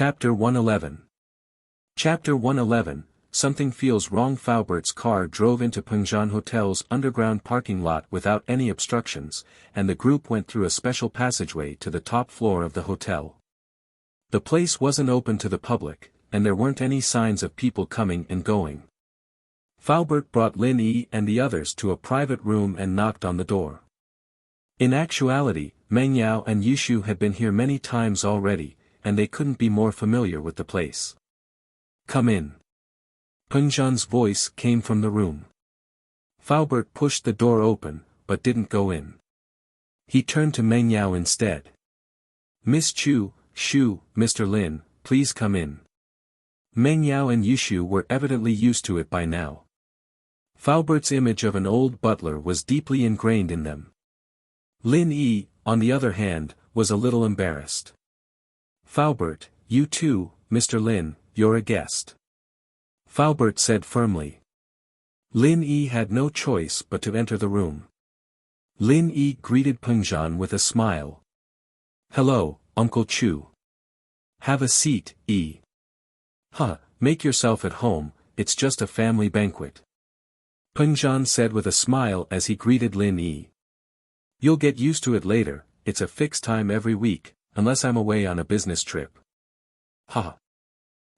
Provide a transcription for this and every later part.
Chapter 111. Chapter 111, Something Feels Wrong. Faubert's car drove into Pengzhan Hotel's underground parking lot without any obstructions, and the group went through a special passageway to the top floor of the hotel. The place wasn't open to the public, and there weren't any signs of people coming and going. Faubert brought Lin Yi and the others to a private room and knocked on the door. In actuality, Meng Yao and Yushu had been here many times already, and they couldn't be more familiar with the place. "Come in." Pengzhan's voice came from the room. Faubert pushed the door open, but didn't go in. He turned to Meng Yao instead. "Miss Chu, Shu, Mr. Lin, please come in." Meng Yao and Yushu were evidently used to it by now. Faubert's image of an old butler was deeply ingrained in them. Lin Yi, on the other hand, was a little embarrassed. "Faubert, you too, Mr. Lin, you're a guest," Faubert said firmly. Lin Yi had no choice but to enter the room. Lin Yi greeted Pengzhan with a smile. "Hello, Uncle Chu. Have a seat, Yi." Make yourself at home, it's just a family banquet," Pengzhan said with a smile as he greeted Lin Yi. "You'll get used to it later, it's a fixed time every week, unless I'm away on a business trip."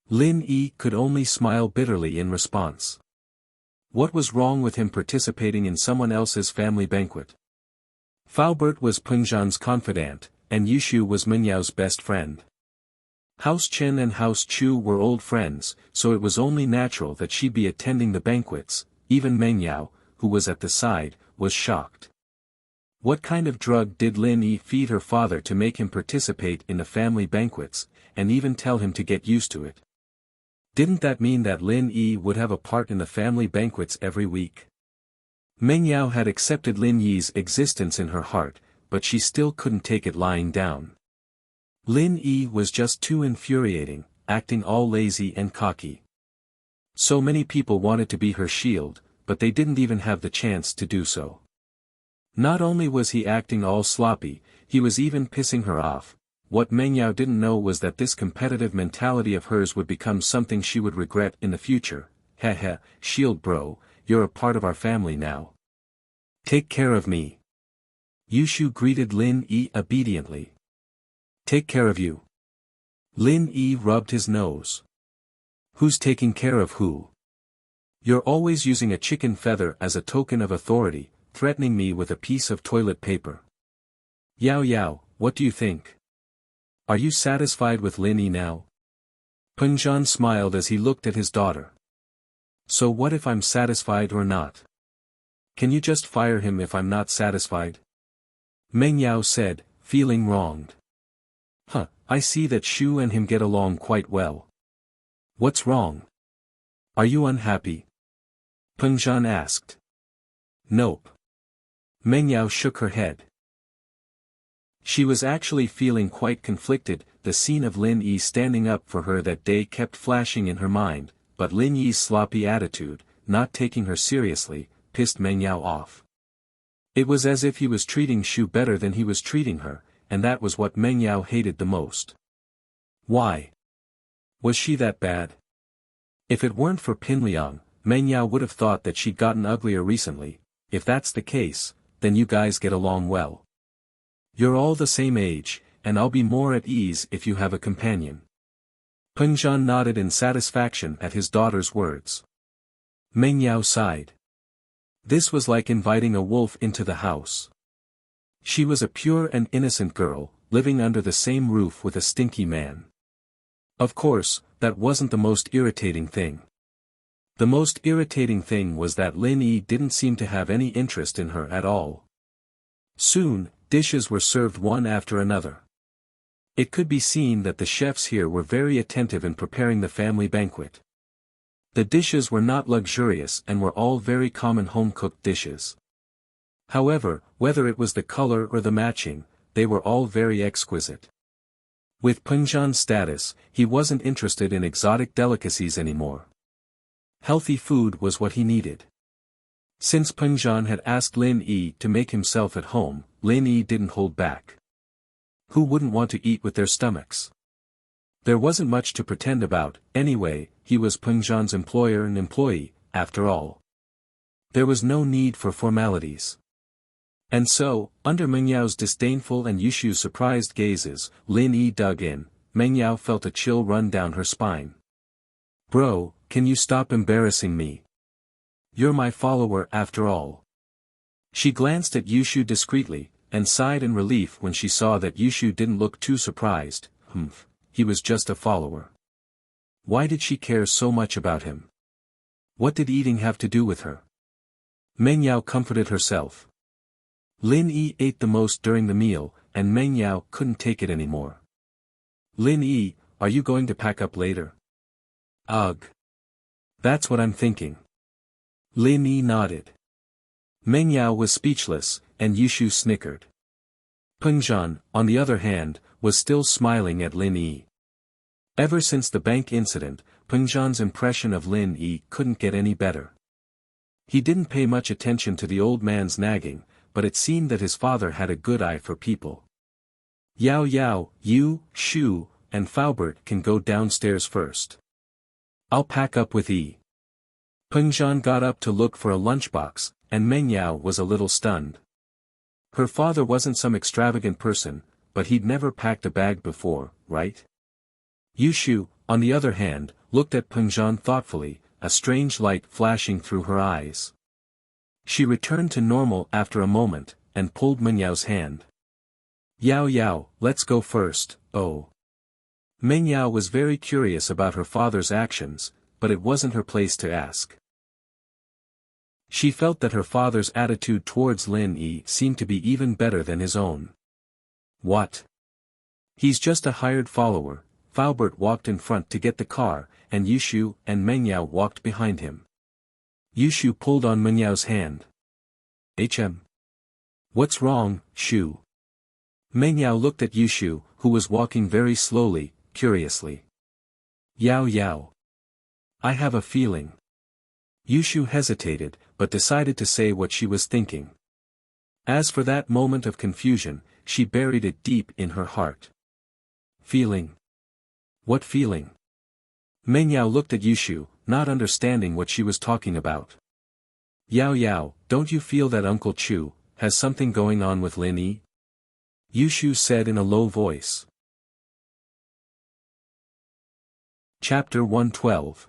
Lin Yi could only smile bitterly in response. What was wrong with him participating in someone else's family banquet? Faubert was Pengzhan's confidant, and Yushu was Meng Yao's best friend. House Chen and House Chu were old friends, so it was only natural that she be attending the banquets. Even Meng Yao, who was at the side, was shocked. What kind of drug did Lin Yi feed her father to make him participate in the family banquets, and even tell him to get used to it? Didn't that mean that Lin Yi would have a part in the family banquets every week? Meng Yao had accepted Lin Yi's existence in her heart, but she still couldn't take it lying down. Lin Yi was just too infuriating, acting all lazy and cocky. So many people wanted to be her shield, but they didn't even have the chance to do so. Not only was he acting all sloppy, he was even pissing her off. What Meng Yao didn't know was that this competitive mentality of hers would become something she would regret in the future. Shield bro, you're a part of our family now. Take care of me." Yushu greeted Lin Yi obediently. "Take care of you?" Lin Yi rubbed his nose. "Who's taking care of who? You're always using a chicken feather as a token of authority, threatening me with a piece of toilet paper. Yao Yao, what do you think? Are you satisfied with Lin Yi now?" Pengzhan smiled as he looked at his daughter. "So what if I'm satisfied or not? Can you just fire him if I'm not satisfied?" Meng Yao said, feeling wronged. I see that Shu and him get along quite well. What's wrong? Are you unhappy?" Pengzhan asked. "Nope." Meng Yao shook her head. She was actually feeling quite conflicted. The scene of Lin Yi standing up for her that day kept flashing in her mind, but Lin Yi's sloppy attitude, not taking her seriously, pissed Meng Yao off. It was as if he was treating Shu better than he was treating her, and that was what Meng Yao hated the most. Why? Was she that bad? If it weren't for Pinliang, Meng Yao would have thought that she'd gotten uglier recently. If that's the case, then you guys get along well. You're all the same age, and I'll be more at ease if you have a companion. Pengzhan nodded in satisfaction at his daughter's words. Meng Yao sighed. This was like inviting a wolf into the house. She was a pure and innocent girl, living under the same roof with a stinky man. Of course, that wasn't the most irritating thing. The most irritating thing was that Lin Yi didn't seem to have any interest in her at all. Soon, dishes were served one after another. It could be seen that the chefs here were very attentive in preparing the family banquet. The dishes were not luxurious and were all very common home-cooked dishes. However, whether it was the color or the matching, they were all very exquisite. With Pengzhan's status, he wasn't interested in exotic delicacies anymore. Healthy food was what he needed. Since Pengzhan had asked Lin Yi to make himself at home, Lin Yi didn't hold back. Who wouldn't want to eat with their stomachs? There wasn't much to pretend about, anyway, he was Peng Zhan's employer and employee, after all. There was no need for formalities. And so, under Meng Yao's disdainful and Yushu's surprised gazes, Lin Yi dug in. Meng Yao felt a chill run down her spine. Bro, can you stop embarrassing me? You're my follower after all. She glanced at Yushu discreetly, and sighed in relief when she saw that Yushu didn't look too surprised. He was just a follower. Why did she care so much about him? What did eating have to do with her? Meng Yao comforted herself. Lin Yi ate the most during the meal, and Meng Yao couldn't take it anymore. Lin Yi, are you going to pack up later? Ugh. That's what I'm thinking. Lin Yi nodded. Meng Yao was speechless, and Yushu snickered. Peng Zhan, on the other hand, was still smiling at Lin Yi. Ever since the bank incident, Peng Zhan's impression of Lin Yi couldn't get any better. He didn't pay much attention to the old man's nagging, but it seemed that his father had a good eye for people. Yao Yao, you, Shu, and Faubert can go downstairs first. I'll pack up with Yi. Peng Zhan got up to look for a lunchbox, and Meng Yao was a little stunned. Her father wasn't some extravagant person, but he'd never packed a bag before, right? Yushu, on the other hand, looked at Peng Zhan thoughtfully, a strange light flashing through her eyes. She returned to normal after a moment, and pulled Meng Yao's hand. Yao Yao, let's go first, oh. Meng Yao was very curious about her father's actions, but it wasn't her place to ask. She felt that her father's attitude towards Lin Yi seemed to be even better than his own. What? He's just a hired follower. Faubert walked in front to get the car, and Yushu and Meng Yao walked behind him. Yushu pulled on Meng Yao's hand. What's wrong, Shu? Meng Yao looked at Yushu, who was walking very slowly, curiously. Yao Yao. I have a feeling. Yushu hesitated, but decided to say what she was thinking. As for that moment of confusion, she buried it deep in her heart. Feeling? What feeling? Meng Yao looked at Yushu, not understanding what she was talking about. Yao Yao, don't you feel that Uncle Chu has something going on with Lin Yi? Yushu said in a low voice. Chapter 112.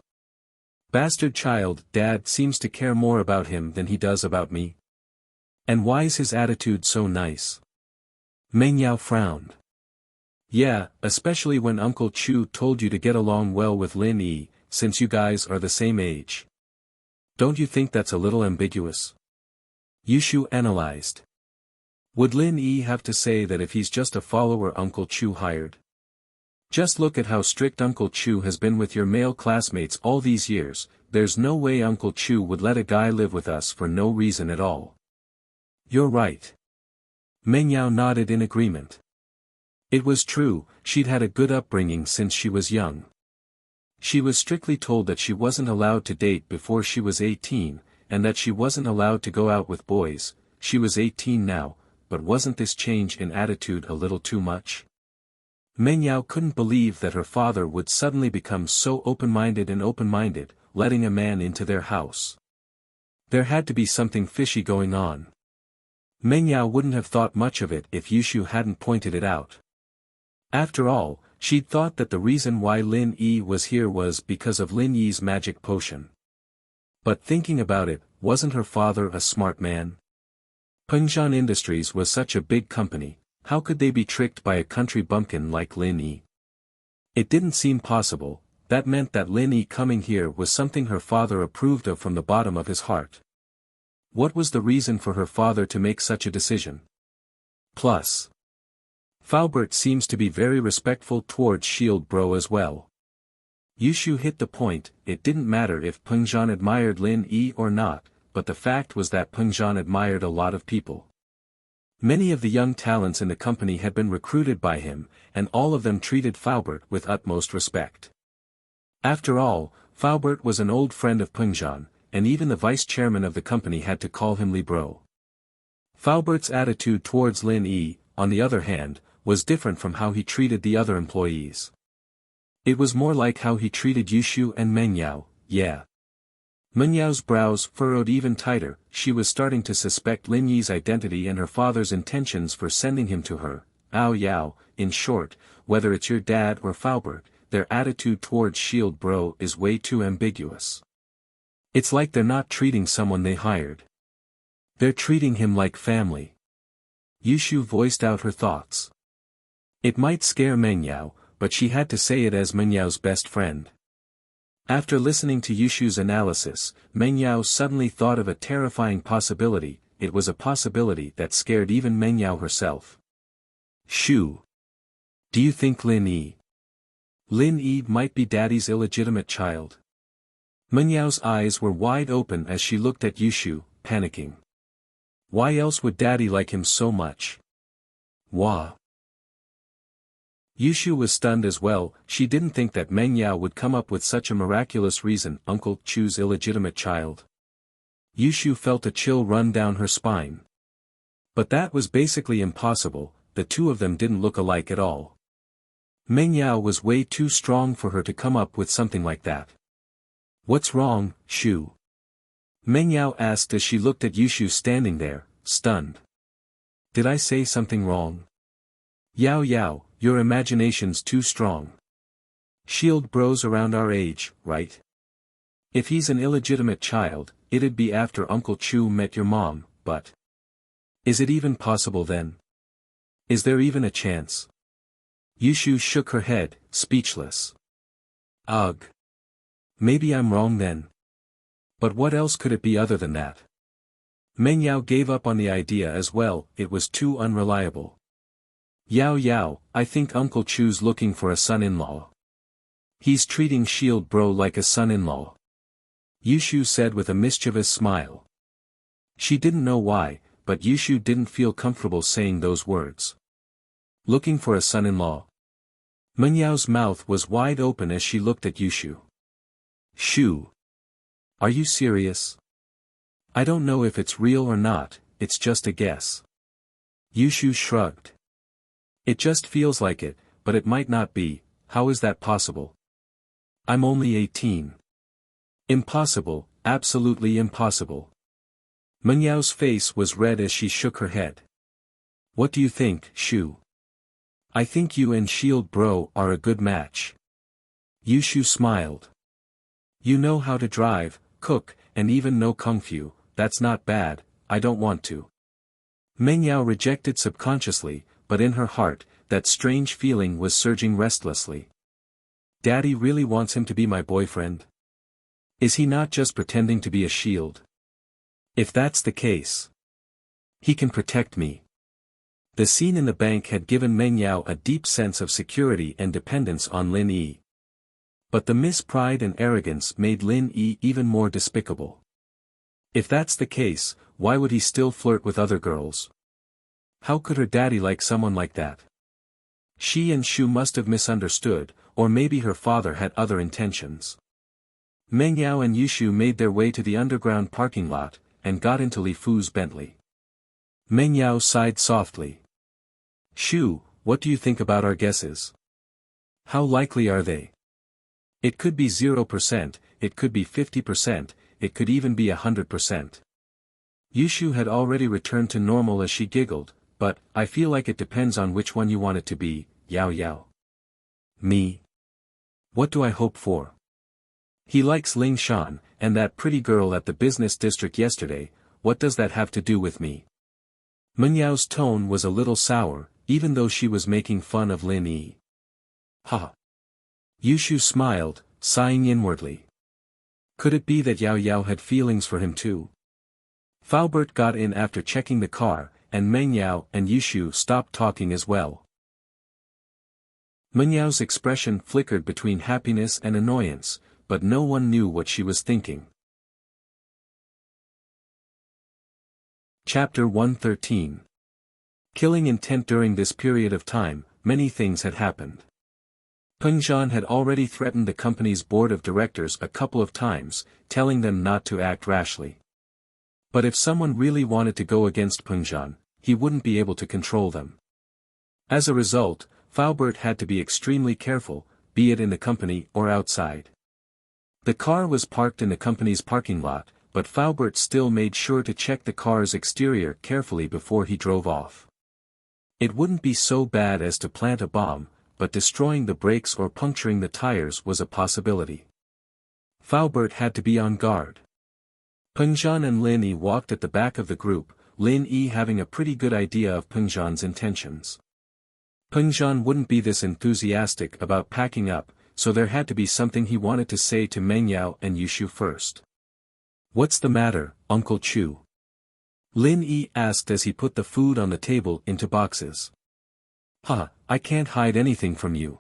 Bastard child, Dad seems to care more about him than he does about me. And why's his attitude so nice? Meng Yao frowned. Yeah, especially when Uncle Chu told you to get along well with Lin Yi, since you guys are the same age. Don't you think that's a little ambiguous? Yushu analyzed. Would Lin Yi have to say that if he's just a follower Uncle Chu hired? Just look at how strict Uncle Chu has been with your male classmates all these years. There's no way Uncle Chu would let a guy live with us for no reason at all. You're right. Meng Yao nodded in agreement. It was true, she'd had a good upbringing since she was young. She was strictly told that she wasn't allowed to date before she was 18, and that she wasn't allowed to go out with boys. She was 18 now, but wasn't this change in attitude a little too much? Meng Yao couldn't believe that her father would suddenly become so open-minded, letting a man into their house. There had to be something fishy going on. Meng Yao wouldn't have thought much of it if Yushu hadn't pointed it out. After all, she'd thought that the reason why Lin Yi was here was because of Lin Yi's magic potion. But thinking about it, wasn't her father a smart man? Peng Zhan Industries was such a big company, how could they be tricked by a country bumpkin like Lin Yi? It didn't seem possible. That meant that Lin Yi coming here was something her father approved of from the bottom of his heart. What was the reason for her father to make such a decision? Plus, Faubert seems to be very respectful towards Shield Bro as well. Yushu hit the point. It didn't matter if Peng Zhan admired Lin Yi or not, but the fact was that Peng Zhan admired a lot of people. Many of the young talents in the company had been recruited by him, and all of them treated Faubert with utmost respect. After all, Faubert was an old friend of Peng Zhan, and even the vice-chairman of the company had to call him Li Bro. Faubert's attitude towards Lin Yi, on the other hand, was different from how he treated the other employees. It was more like how he treated Yushu and Mengyao, yeah. Menyao's brows furrowed even tighter. She was starting to suspect Lin Yi's identity and her father's intentions for sending him to her. Ao Yao, in short, whether it's your dad or Faubert, their attitude towards Shield Bro is way too ambiguous. It's like they're not treating someone they hired. They're treating him like family. Yushu voiced out her thoughts. It might scare Mengyao, but she had to say it as Menyao's best friend. After listening to Yushu's analysis, Mengyao suddenly thought of a terrifying possibility. It was a possibility that scared even Mengyao herself. Shu. Do you think Lin Yi might be Daddy's illegitimate child? Menyao's eyes were wide open as she looked at Yushu, panicking. Why else would Daddy like him so much? Wah. Yushu was stunned as well. She didn't think that Mengyao would come up with such a miraculous reason. Uncle Chu's illegitimate child. Yushu felt a chill run down her spine. But that was basically impossible. The two of them didn't look alike at all. Mengyao was way too strong for her to come up with something like that. What's wrong, Shu? Mengyao asked as she looked at Yushu standing there, stunned. Did I say something wrong? Yao Yao, your imagination's too strong. Shield Bro's around our age, right? If he's an illegitimate child, it'd be after Uncle Chu met your mom, but... Is it even possible then? Is there even a chance? Yushu shook her head, speechless. Ugh. Maybe I'm wrong then. But what else could it be other than that? Mengyao gave up on the idea as well. It was too unreliable. Yao Yao, I think Uncle Chu's looking for a son-in-law. He's treating Shield Bro like a son-in-law. Yushu said with a mischievous smile. She didn't know why, but Yushu didn't feel comfortable saying those words. Looking for a son-in-law. Menyao's mouth was wide open as she looked at Yushu. Shu. Are you serious? I don't know if it's real or not, it's just a guess. Yushu shrugged. It just feels like it, but it might not be. How is that possible? I'm only 18. Impossible, absolutely impossible. Menyao's face was red as she shook her head. What do you think, Shu? I think you and Shield Bro are a good match. Yushu smiled. You know how to drive, cook, and even know kung fu. That's not bad. I don't want to. Mengyao rejected subconsciously, but in her heart, that strange feeling was surging restlessly. Daddy really wants him to be my boyfriend? Is he not just pretending to be a shield? If that's the case, he can protect me. The scene in the bank had given Mengyao a deep sense of security and dependence on Lin Yi. But the mispride and arrogance made Lin Yi even more despicable. If that's the case, why would he still flirt with other girls? How could her daddy like someone like that? She and Shu must have misunderstood, or maybe her father had other intentions. Mengyao and Yushu made their way to the underground parking lot, and got into Li Fu's Bentley. Mengyao sighed softly. Shu, what do you think about our guesses? How likely are they? It could be 0%, it could be 50%, it could even be 100%. Yushu had already returned to normal as she giggled, but, I feel like it depends on which one you want it to be, Yao Yao. Me? What do I hope for? He likes Ling Shan, and that pretty girl at the business district yesterday. What does that have to do with me? Menyao's tone was a little sour, even though she was making fun of Lin Yi. Ha! Yushu smiled, sighing inwardly. Could it be that Yao Yao had feelings for him too? Faubert got in after checking the car, and Mengyao and Yushu stopped talking as well. Menyao's expression flickered between happiness and annoyance, but no one knew what she was thinking. Chapter 113. Killing intent. During this period of time, many things had happened. Peng Zhan had already threatened the company's board of directors a couple of times, telling them not to act rashly. But if someone really wanted to go against Peng Zhan, he wouldn't be able to control them. As a result, Faubert had to be extremely careful, be it in the company or outside. The car was parked in the company's parking lot, but Faubert still made sure to check the car's exterior carefully before he drove off. It wouldn't be so bad as to plant a bomb, but destroying the brakes or puncturing the tires was a possibility. Faubert had to be on guard. Pengzhan and Lin Yi walked at the back of the group, Lin Yi having a pretty good idea of Pengzhan's intentions. Pengzhan wouldn't be this enthusiastic about packing up, so there had to be something he wanted to say to Meng Yao and Yushu first. "What's the matter, Uncle Chu?" Lin Yi asked as he put the food on the table into boxes. I can't hide anything from you."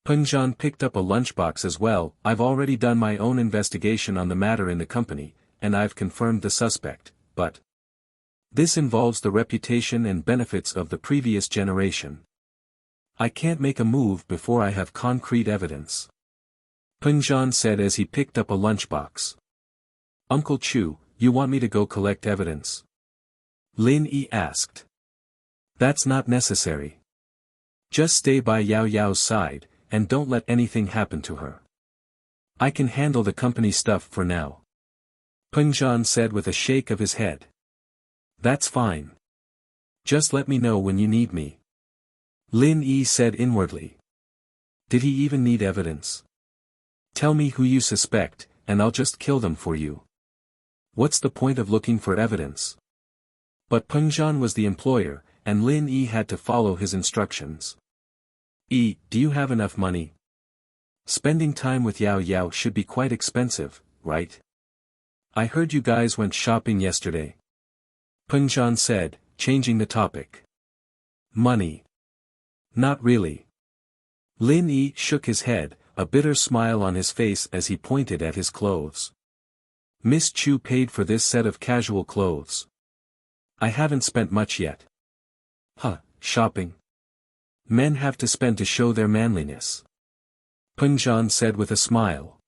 Pengzhan picked up a lunchbox as well. "I've already done my own investigation on the matter in the company, and I've confirmed the suspect, but this involves the reputation and benefits of the previous generation. I can't make a move before I have concrete evidence," Pengzhan said as he picked up a lunchbox. "Uncle Chu, you want me to go collect evidence?" Lin Yi asked. "That's not necessary. Just stay by Yao Yao's side, and don't let anything happen to her. I can handle the company stuff for now," Pengzhan said with a shake of his head. "That's fine. Just let me know when you need me," Lin Yi said inwardly. Did he even need evidence? "Tell me who you suspect, and I'll just kill them for you. What's the point of looking for evidence?" But Pengzhan was the employer, and Lin Yi had to follow his instructions. Do you have enough money? Spending time with Yao Yao should be quite expensive, right? I heard you guys went shopping yesterday," Pengzhan said, changing the topic. "Money? Not really." Lin Yi shook his head, a bitter smile on his face as he pointed at his clothes. "Miss Chu paid for this set of casual clothes. I haven't spent much yet." Shopping? Men have to spend to show their manliness," Pengzhan said with a smile.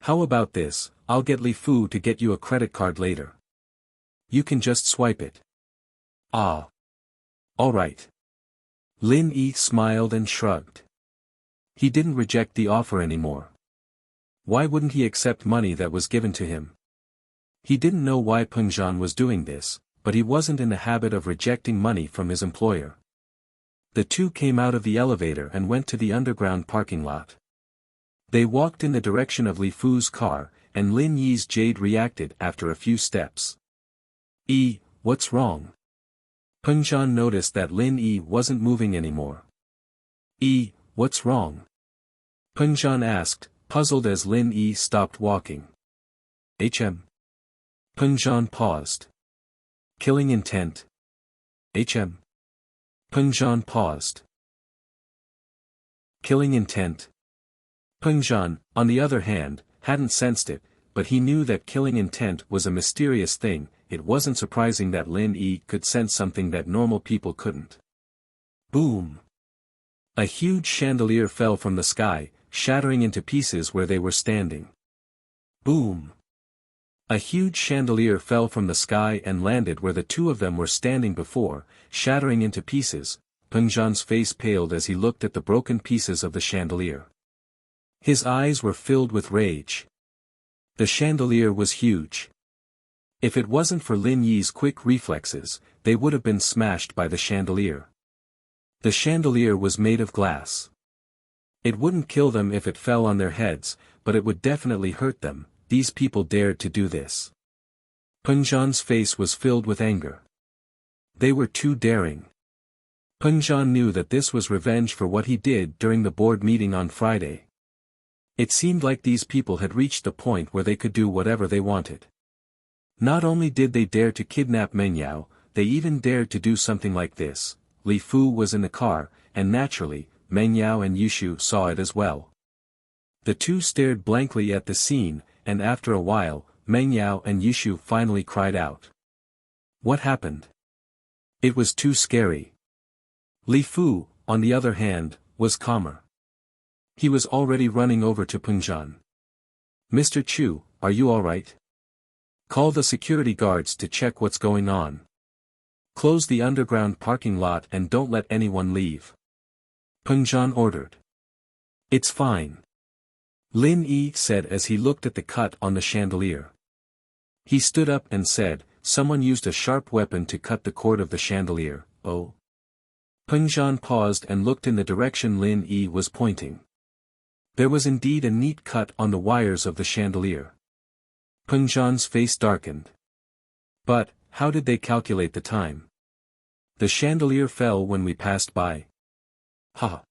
"How about this, I'll get Li Fu to get you a credit card later. You can just swipe it." "Ah. All right." Lin Yi smiled and shrugged. He didn't reject the offer anymore. Why wouldn't he accept money that was given to him? He didn't know why Pengzhan was doing this, but he wasn't in the habit of rejecting money from his employer. The two came out of the elevator and went to the underground parking lot. They walked in the direction of Li Fu's car, and Lin Yi's Jade reacted after a few steps. What's wrong?" Pengzhan noticed that Lin Yi wasn't moving anymore. What's wrong?" Pengzhan asked, puzzled as Lin Yi stopped walking. Pengzhan paused. "Killing intent." Pengzhan paused. "Killing intent." Pengzhan, on the other hand, hadn't sensed it, but he knew that killing intent was a mysterious thing. It wasn't surprising that Lin Yi could sense something that normal people couldn't. Boom! A huge chandelier fell from the sky, shattering into pieces where they were standing. Boom! A huge chandelier fell from the sky and landed where the two of them were standing before, shattering into pieces. Pengzhan's face paled as he looked at the broken pieces of the chandelier. His eyes were filled with rage. The chandelier was huge. If it wasn't for Lin Yi's quick reflexes, they would have been smashed by the chandelier. The chandelier was made of glass. It wouldn't kill them if it fell on their heads, but it would definitely hurt them. These people dared to do this. Pengzhan's face was filled with anger. They were too daring. Pengzhan knew that this was revenge for what he did during the board meeting on Friday. It seemed like these people had reached the point where they could do whatever they wanted. Not only did they dare to kidnap Meng Yao, they even dared to do something like this. Li Fu was in the car, and naturally, Meng Yao and Yushu saw it as well. The two stared blankly at the scene, and after a while, Meng Yao and Yushu finally cried out. What happened? It was too scary. Li Fu, on the other hand, was calmer. He was already running over to Pengzhan. Mr. Chu, are you alright? Call the security guards to check what's going on. Close the underground parking lot and don't let anyone leave. Pengzhan ordered. It's fine. Lin Yi said as he looked at the cut on the chandelier. He stood up and said, someone used a sharp weapon to cut the cord of the chandelier. Oh. Peng Zhan paused and looked in the direction Lin Yi was pointing. There was indeed a neat cut on the wires of the chandelier. Peng Zhan's face darkened. But, how did they calculate the time? The chandelier fell when we passed by. Ha!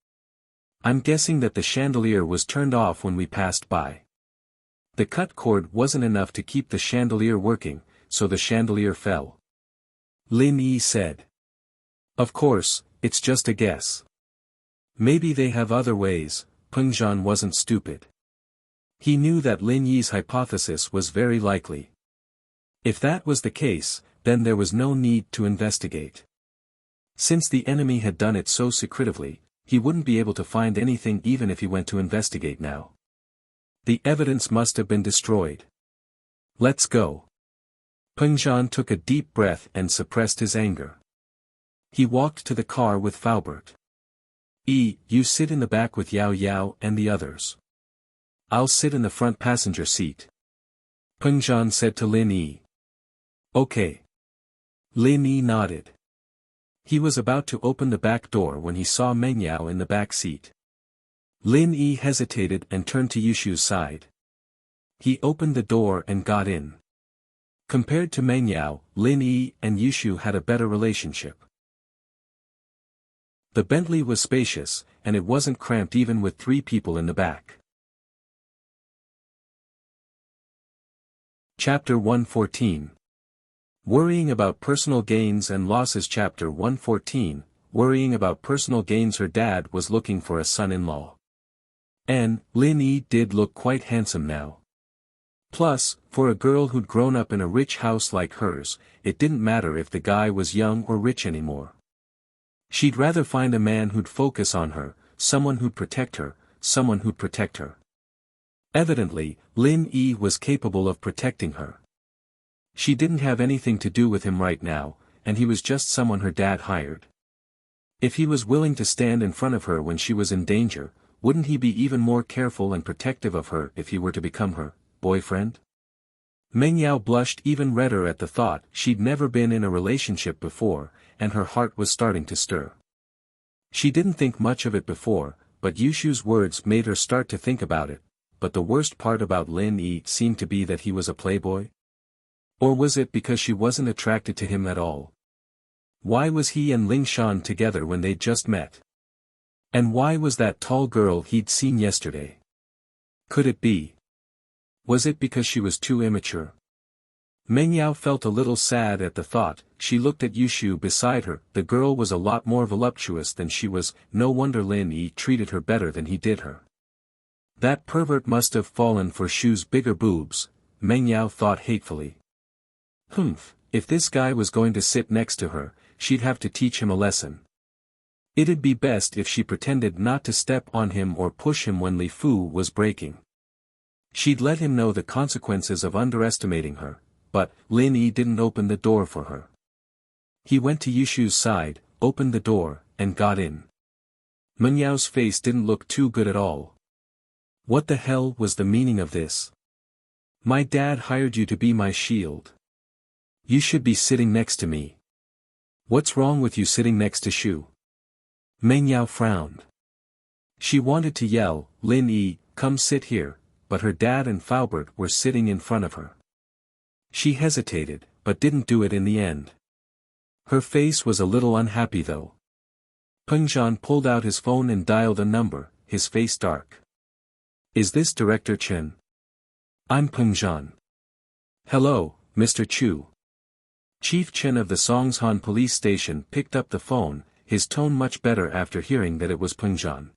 I'm guessing that the chandelier was turned off when we passed by. The cut cord wasn't enough to keep the chandelier working, so the chandelier fell. Lin Yi said. Of course, it's just a guess. Maybe they have other ways. Peng Zhan wasn't stupid. He knew that Lin Yi's hypothesis was very likely. If that was the case, then there was no need to investigate. Since the enemy had done it so secretively, he wouldn't be able to find anything even if he went to investigate now. The evidence must have been destroyed. Let's go. Peng Zhan took a deep breath and suppressed his anger. He walked to the car with Faubert. You sit in the back with Yao Yao and the others. I'll sit in the front passenger seat. Peng Zhan said to Lin Yi. Okay. Lin Yi nodded. He was about to open the back door when he saw Meng Yao in the back seat. Lin Yi hesitated and turned to Yushu's side. He opened the door and got in. Compared to Meng Yao, Lin Yi and Yushu had a better relationship. The Bentley was spacious, and it wasn't cramped even with 3 people in the back. Chapter 114. Worrying about personal gains and losses. Chapter 114, Worrying about personal gains. Her dad was looking for a son-in-law. And, Lin Yi did look quite handsome now. Plus, for a girl who'd grown up in a rich house like hers, it didn't matter if the guy was young or rich anymore. She'd rather find a man who'd focus on her, someone who'd protect her, someone who'd protect her. Evidently, Lin Yi was capable of protecting her. She didn't have anything to do with him right now, and he was just someone her dad hired. If he was willing to stand in front of her when she was in danger, wouldn't he be even more careful and protective of her if he were to become her boyfriend? Meng Yao blushed even redder at the thought. She'd never been in a relationship before, and her heart was starting to stir. She didn't think much of it before, but Yushu's words made her start to think about it. But the worst part about Lin Yi seemed to be that he was a playboy? Or was it because she wasn't attracted to him at all? Why was he and Ling Shan together when they'd just met? And why was that tall girl he'd seen yesterday? Could it be? Was it because she was too immature? Meng Yao felt a little sad at the thought. She looked at Yushu beside her. The girl was a lot more voluptuous than she was. No wonder Lin Yi treated her better than he did her. That pervert must have fallen for Shu's bigger boobs, Meng Yao thought hatefully. If this guy was going to sit next to her, she'd have to teach him a lesson. It'd be best if she pretended not to step on him or push him when Li Fu was braking. She'd let him know the consequences of underestimating her, but Lin Yi didn't open the door for her. He went to Yushu's side, opened the door, and got in. Meng Yao's face didn't look too good at all. What the hell was the meaning of this? My dad hired you to be my shield. You should be sitting next to me. What's wrong with you sitting next to Shu? Meng Yao frowned. She wanted to yell, Lin Yi, come sit here, but her dad and Faubert were sitting in front of her. She hesitated, but didn't do it in the end. Her face was a little unhappy though. Peng Zhan pulled out his phone and dialed a number, his face dark. Is this Director Chen? I'm Peng Zhan. Hello, Mr. Chu. Chief Chen of the Songshan police station picked up the phone, his tone much better after hearing that it was Peng Zhan.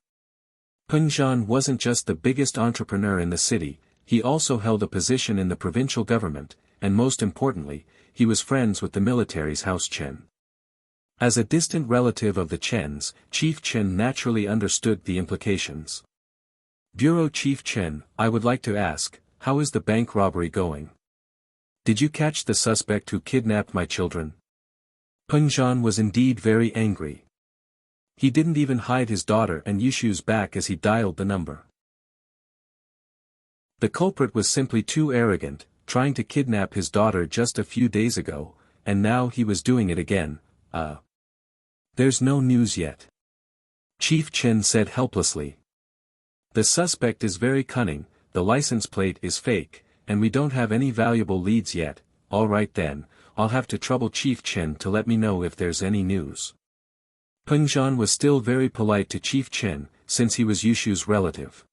Peng Zhan wasn't just the biggest entrepreneur in the city, he also held a position in the provincial government, and most importantly, he was friends with the military's House Chen. As a distant relative of the Chens, Chief Chen naturally understood the implications. Bureau Chief Chen, I would like to ask, how is the bank robbery going? Did you catch the suspect who kidnapped my children? Peng Zhan was indeed very angry. He didn't even hide his daughter and Yushu's back as he dialed the number. The culprit was simply too arrogant, trying to kidnap his daughter just a few days ago, and now he was doing it again. There's no news yet. Chief Chen said helplessly. The suspect is very cunning, the license plate is fake, and we don't have any valuable leads yet. Alright then, I'll have to trouble Chief Chen to let me know if there's any news. Peng Zhan was still very polite to Chief Chen, since he was Yushu's relative.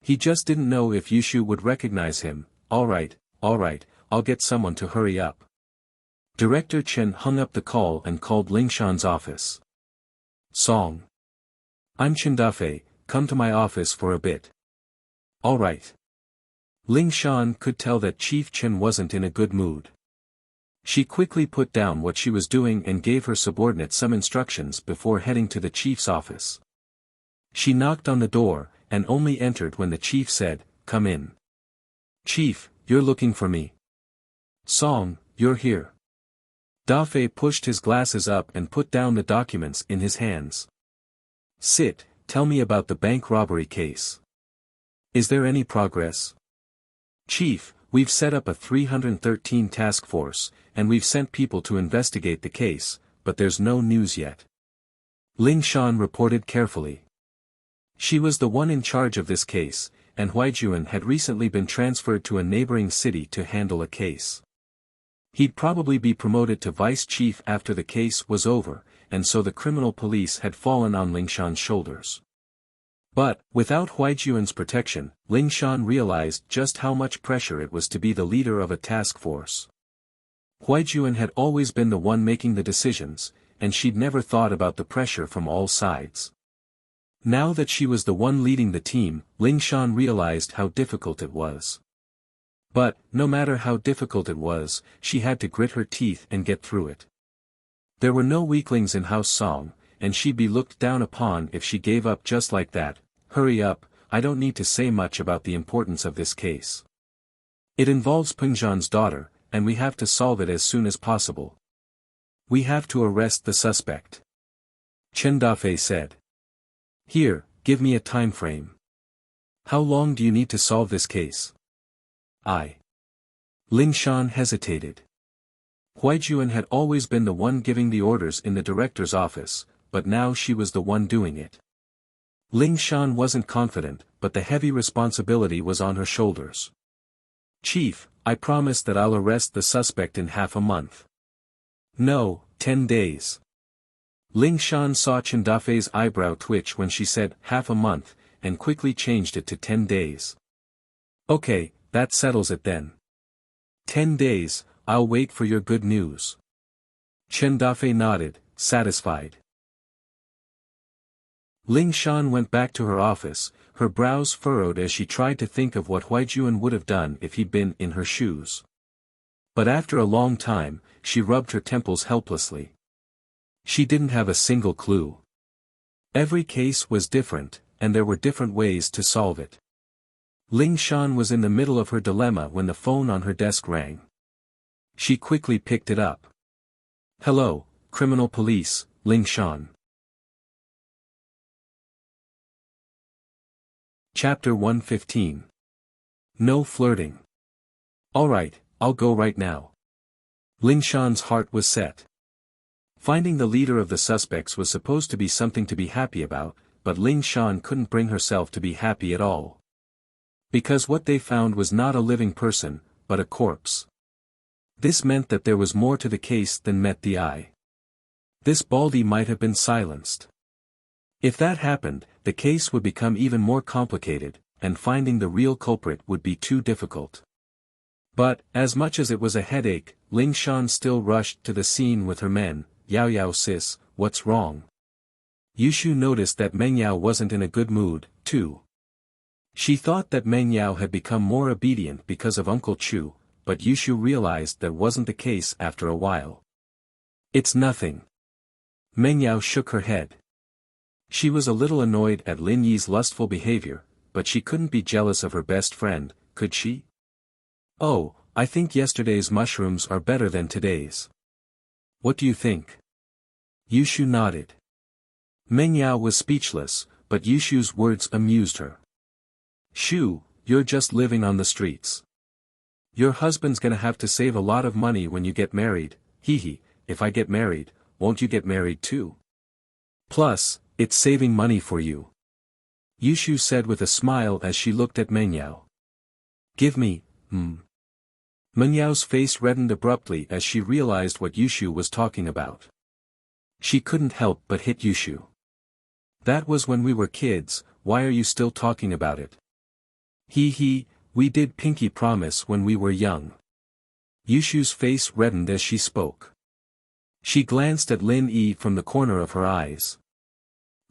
He just didn't know if Yushu would recognize him. Alright, I'll get someone to hurry up. Director Chen hung up the call and called Ling Shan's office. Song. I'm Chen Dafei, come to my office for a bit. Alright. Ling Shan could tell that Chief Chen wasn't in a good mood. She quickly put down what she was doing and gave her subordinate some instructions before heading to the chief's office. She knocked on the door, and only entered when the chief said, "Come in." "Chief, you're looking for me." "Song, you're here." Dafei pushed his glasses up and put down the documents in his hands. "Sit, tell me about the bank robbery case. Is there any progress?" "Chief, we've set up a 313 task force, and we've sent people to investigate the case, but there's no news yet." Ling Shan reported carefully. She was the one in charge of this case, and Huaijuan had recently been transferred to a neighboring city to handle a case. He'd probably be promoted to vice chief after the case was over, and so the criminal police had fallen on Ling Shan's shoulders. But, without Huaijuan's protection, Ling Shan realized just how much pressure it was to be the leader of a task force. Huaijuan had always been the one making the decisions, and she'd never thought about the pressure from all sides. Now that she was the one leading the team, Ling Shan realized how difficult it was. But, no matter how difficult it was, she had to grit her teeth and get through it. There were no weaklings in House Song, and she'd be looked down upon if she gave up just like that. "Hurry up, I don't need to say much about the importance of this case. It involves Peng Zhan's daughter, and we have to solve it as soon as possible. We have to arrest the suspect." Chen Dafei said. "Here, give me a time frame. How long do you need to solve this case?" Ling Shan hesitated. Huaijuan had always been the one giving the orders in the director's office, but now she was the one doing it. Ling Shan wasn't confident, but the heavy responsibility was on her shoulders. "Chief, I promise that I'll arrest the suspect in half a month." "No, 10 days. Ling Shan saw Chen Dafei's eyebrow twitch when she said half a month, and quickly changed it to 10 days. "Okay, that settles it then. 10 days, I'll wait for your good news." Chen Dafei nodded, satisfied. Ling Shan went back to her office, her brows furrowed as she tried to think of what Huaijuan would have done if he'd been in her shoes. But after a long time, she rubbed her temples helplessly. She didn't have a single clue. Every case was different, and there were different ways to solve it. Ling Shan was in the middle of her dilemma when the phone on her desk rang. She quickly picked it up. "Hello, Criminal Police, Ling Shan." Chapter 115. No flirting. "Alright, I'll go right now." Ling Shan's heart was set. Finding the leader of the suspects was supposed to be something to be happy about, but Ling Shan couldn't bring herself to be happy at all. Because what they found was not a living person, but a corpse. This meant that there was more to the case than met the eye. This Baldy might have been silenced. If that happened, the case would become even more complicated, and finding the real culprit would be too difficult. But, as much as it was a headache, Ling Shan still rushed to the scene with her men. "Yao Yao sis, what's wrong?" Yushu noticed that Meng Yao wasn't in a good mood, too. She thought that Meng Yao had become more obedient because of Uncle Chu, but Yushu realized that wasn't the case after a while. "It's nothing." Meng Yao shook her head. She was a little annoyed at Lin Yi's lustful behavior, but she couldn't be jealous of her best friend, could she? "Oh, I think yesterday's mushrooms are better than today's. What do you think?" Yushu nodded. Meng Yao was speechless, but Yushu's words amused her. Shu, you're just living on the streets. Your husband's gonna have to save a lot of money when you get married, hee. If I get married, won't you get married too? Plus, it's saving money for you. Yushu said with a smile as she looked at Meng Yao. Give me, Meng Yao's face reddened abruptly as she realized what Yushu was talking about. She couldn't help but hit Yushu. That was when we were kids, why are you still talking about it? Hee, we did pinky promise when we were young. Yushu's face reddened as she spoke. She glanced at Lin Yi from the corner of her eyes.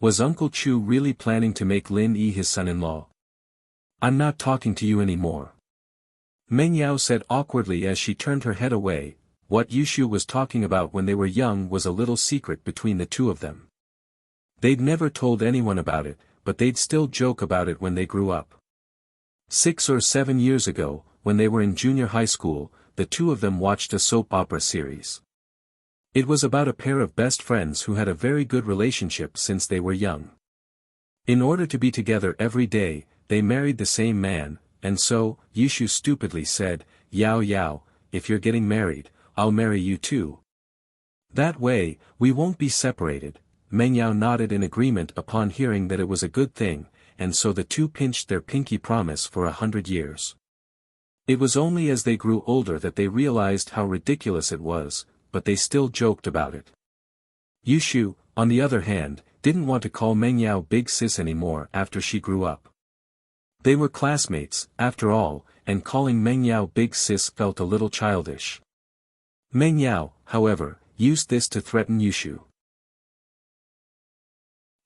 Was Uncle Chu really planning to make Lin Yi his son-in-law? I'm not talking to you anymore. Meng Yao said awkwardly as she turned her head away. What Yushu was talking about when they were young was a little secret between the two of them. They'd never told anyone about it, but they'd still joke about it when they grew up. 6 or 7 years ago, when they were in junior high school, the two of them watched a soap opera series. It was about a pair of best friends who had a very good relationship since they were young. In order to be together every day, they married the same man, and so, Yushu stupidly said, Yao, if you're getting married, I'll marry you too. That way, we won't be separated. Meng Yao nodded in agreement upon hearing that it was a good thing, and so the two pinched their pinky promise for 100 years. It was only as they grew older that they realized how ridiculous it was, but they still joked about it. Yushu, on the other hand, didn't want to call Meng Yao Big Sis anymore after she grew up. They were classmates, after all, and calling Meng Yao Big Sis felt a little childish. Meng Yao, however, used this to threaten Yushu.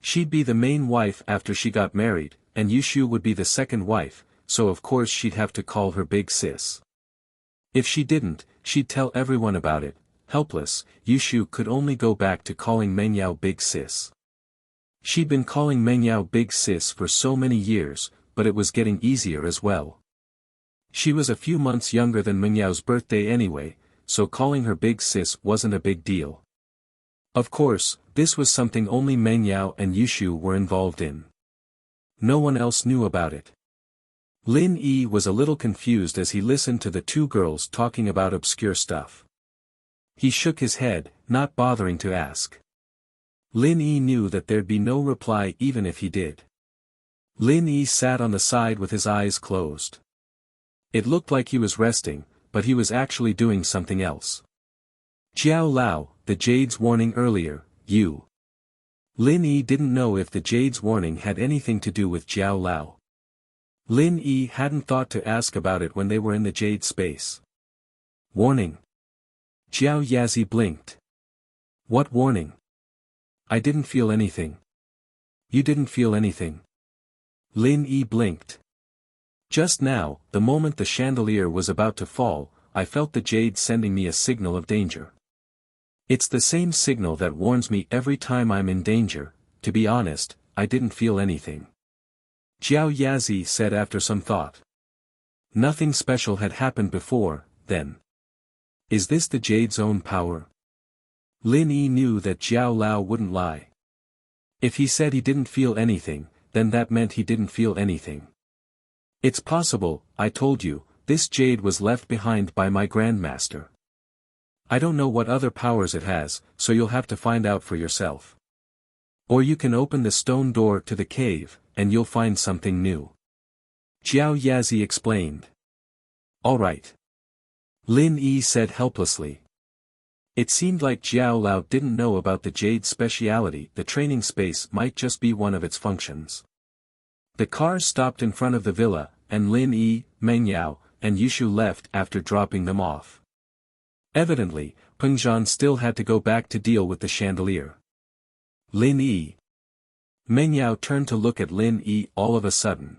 She'd be the main wife after she got married, and Yushu would be the second wife, so of course she'd have to call her Big Sis. If she didn't, she'd tell everyone about it. Helpless, Yushu could only go back to calling Meng Yao Big Sis. She'd been calling Meng Yao Big Sis for so many years, but it was getting easier as well. She was a few months younger than Meng Yao's birthday anyway, so calling her Big Sis wasn't a big deal. Of course, this was something only Meng Yao and Yushu were involved in. No one else knew about it. Lin Yi was a little confused as he listened to the two girls talking about obscure stuff. He shook his head, not bothering to ask. Lin Yi knew that there'd be no reply even if he did. Lin Yi sat on the side with his eyes closed. It looked like he was resting, but he was actually doing something else. Jiao Lao, the Jade's warning earlier, you. Lin Yi didn't know if the Jade's warning had anything to do with Jiao Lao. Lin Yi hadn't thought to ask about it when they were in the Jade space. Warning. Jiao Yazi blinked. What warning? I didn't feel anything. You didn't feel anything. Lin Yi blinked. Just now, the moment the chandelier was about to fall, I felt the Jade sending me a signal of danger. It's the same signal that warns me every time I'm in danger. To be honest, I didn't feel anything. Jiao Yazi said after some thought. Nothing special had happened before, then. Is this the Jade's own power? Lin Yi knew that Jiao Lao wouldn't lie. If he said he didn't feel anything, then that meant he didn't feel anything. It's possible, I told you, this Jade was left behind by my Grandmaster. I don't know what other powers it has, so you'll have to find out for yourself. Or you can open the stone door to the cave, and you'll find something new. Jiao Yazi explained. All right. Lin Yi said helplessly. It seemed like Jiao Lao didn't know about the Jade's speciality. The training space might just be one of its functions. The car stopped in front of the villa, and Lin Yi, Meng Yao, and Yushu left after dropping them off. Evidently, Peng Zhan still had to go back to deal with the chandelier. Lin Yi. Meng Yao turned to look at Lin Yi all of a sudden.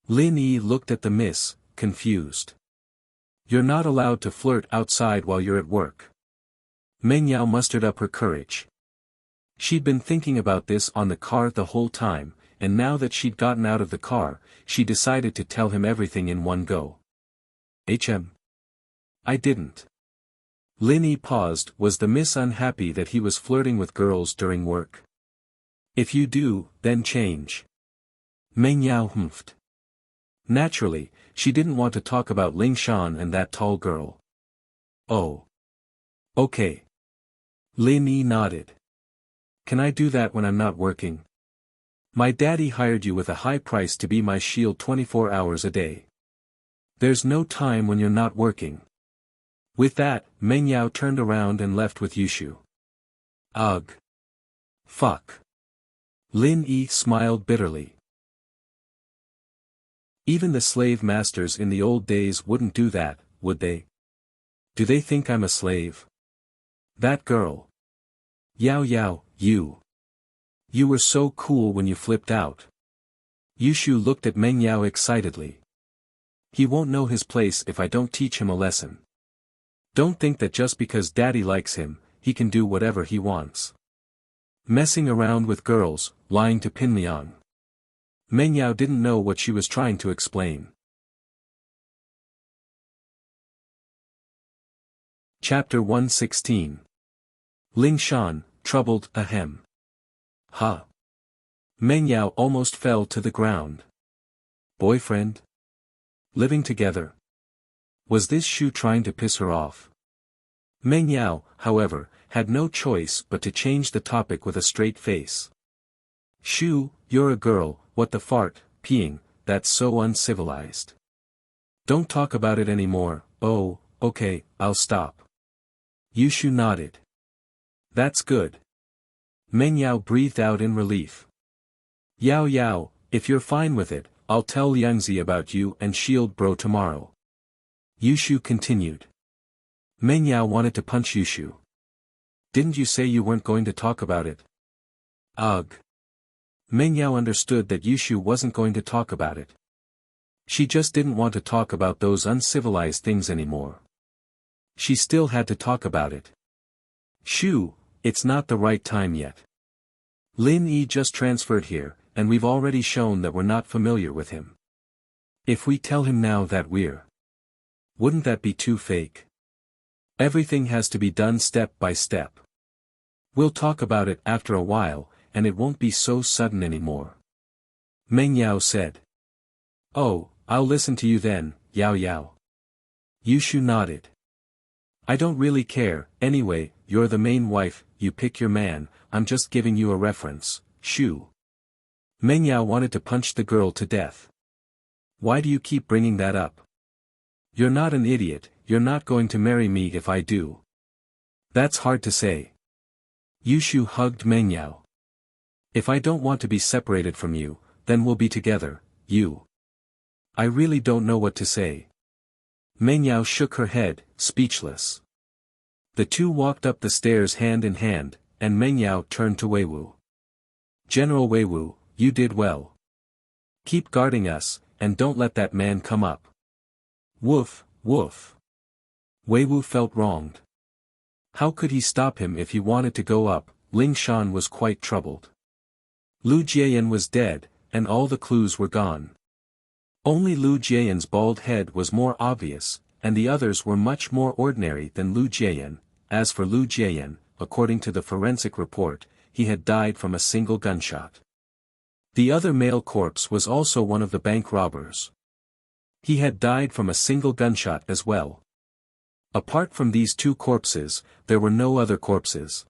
Lin Yi looked at the miss, confused. You're not allowed to flirt outside while you're at work. Meng Yao mustered up her courage. She'd been thinking about this on the car the whole time, and now that she'd gotten out of the car, she decided to tell him everything in one go. I didn't. Lin Yi paused. Was the miss unhappy that he was flirting with girls during work? If you do, then change. Meng Yao humphed. Naturally, she didn't want to talk about Ling Shan and that tall girl. Oh. Okay. Lin Yi nodded. Can I do that when I'm not working? My daddy hired you with a high price to be my shield 24 hours a day. There's no time when you're not working. With that, Meng Yao turned around and left with Yushu. Ugh. Fuck. Lin Yi smiled bitterly. Even the slave masters in the old days wouldn't do that, would they? Do they think I'm a slave? That girl. Yao Yao, you. You were so cool when you flipped out. Yushu looked at Meng Yao excitedly. He won't know his place if I don't teach him a lesson. Don't think that just because daddy likes him, he can do whatever he wants. Messing around with girls, lying to Pinliang. Meng Yao didn't know what she was trying to explain. Chapter 116. Ling Shan, troubled, ahem. Ha. Meng Yao almost fell to the ground. Boyfriend? Living together? Was this Shu trying to piss her off? Meng Yao, however, had no choice but to change the topic with a straight face. Shu, you're a girl, what the fart, peeing, that's so uncivilized. Don't talk about it anymore. Oh, okay, I'll stop. Yushu nodded. That's good. Meng Yao breathed out in relief. Yao Yao, if you're fine with it, I'll tell Yangzi about you and Shield Bro tomorrow. Yushu continued. Meng Yao wanted to punch Yushu. Didn't you say you weren't going to talk about it? Ugh. Meng Yao understood that Yushu wasn't going to talk about it. She just didn't want to talk about those uncivilized things anymore. She still had to talk about it. Shu, it's not the right time yet. Lin Yi just transferred here, and we've already shown that we're not familiar with him. If we tell him now that wouldn't that be too fake? Everything has to be done step by step. We'll talk about it after a while, and it won't be so sudden anymore. Meng Yao said. Oh, I'll listen to you then, Yao Yao. Yushu nodded. I don't really care, anyway, you're the main wife, you pick your man, I'm just giving you a reference, Shu. Meng Yao wanted to punch the girl to death. Why do you keep bringing that up? You're not an idiot, you're not going to marry me if I do. That's hard to say. Yushu hugged Meng Yao. If I don't want to be separated from you, then we'll be together, you. I really don't know what to say. Meng Yao shook her head, speechless. The two walked up the stairs hand in hand, and Meng Yao turned to Weiwu. General Weiwu, you did well. Keep guarding us, and don't let that man come up. Woof, woof. Weiwu felt wronged. How could he stop him if he wanted to go up? Ling Shan was quite troubled. Lu Jiayan was dead, and all the clues were gone. Only Lu Jiayan's bald head was more obvious, and the others were much more ordinary than Lu Jiayan. As for Lu Jiayan, according to the forensic report, he had died from a single gunshot. The other male corpse was also one of the bank robbers. He had died from a single gunshot as well. Apart from these two corpses, there were no other corpses.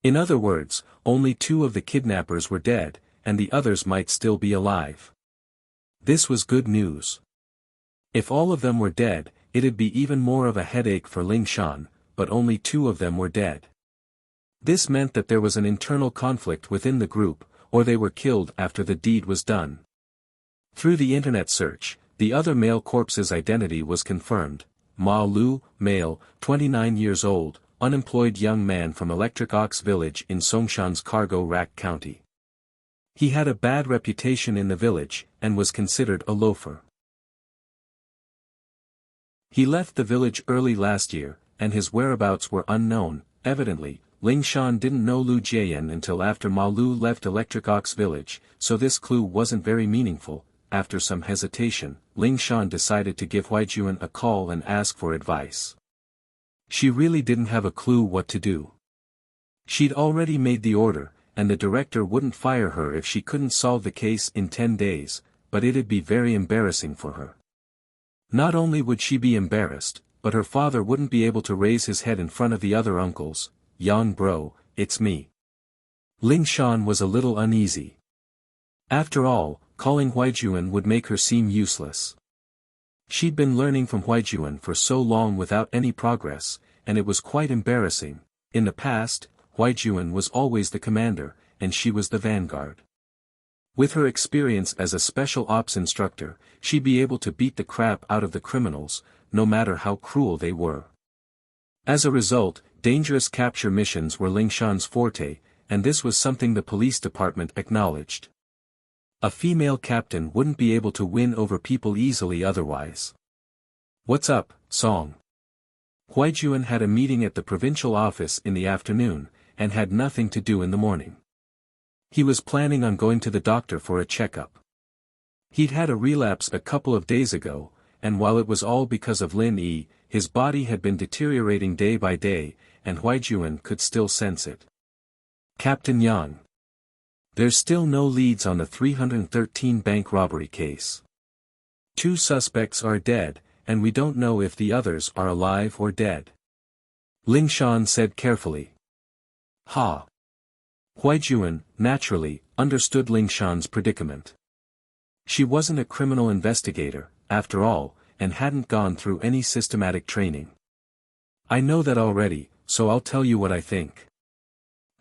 In other words, only two of the kidnappers were dead, and the others might still be alive. This was good news. If all of them were dead, it'd be even more of a headache for Ling Shan, but only two of them were dead. This meant that there was an internal conflict within the group, or they were killed after the deed was done. Through the internet search, the other male corpse's identity was confirmed. Ma Lu, male, 29 years old, unemployed young man from Electric Ox village in Songshan's Cargo Rack County. He had a bad reputation in the village, and was considered a loafer. He left the village early last year, and his whereabouts were unknown. Evidently, Ling Shan didn't know Lu Jiayan until after Ma Lu left Electric Ox village, so this clue wasn't very meaningful. After some hesitation, Ling Shan decided to give Huaijuan a call and ask for advice. She really didn't have a clue what to do. She'd already made the order, and the director wouldn't fire her if she couldn't solve the case in 10 days, but it'd be very embarrassing for her. Not only would she be embarrassed, but her father wouldn't be able to raise his head in front of the other uncles. "Yang bro, it's me." Ling Shan was a little uneasy. After all, calling Huaijuan would make her seem useless. She'd been learning from Huaijuan for so long without any progress, and it was quite embarrassing. In the past, Huaijuan was always the commander, and she was the vanguard. With her experience as a special ops instructor, she'd be able to beat the crap out of the criminals, no matter how cruel they were. As a result, dangerous capture missions were Ling Shan's forte, and this was something the police department acknowledged. A female captain wouldn't be able to win over people easily otherwise. "What's up, Song?" Huaijuan had a meeting at the provincial office in the afternoon, and had nothing to do in the morning. He was planning on going to the doctor for a checkup. He'd had a relapse a couple of days ago, and while it was all because of Lin Yi, his body had been deteriorating day by day, and Huaijuan could still sense it. "Captain Yang. There's still no leads on the 313 bank robbery case. 2 suspects are dead, and we don't know if the others are alive or dead." Ling Shan said carefully. "Ha." Huaijuan, naturally, understood Ling Shan's predicament. She wasn't a criminal investigator, after all, and hadn't gone through any systematic training. "I know that already, so I'll tell you what I think.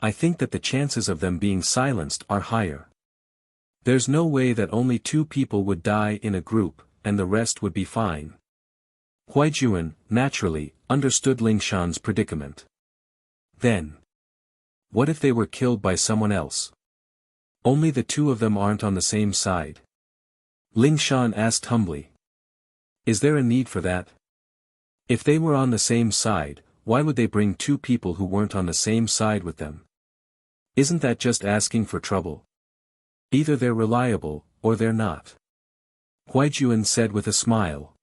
I think that the chances of them being silenced are higher. There's no way that only 2 people would die in a group, and the rest would be fine." Huaijuan, naturally, understood Ling Shan's predicament. Then, what if they were killed by someone else? Only the 2 of them aren't on the same side. Ling Shan asked humbly. "Is there a need for that? If they were on the same side, why would they bring 2 people who weren't on the same side with them? Isn't that just asking for trouble? Either they're reliable, or they're not." Huaijuan said with a smile.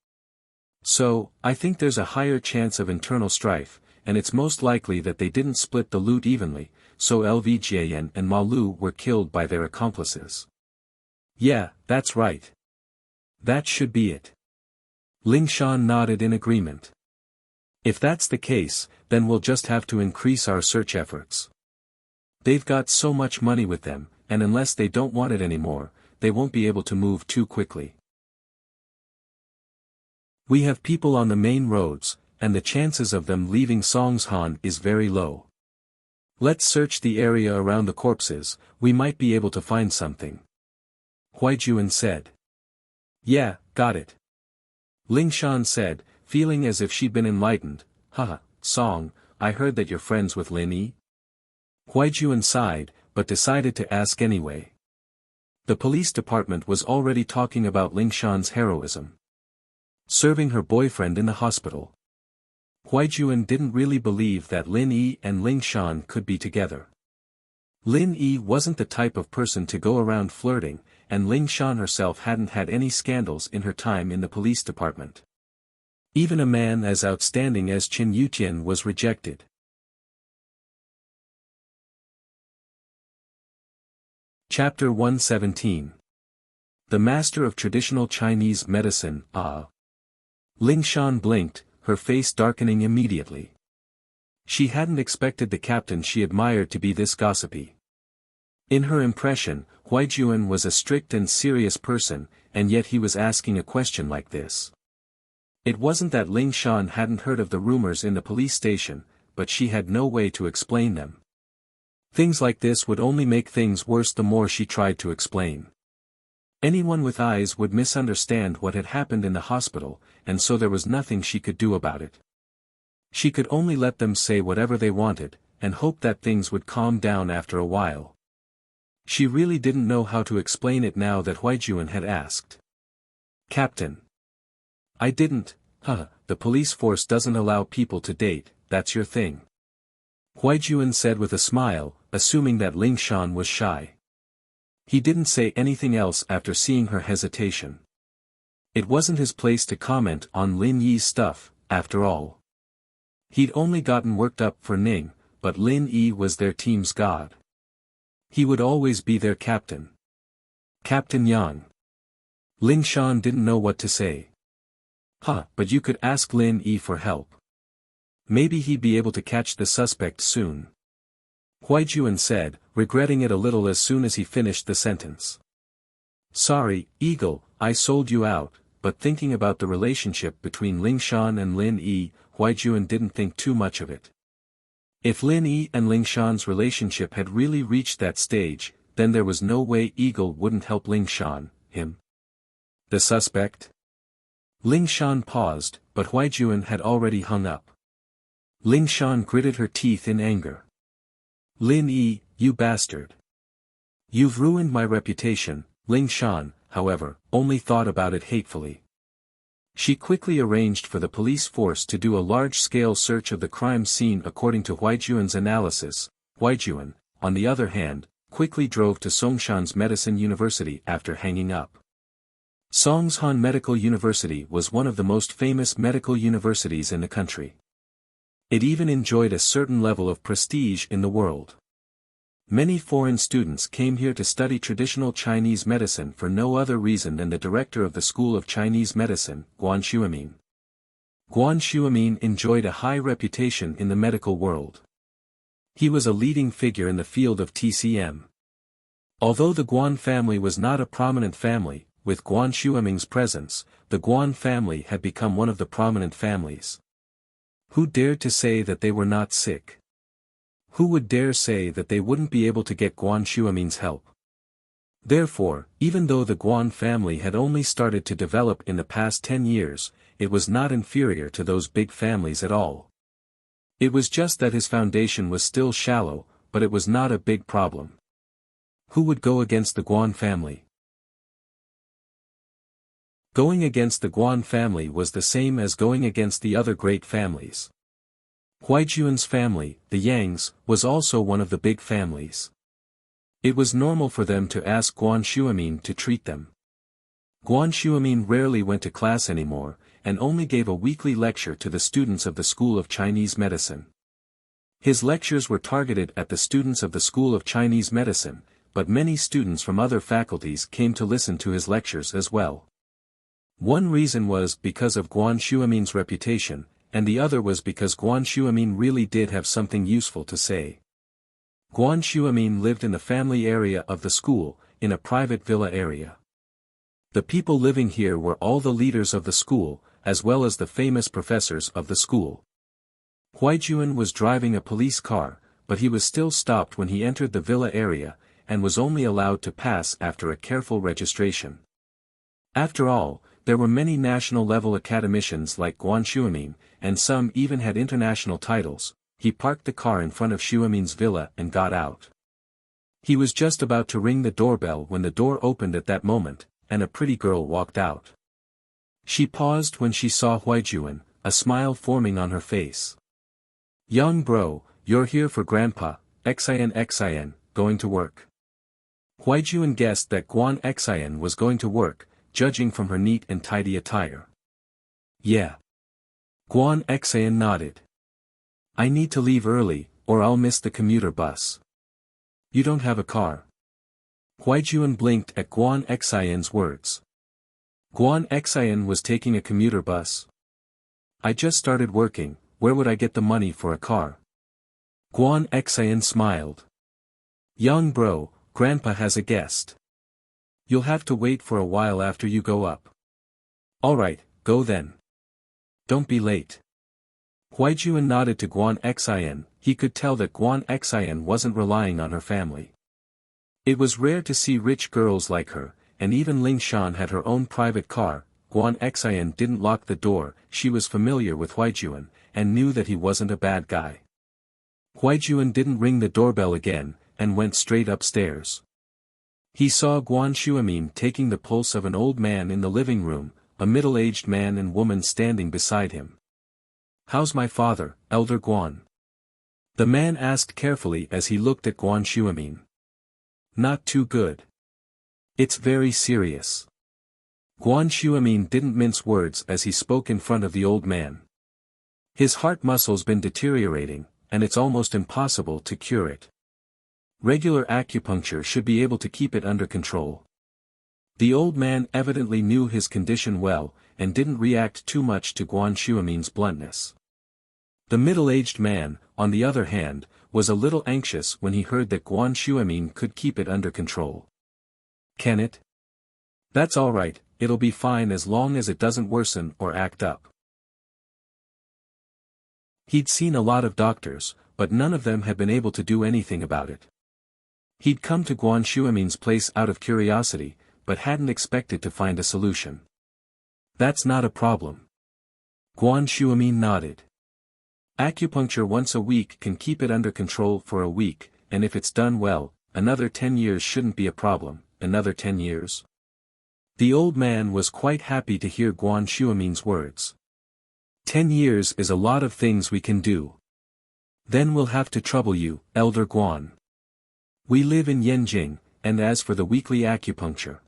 "So, I think there's a higher chance of internal strife, and it's most likely that they didn't split the loot evenly, so Lvjian and Ma Lu were killed by their accomplices." "Yeah, that's right. That should be it." Ling Shan nodded in agreement. "If that's the case, then we'll just have to increase our search efforts. They've got so much money with them, and unless they don't want it anymore, they won't be able to move too quickly. We have people on the main roads, and the chances of them leaving Songshan is very low. Let's search the area around the corpses, we might be able to find something." Huaijuan said. "Yeah, got it." Ling Shan said, feeling as if she'd been enlightened. "Haha, Song, I heard that you're friends with Lin Yi." Huaijuan sighed, but decided to ask anyway. The police department was already talking about Ling Shan's heroism. Serving her boyfriend in the hospital. Huaijuan didn't really believe that Lin Yi and Ling Shan could be together. Lin Yi wasn't the type of person to go around flirting, and Ling Shan herself hadn't had any scandals in her time in the police department. Even a man as outstanding as Qin Yutian was rejected. Chapter 117. The Master of Traditional Chinese Medicine, Ling Shan blinked, her face darkening immediately. She hadn't expected the captain she admired to be this gossipy. In her impression, Huaijuan was a strict and serious person, and yet he was asking a question like this. It wasn't that Ling Shan hadn't heard of the rumors in the police station, but she had no way to explain them. Things like this would only make things worse the more she tried to explain. Anyone with eyes would misunderstand what had happened in the hospital, and so there was nothing she could do about it. She could only let them say whatever they wanted, and hope that things would calm down after a while. She really didn't know how to explain it now that Huaijuan had asked. "Captain. I didn't, the police force doesn't allow people to date, that's your thing." Huaijuan said with a smile, assuming that Ling Shan was shy. He didn't say anything else after seeing her hesitation. It wasn't his place to comment on Lin Yi's stuff, after all. He'd only gotten worked up for Ning, but Lin Yi was their team's god. He would always be their captain. Captain Yang. Ling Shan didn't know what to say. But you could ask Lin Yi for help. Maybe he'd be able to catch the suspect soon. Huaijuan said, regretting it a little as soon as he finished the sentence. Sorry, Eagle, I sold you out, but thinking about the relationship between Ling Shan and Lin Yi, Huaijuan didn't think too much of it. If Lin Yi and Ling Shan's relationship had really reached that stage, then there was no way Eagle wouldn't help Ling Shan, him. The suspect? Ling Shan paused, but Huaijuan had already hung up. Ling Shan gritted her teeth in anger. Lin Yi, you bastard. You've ruined my reputation. Ling Shan, however, only thought about it hatefully. She quickly arranged for the police force to do a large-scale search of the crime scene according to Huaijuan's analysis. Huaijuan, on the other hand, quickly drove to Songshan's Medicine University after hanging up. Songshan Medical University was one of the most famous medical universities in the country. It even enjoyed a certain level of prestige in the world. Many foreign students came here to study traditional Chinese medicine for no other reason than the director of the School of Chinese Medicine, Guan Xuemin. Guan Xuemin enjoyed a high reputation in the medical world. He was a leading figure in the field of TCM. Although the Guan family was not a prominent family, with Guan Xuemin's presence, the Guan family had become one of the prominent families. Who dared to say that they were not sick? Who would dare say that they wouldn't be able to get Guan Xuemin's help? Therefore, even though the Guan family had only started to develop in the past 10 years, it was not inferior to those big families at all. It was just that his foundation was still shallow, but it was not a big problem. Who would go against the Guan family? Going against the Guan family was the same as going against the other great families. Huaijuan's family, the Yangs, was also one of the big families. It was normal for them to ask Guan Xuemin to treat them. Guan Xuemin rarely went to class anymore, and only gave a weekly lecture to the students of the School of Chinese Medicine. His lectures were targeted at the students of the School of Chinese Medicine, but many students from other faculties came to listen to his lectures as well. One reason was because of Guan Xuemin's reputation, and the other was because Guan Xuemin really did have something useful to say. Guan Xuemin lived in the family area of the school, in a private villa area. The people living here were all the leaders of the school, as well as the famous professors of the school. Huaijuan was driving a police car, but he was still stopped when he entered the villa area, and was only allowed to pass after a careful registration. After all, there were many national-level academicians like Guan Xuemin, and some even had international titles. He parked the car in front of Xuemin's villa and got out. He was just about to ring the doorbell when the door opened at that moment, and a pretty girl walked out. She paused when she saw Huaijuan, a smile forming on her face. "Young bro, you're here for Grandpa, Xian, going to work?" Huaijuan guessed that Guan Xian was going to work, judging from her neat and tidy attire. "Yeah." Guan Xian nodded. "I need to leave early, or I'll miss the commuter bus." "You don't have a car?" Huaijuan blinked at Guan Xian's words. Guan Xian was taking a commuter bus. "I just started working, where would I get the money for a car?" Guan Xian smiled. "Young bro, Grandpa has a guest. You'll have to wait for a while after you go up." "Alright, go then. Don't be late." Huaijuan nodded to Guan Xian. He could tell that Guan Xian wasn't relying on her family. It was rare to see rich girls like her, and even Ling Shan had her own private car. Guan Xian didn't lock the door. She was familiar with Huaijuan, and knew that he wasn't a bad guy. Huaijuan didn't ring the doorbell again, and went straight upstairs. He saw Guan Xuemin taking the pulse of an old man in the living room, a middle-aged man and woman standing beside him. "How's my father, Elder Guan?" the man asked carefully as he looked at Guan Xuemin. "Not too good. It's very serious." Guan Xuemin didn't mince words as he spoke in front of the old man. His heart muscle's been deteriorating, and it's almost impossible to cure it. Regular acupuncture should be able to keep it under control. The old man evidently knew his condition well, and didn't react too much to Guan Xuemin's bluntness. The middle-aged man, on the other hand, was a little anxious when he heard that Guan Xuemin could keep it under control. Can it? That's all right, it'll be fine as long as it doesn't worsen or act up. He'd seen a lot of doctors, but none of them had been able to do anything about it. He'd come to Guan Xuemin's place out of curiosity, but hadn't expected to find a solution. That's not a problem. Guan Xuemin nodded. Acupuncture once a week can keep it under control for a week, and if it's done well, another 10 years shouldn't be a problem. Another 10 years? The old man was quite happy to hear Guan Xuemin's words. 10 years is a lot of things we can do. Then we'll have to trouble you, Elder Guan. We live in Yanjing, and as for the weekly acupuncture,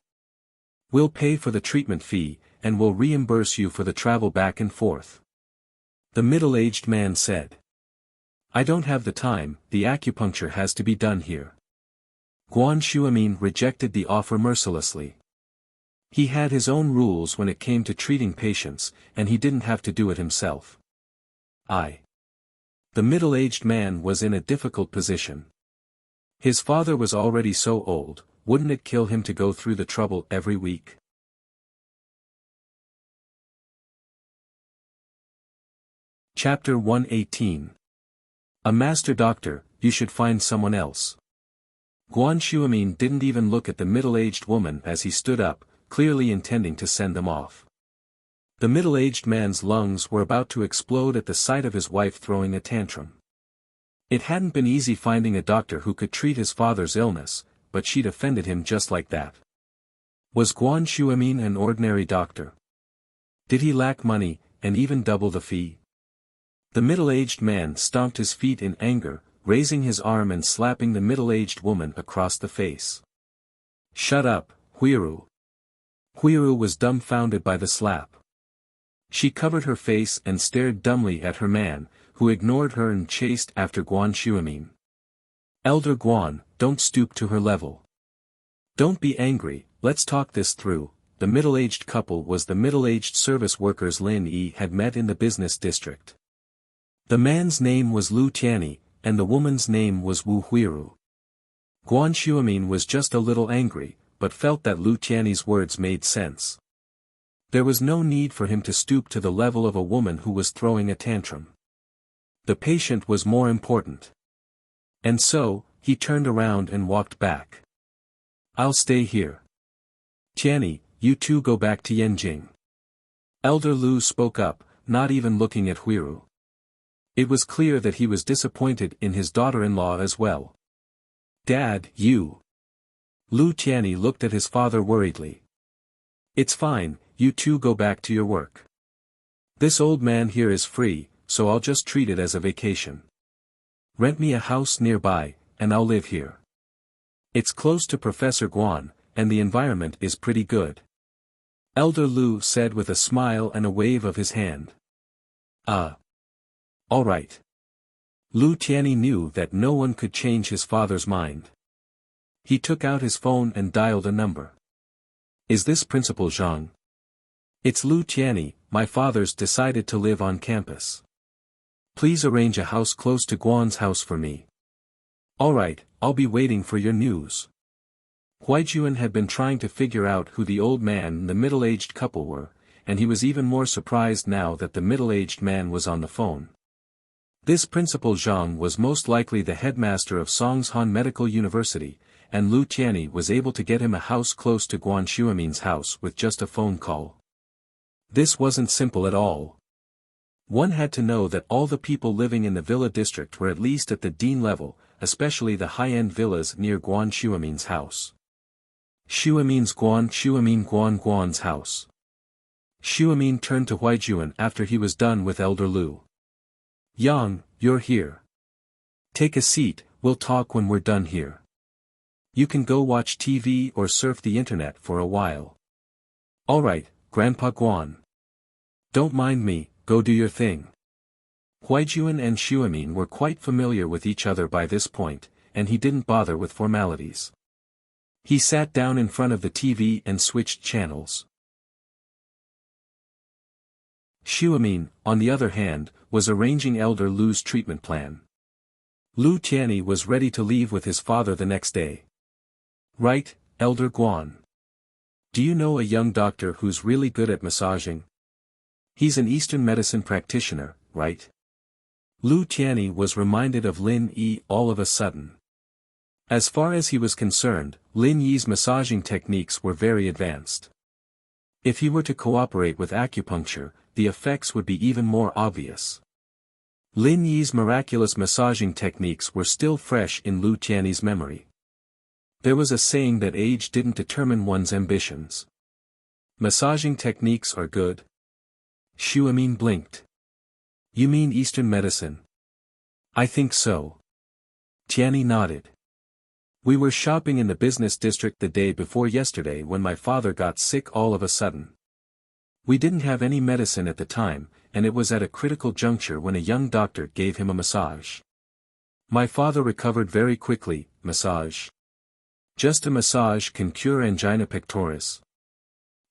we'll pay for the treatment fee, and we'll reimburse you for the travel back and forth. The middle-aged man said. I don't have the time, the acupuncture has to be done here. Guan Xuemin rejected the offer mercilessly. He had his own rules when it came to treating patients, and he didn't have to do it himself. The middle-aged man was in a difficult position. His father was already so old, wouldn't it kill him to go through the trouble every week? Chapter 118. A master doctor, you should find someone else. Guan Xuemin didn't even look at the middle-aged woman as he stood up, clearly intending to send them off. The middle-aged man's lungs were about to explode at the sight of his wife throwing a tantrum. It hadn't been easy finding a doctor who could treat his father's illness, but she'd offended him just like that. Was Guan Xuemin an ordinary doctor? Did he lack money, and even double the fee? The middle-aged man stomped his feet in anger, raising his arm and slapping the middle-aged woman across the face. Shut up, Huiru. Huiru was dumbfounded by the slap. She covered her face and stared dumbly at her man, who ignored her and chased after Guan Xuemin. Elder Guan, don't stoop to her level. Don't be angry, let's talk this through. The middle-aged couple was the middle-aged service workers Lin Yi had met in the business district. The man's name was Lu Tianyi, and the woman's name was Wu Huiru. Guan Xuemin was just a little angry, but felt that Lu Tianyi's words made sense. There was no need for him to stoop to the level of a woman who was throwing a tantrum. The patient was more important. And so, he turned around and walked back. I'll stay here. Tianyi, you two go back to Yanjing. Elder Lu spoke up, not even looking at Huiru. It was clear that he was disappointed in his daughter-in-law as well. Dad, you. Lu Tianyi looked at his father worriedly. It's fine, you two go back to your work. This old man here is free, so I'll just treat it as a vacation. Rent me a house nearby, and I'll live here. It's close to Professor Guan, and the environment is pretty good. Elder Lu said with a smile and a wave of his hand. All right. Lu Tianyi knew that no one could change his father's mind. He took out his phone and dialed a number. Is this Principal Zhang? It's Lu Tianyi, my father's decided to live on campus. Please arrange a house close to Guan's house for me. All right, I'll be waiting for your news. Huaijuan had been trying to figure out who the old man and the middle-aged couple were, and he was even more surprised now that the middle-aged man was on the phone. This Principal Zhang was most likely the headmaster of Songshan Medical University, and Lu Tianyi was able to get him a house close to Guan Xuemin's house with just a phone call. This wasn't simple at all. One had to know that all the people living in the villa district were at least at the dean level, especially the high-end villas near Guan Xuemin's house. Xuemin's Guan's house. Xuemin turned to Huaijuan after he was done with Elder Lu. Yang, you're here. Take a seat, we'll talk when we're done here. You can go watch TV or surf the internet for a while. Alright, Grandpa Guan. Don't mind me, go do your thing. Huijuan and Xuemin were quite familiar with each other by this point, and he didn't bother with formalities. He sat down in front of the TV and switched channels. Xuemin, on the other hand, was arranging Elder Lu's treatment plan. Lu Tianyi was ready to leave with his father the next day. Right, Elder Guan. Do you know a young doctor who's really good at massaging? He's an Eastern medicine practitioner, right? Lu Tianyi was reminded of Lin Yi all of a sudden. As far as he was concerned, Lin Yi's massaging techniques were very advanced. If he were to cooperate with acupuncture, the effects would be even more obvious. Lin Yi's miraculous massaging techniques were still fresh in Lu Tianyi's memory. There was a saying that age didn't determine one's ambitions. Massaging techniques are good? Xuemin blinked. You mean Eastern medicine? I think so. Tianyi nodded. We were shopping in the business district the day before yesterday when my father got sick all of a sudden. We didn't have any medicine at the time, and it was at a critical juncture when a young doctor gave him a massage. My father recovered very quickly. Massage? Just a massage can cure angina pectoris.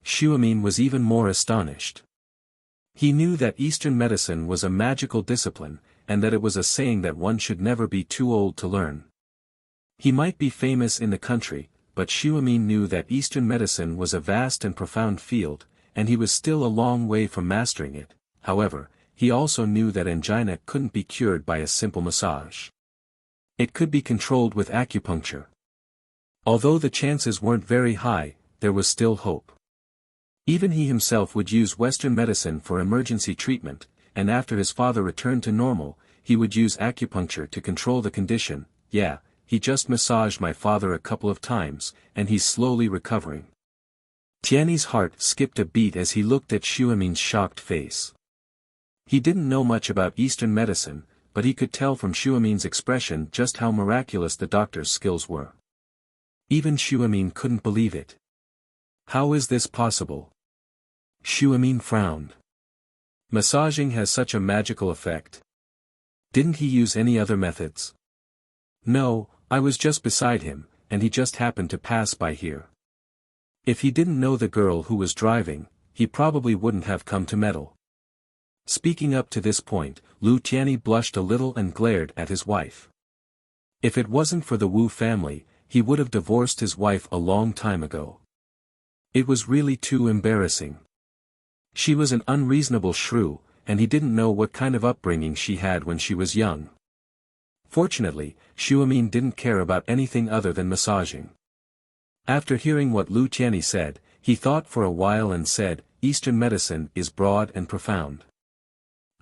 Xuemin was even more astonished. He knew that Eastern medicine was a magical discipline, and that it was a saying that one should never be too old to learn. He might be famous in the country, but Xuemin knew that Eastern medicine was a vast and profound field, and he was still a long way from mastering it. However, he also knew that angina couldn't be cured by a simple massage. It could be controlled with acupuncture. Although the chances weren't very high, there was still hope. Even he himself would use Western medicine for emergency treatment, and after his father returned to normal, he would use acupuncture to control the condition. Yeah, he just massaged my father a couple of times, and he's slowly recovering. Tianyi's heart skipped a beat as he looked at Xuemin's shocked face. He didn't know much about Eastern medicine, but he could tell from Xuemin's expression just how miraculous the doctor's skills were. Even Xuemin couldn't believe it. How is this possible? Xuemin frowned. Massaging has such a magical effect. Didn't he use any other methods? No, I was just beside him, and he just happened to pass by here. If he didn't know the girl who was driving, he probably wouldn't have come to meddle. Speaking up to this point, Lu Tianyi blushed a little and glared at his wife. If it wasn't for the Wu family, he would have divorced his wife a long time ago. It was really too embarrassing. She was an unreasonable shrew, and he didn't know what kind of upbringing she had when she was young. Fortunately, Xuemin didn't care about anything other than massaging. After hearing what Lu Tianyi said, he thought for a while and said, Eastern medicine is broad and profound.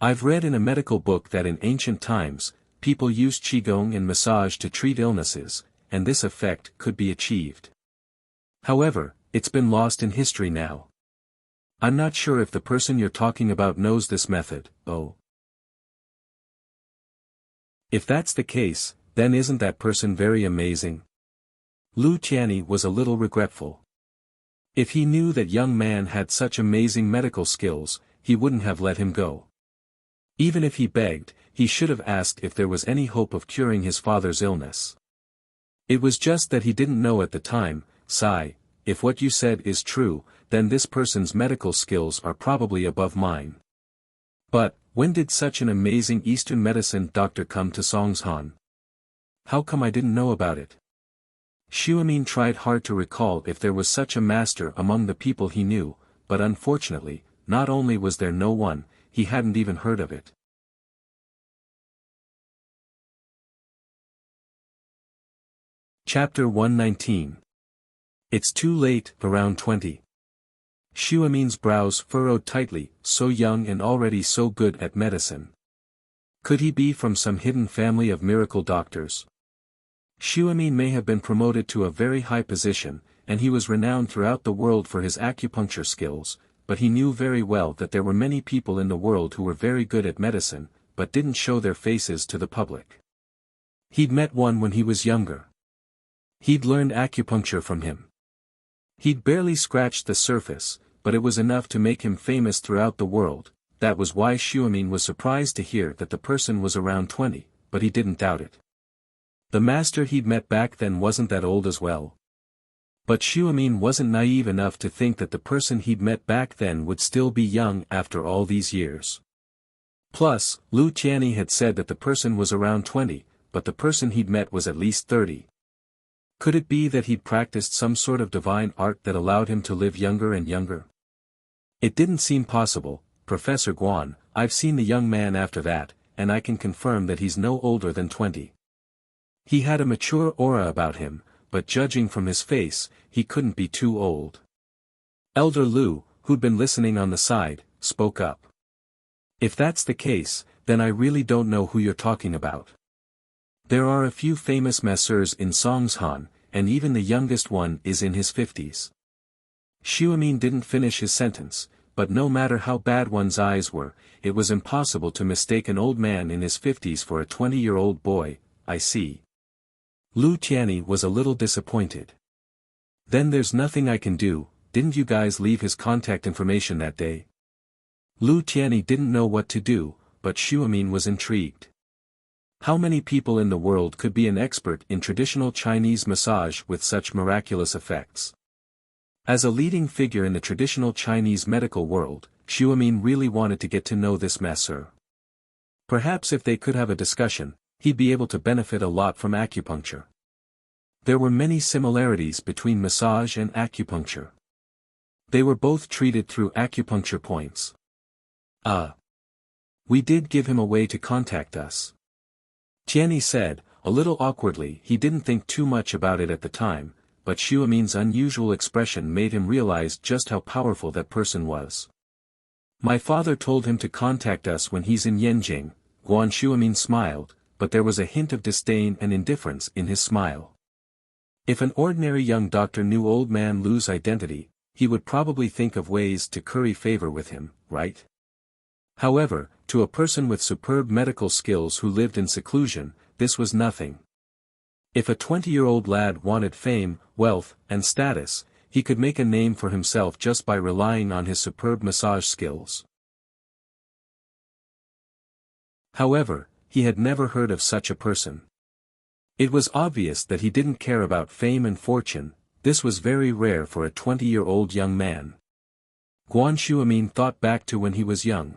I've read in a medical book that in ancient times, people used qigong and massage to treat illnesses, and this effect could be achieved. However, it's been lost in history now. I'm not sure if the person you're talking about knows this method. Oh. If that's the case, then isn't that person very amazing? Lu Tianyi was a little regretful. If he knew that young man had such amazing medical skills, he wouldn't have let him go. Even if he begged, he should have asked if there was any hope of curing his father's illness. It was just that he didn't know at the time. Sigh, if what you said is true, then this person's medical skills are probably above mine. But, when did such an amazing Eastern medicine doctor come to Songshan? How come I didn't know about it? Xuemin tried hard to recall if there was such a master among the people he knew, but unfortunately, not only was there no one, he hadn't even heard of it. Chapter 119. It's too late, around 20. Xuemin's brows furrowed tightly, so young and already so good at medicine. Could he be from some hidden family of miracle doctors? Xuemin may have been promoted to a very high position, and he was renowned throughout the world for his acupuncture skills, but he knew very well that there were many people in the world who were very good at medicine, but didn't show their faces to the public. He'd met one when he was younger. He'd learned acupuncture from him. He'd barely scratched the surface, but it was enough to make him famous throughout the world. that was why Xuemin was surprised to hear that the person was around 20, but he didn't doubt it. The master he'd met back then wasn't that old as well. But Xuemin wasn't naive enough to think that the person he'd met back then would still be young after all these years. Plus, Lu Qianni had said that the person was around 20, but the person he'd met was at least 30. Could it be that he'd practiced some sort of divine art that allowed him to live younger and younger? It didn't seem possible, Professor Guan. I've seen the young man after that, and I can confirm that he's no older than 20. He had a mature aura about him, but judging from his face, he couldn't be too old. Elder Lu, who'd been listening on the side, spoke up. If that's the case, then I really don't know who you're talking about. There are a few famous masseurs in Songshan, and even the youngest one is in his 50s. Xuemin didn't finish his sentence, but no matter how bad one's eyes were, it was impossible to mistake an old man in his 50s for a 20-year-old boy. I see. Lu Qianni was a little disappointed. Then there's nothing I can do. Didn't you guys leave his contact information that day? Lu Qianni didn't know what to do, but Xuemin was intrigued. How many people in the world could be an expert in traditional Chinese massage with such miraculous effects? As a leading figure in the traditional Chinese medical world, Xuemin really wanted to get to know this masseur. Perhaps if they could have a discussion, he'd be able to benefit a lot from acupuncture. There were many similarities between massage and acupuncture. They were both treated through acupuncture points. We did give him a way to contact us. Qianni said, a little awkwardly. He didn't think too much about it at the time, but Xuemin's unusual expression made him realize just how powerful that person was. My father told him to contact us when he's in Yanjing. Guan Xuemin smiled, but there was a hint of disdain and indifference in his smile. If an ordinary young doctor knew old man Lu's identity, he would probably think of ways to curry favor with him, right? However, to a person with superb medical skills who lived in seclusion, this was nothing. If a 20-year-old lad wanted fame, wealth, and status, he could make a name for himself just by relying on his superb massage skills. However, he had never heard of such a person. It was obvious that he didn't care about fame and fortune. This was very rare for a 20-year-old young man. Guan Xuemin thought back to when he was young.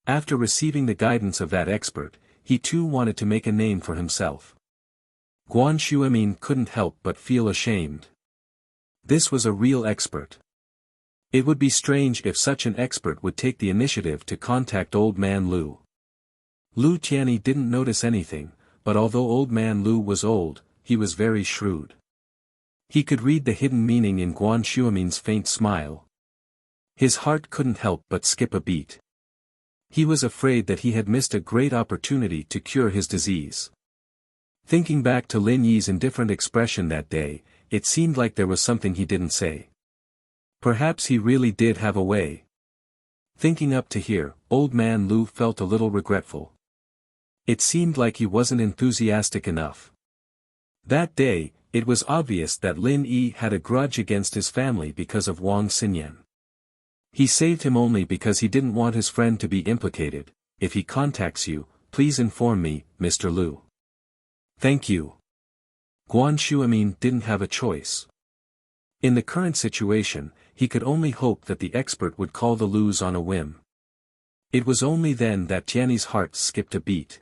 After receiving the guidance of that expert, he too wanted to make a name for himself. Guan Xuemin couldn't help but feel ashamed. This was a real expert. It would be strange if such an expert would take the initiative to contact old man Lu. Lu Qianni didn't notice anything, but although old man Lu was old, he was very shrewd. He could read the hidden meaning in Guan Xuemin's faint smile. His heart couldn't help but skip a beat. He was afraid that he had missed a great opportunity to cure his disease. Thinking back to Lin Yi's indifferent expression that day, it seemed like there was something he didn't say. Perhaps he really did have a way. Thinking up to here, old man Lu felt a little regretful. It seemed like he wasn't enthusiastic enough. That day, it was obvious that Lin Yi had a grudge against his family because of Wang Xinyan. He saved him only because he didn't want his friend to be implicated. If he contacts you, please inform me, Mr. Lu. Thank you. Guan Xuemin didn't have a choice. In the current situation, he could only hope that the expert would call the Lus on a whim. It was only then that Tianni's heart skipped a beat.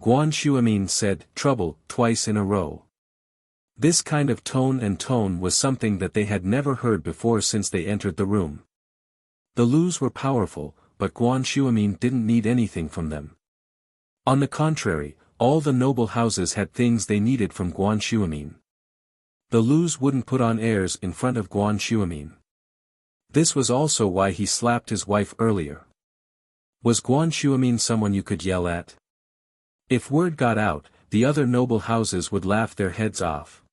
Guan Xuemin said, trouble, twice in a row. This kind of tone was something that they had never heard before since they entered the room. The Lus were powerful, but Guan Xuemin didn't need anything from them. On the contrary, all the noble houses had things they needed from Guan Xuemin. The Lus wouldn't put on airs in front of Guan Xuemin. This was also why he slapped his wife earlier. Was Guan Xuemin someone you could yell at? If word got out, the other noble houses would laugh their heads off.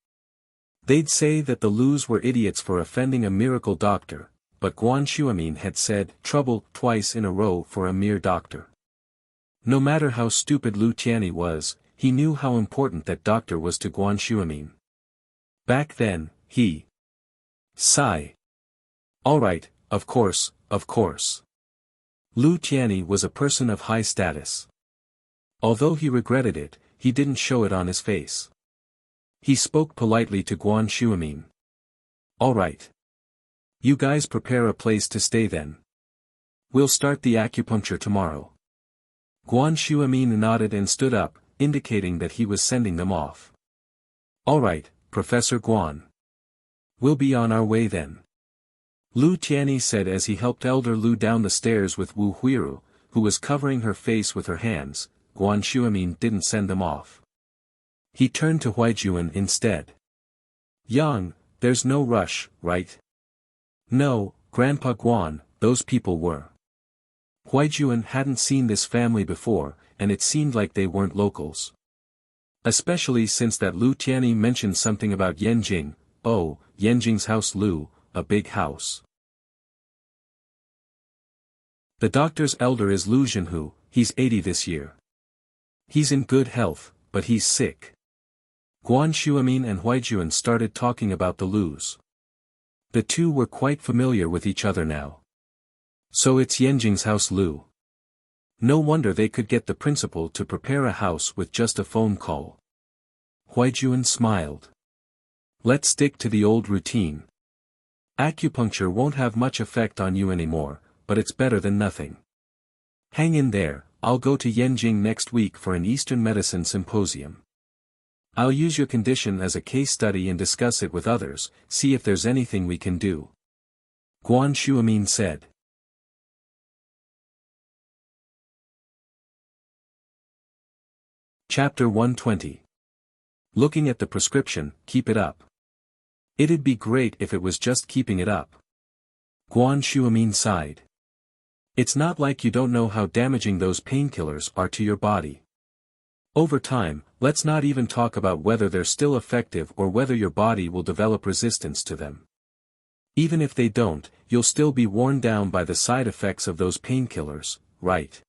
They'd say that the Lus were idiots for offending a miracle doctor, but Guan Xuemin had said, trouble, twice in a row for a mere doctor. No matter how stupid Lu Qianni was, he knew how important that doctor was to Guan Xuemin. Back then, he sighed. All right, of course, of course. Lu Tianyi was a person of high status. Although he regretted it, he didn't show it on his face. He spoke politely to Guan Shuimin. "All right. You guys prepare a place to stay then. We'll start the acupuncture tomorrow." Guan Shuimin nodded and stood up, indicating that he was sending them off. "All right, Professor Guan. We'll be on our way then," Lu Tianyi said as he helped Elder Lu down the stairs with Wu Huiru, who was covering her face with her hands. Guan Shuimin didn't send them off. He turned to Huaijuan instead. "Yang, there's no rush, right?" "No, Grandpa Guan, those people were." Huaijuan hadn't seen this family before, and it seemed like they weren't locals. Especially since that Lu Tianyi mentioned something about Yanjing. "Oh, Yanjing's house Lu, a big house. The doctor's elder is Lu Zhenhu, he's 80 this year. He's in good health, but he's sick." Guan Shuimin and Huaijuan started talking about the Lus. The two were quite familiar with each other now. "So it's Yanjing's house Lu. No wonder they could get the principal to prepare a house with just a phone call." Huaijuan smiled. "Let's stick to the old routine. Acupuncture won't have much effect on you anymore, but it's better than nothing. Hang in there, I'll go to Yanjing next week for an Eastern medicine symposium. I'll use your condition as a case study and discuss it with others, see if there's anything we can do," Guan Shuimin said. Chapter 120. Looking at the prescription, keep it up. It'd be great if it was just keeping it up. Guan Shuimin sighed. It's not like you don't know how damaging those painkillers are to your body. Over time, let's not even talk about whether they're still effective or whether your body will develop resistance to them. Even if they don't, you'll still be worn down by the side effects of those painkillers, right?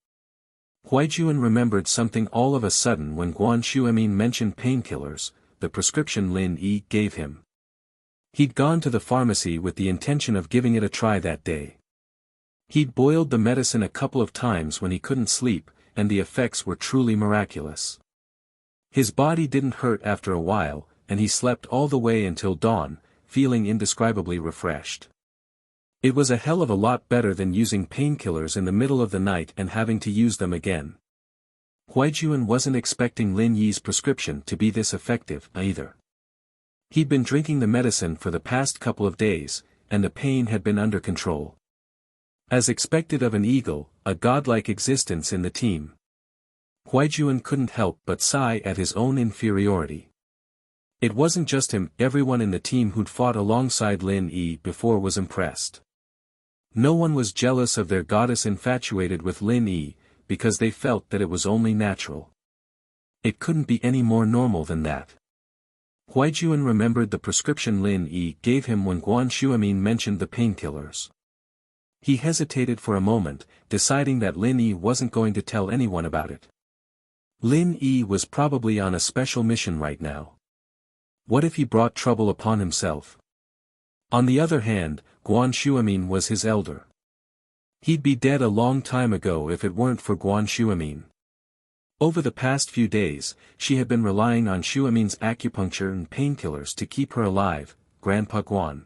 Huaijuan remembered something all of a sudden when Guan Shuimin mentioned painkillers, the prescription Lin Yi gave him. He'd gone to the pharmacy with the intention of giving it a try that day. He'd boiled the medicine a couple of times when he couldn't sleep, and the effects were truly miraculous. His body didn't hurt after a while, and he slept all the way until dawn, feeling indescribably refreshed. It was a hell of a lot better than using painkillers in the middle of the night and having to use them again. Huaijuan wasn't expecting Lin Yi's prescription to be this effective, either. He'd been drinking the medicine for the past couple of days, and the pain had been under control. As expected of an eagle, a godlike existence in the team. Huaijuan couldn't help but sigh at his own inferiority. It wasn't just him, everyone in the team who'd fought alongside Lin Yi before was impressed. No one was jealous of their goddess infatuated with Lin Yi, because they felt that it was only natural. It couldn't be any more normal than that. Huaijuan remembered the prescription Lin Yi gave him when Guan Shuimin mentioned the painkillers. He hesitated for a moment, deciding that Lin Yi wasn't going to tell anyone about it. Lin Yi was probably on a special mission right now. What if he brought trouble upon himself? On the other hand, Guan Shuimin was his elder. He'd be dead a long time ago if it weren't for Guan Shuimin. Over the past few days, she had been relying on Shuimin's acupuncture and painkillers to keep her alive, Grandpa Guan.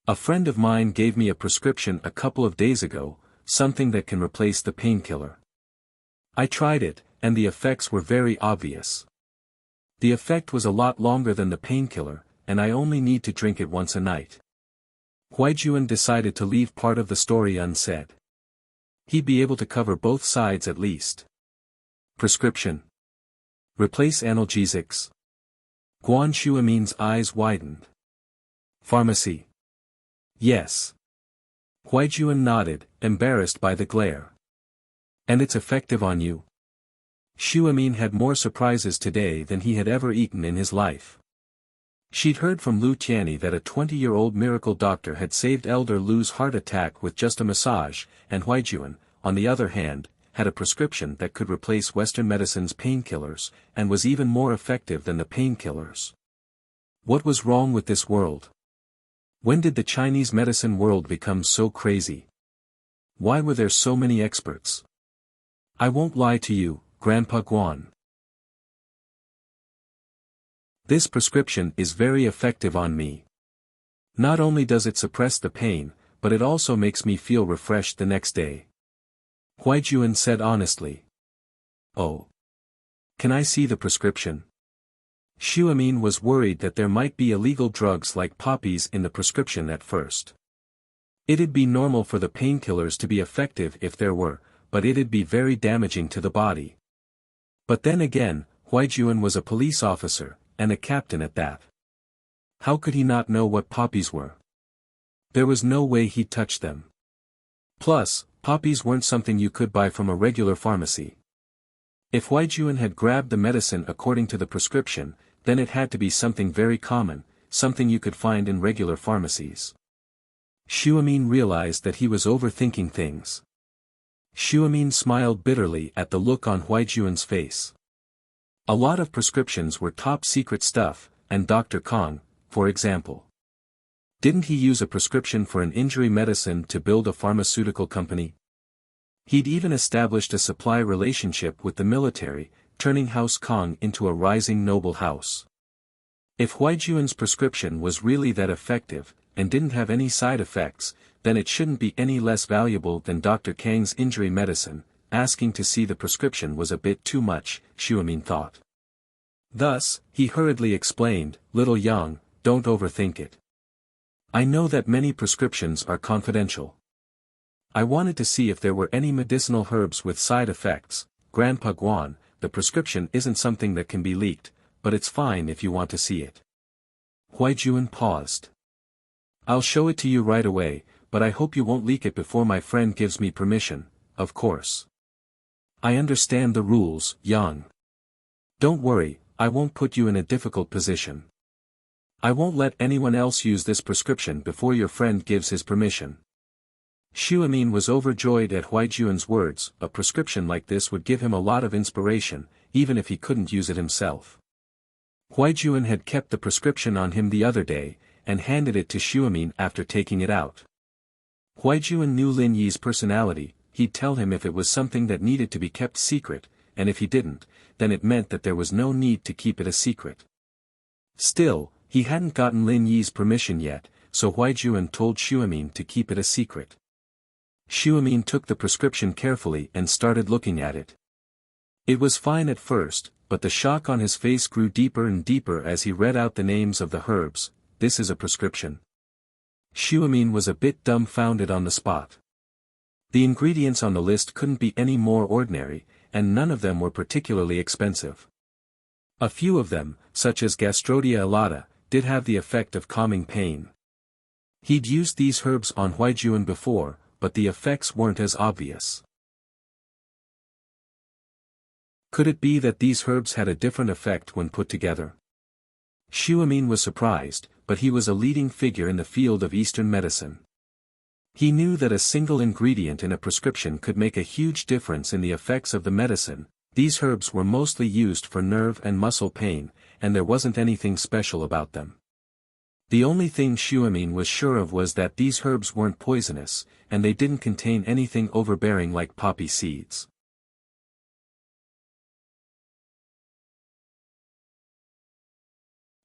A friend of mine gave me a prescription a couple of days ago, something that can replace the painkiller. I tried it, and the effects were very obvious. The effect was a lot longer than the painkiller, and I only need to drink it once a night. Huaijuan decided to leave part of the story unsaid. He'd be able to cover both sides at least. Prescription. Replace analgesics. Guan Shuimin's eyes widened. Pharmacy. Yes. Huaijuan nodded, embarrassed by the glare. And it's effective on you? Shuimin had more surprises today than he had ever eaten in his life. She'd heard from Lu Tianyi that a 20-year-old miracle doctor had saved Elder Lu's heart attack with just a massage, and Huaijuan, on the other hand, had a prescription that could replace Western medicine's painkillers, and was even more effective than the painkillers. What was wrong with this world? When did the Chinese medicine world become so crazy? Why were there so many experts? I won't lie to you, Grandpa Guan. This prescription is very effective on me. Not only does it suppress the pain, but it also makes me feel refreshed the next day. Huaijuan said honestly. Oh. Can I see the prescription? Xuemin was worried that there might be illegal drugs like poppies in the prescription at first. It'd be normal for the painkillers to be effective if there were, but it'd be very damaging to the body. But then again, Huaijuan was a police officer, and a captain at that. How could he not know what poppies were? There was no way he'd touch them. Plus, poppies weren't something you could buy from a regular pharmacy. If Huaijuan had grabbed the medicine according to the prescription, then it had to be something very common, something you could find in regular pharmacies. Xuemin realized that he was overthinking things. Xuemin smiled bitterly at the look on Huaijuan's face. A lot of prescriptions were top-secret stuff, and Dr. Kong, for example. Didn't he use a prescription for an injury medicine to build a pharmaceutical company? He'd even established a supply relationship with the military, turning House Kong into a rising noble house. If Huaijuan's prescription was really that effective, and didn't have any side effects, then it shouldn't be any less valuable than Dr. Kang's injury medicine. Asking to see the prescription was a bit too much, Xuemin thought. Thus, he hurriedly explained, "Little Yang, don't overthink it. I know that many prescriptions are confidential. I wanted to see if there were any medicinal herbs with side effects. Grandpa Guan, the prescription isn't something that can be leaked, but it's fine if you want to see it." Huaijuan paused. "I'll show it to you right away, but I hope you won't leak it before my friend gives me permission, of course. I understand the rules, Yang. Don't worry, I won't put you in a difficult position. I won't let anyone else use this prescription before your friend gives his permission." Xuemin was overjoyed at Huaijuan's words. A prescription like this would give him a lot of inspiration, even if he couldn't use it himself. Huaijuan had kept the prescription on him the other day, and handed it to Xuemin after taking it out. Huaijuan knew Lin Yi's personality. He'd tell him if it was something that needed to be kept secret, and if he didn't, then it meant that there was no need to keep it a secret. Still, he hadn't gotten Lin Yi's permission yet, so Huaijuan told Xuemin to keep it a secret. Xuemin took the prescription carefully and started looking at it. It was fine at first, but the shock on his face grew deeper and deeper as he read out the names of the herbs. "This is a prescription?" Xuemin was a bit dumbfounded on the spot. The ingredients on the list couldn't be any more ordinary, and none of them were particularly expensive. A few of them, such as Gastrodia elata, did have the effect of calming pain. He'd used these herbs on Huaijuan before, but the effects weren't as obvious. Could it be that these herbs had a different effect when put together? Xuemin was surprised, but he was a leading figure in the field of Eastern medicine. He knew that a single ingredient in a prescription could make a huge difference in the effects of the medicine. These herbs were mostly used for nerve and muscle pain, and there wasn't anything special about them. The only thing Xuemin was sure of was that these herbs weren't poisonous, and they didn't contain anything overbearing like poppy seeds.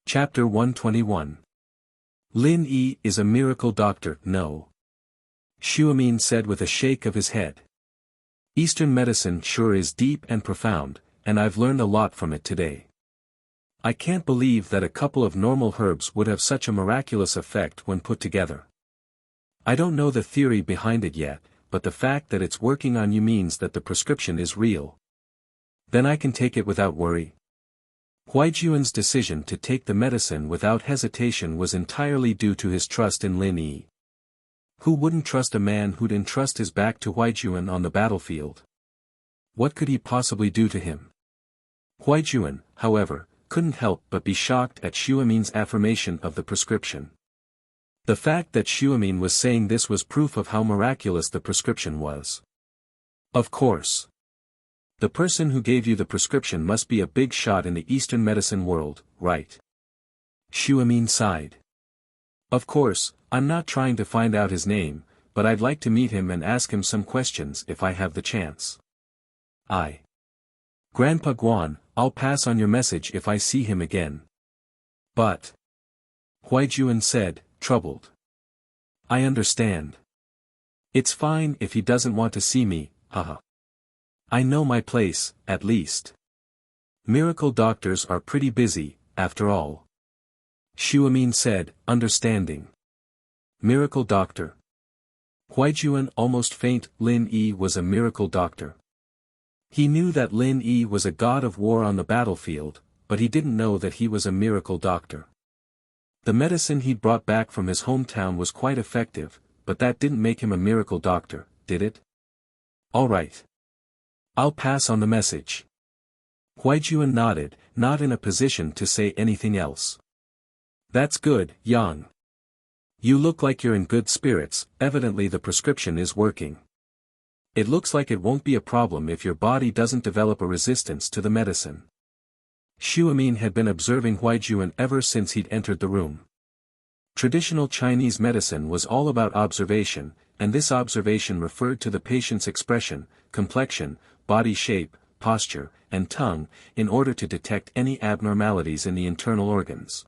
Chapter 121. Lin Yi is a miracle doctor, no? Xuemin said with a shake of his head. Eastern medicine sure is deep and profound, and I've learned a lot from it today. I can't believe that a couple of normal herbs would have such a miraculous effect when put together. I don't know the theory behind it yet, but the fact that it's working on you means that the prescription is real. Then I can take it without worry. Huaijuan's decision to take the medicine without hesitation was entirely due to his trust in Lin Yi. Who wouldn't trust a man who'd entrust his back to Huaijuan on the battlefield? What could he possibly do to him? Huaijuan, however, couldn't help but be shocked at Xuemin's affirmation of the prescription. The fact that Xuemin was saying this was proof of how miraculous the prescription was. Of course. The person who gave you the prescription must be a big shot in the Eastern medicine world, right? Xuemin sighed. Of course, I'm not trying to find out his name, but I'd like to meet him and ask him some questions if I have the chance. Grandpa Guan, I'll pass on your message if I see him again. But. Huaijuan said, troubled. I understand. It's fine if he doesn't want to see me, haha. I know my place, at least. Miracle doctors are pretty busy, after all. Xuemin said, understanding. Miracle doctor. Huaijuan almost faint. Lin Yi was a miracle doctor. He knew that Lin Yi was a god of war on the battlefield, but he didn't know that he was a miracle doctor. The medicine he'd brought back from his hometown was quite effective, but that didn't make him a miracle doctor, did it? All right. I'll pass on the message. Huaijuan nodded, not in a position to say anything else. That's good, Yang. You look like you're in good spirits. Evidently the prescription is working. It looks like it won't be a problem if your body doesn't develop a resistance to the medicine. Xuemin had been observing Huaijuan ever since he'd entered the room. Traditional Chinese medicine was all about observation, and this observation referred to the patient's expression, complexion, body shape, posture, and tongue, in order to detect any abnormalities in the internal organs.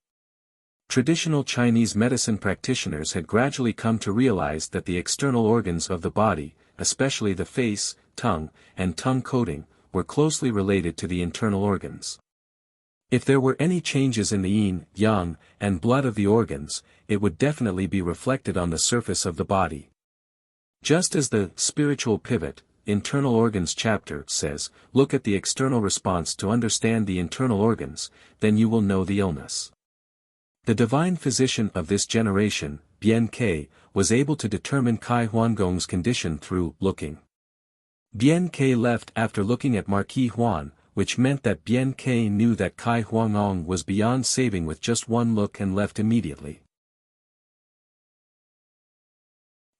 Traditional Chinese medicine practitioners had gradually come to realize that the external organs of the body, especially the face, tongue, and tongue coating, were closely related to the internal organs. If there were any changes in the yin, yang, and blood of the organs, it would definitely be reflected on the surface of the body. Just as the spiritual pivot, internal organs chapter says, look at the external response to understand the internal organs, then you will know the illness. The divine physician of this generation, Bian Ke, was able to determine Kai Huangong's condition through looking. Bian Ke left after looking at Marquis Huan, which meant that Bian Ke knew that Kai Huangong was beyond saving with just one look and left immediately.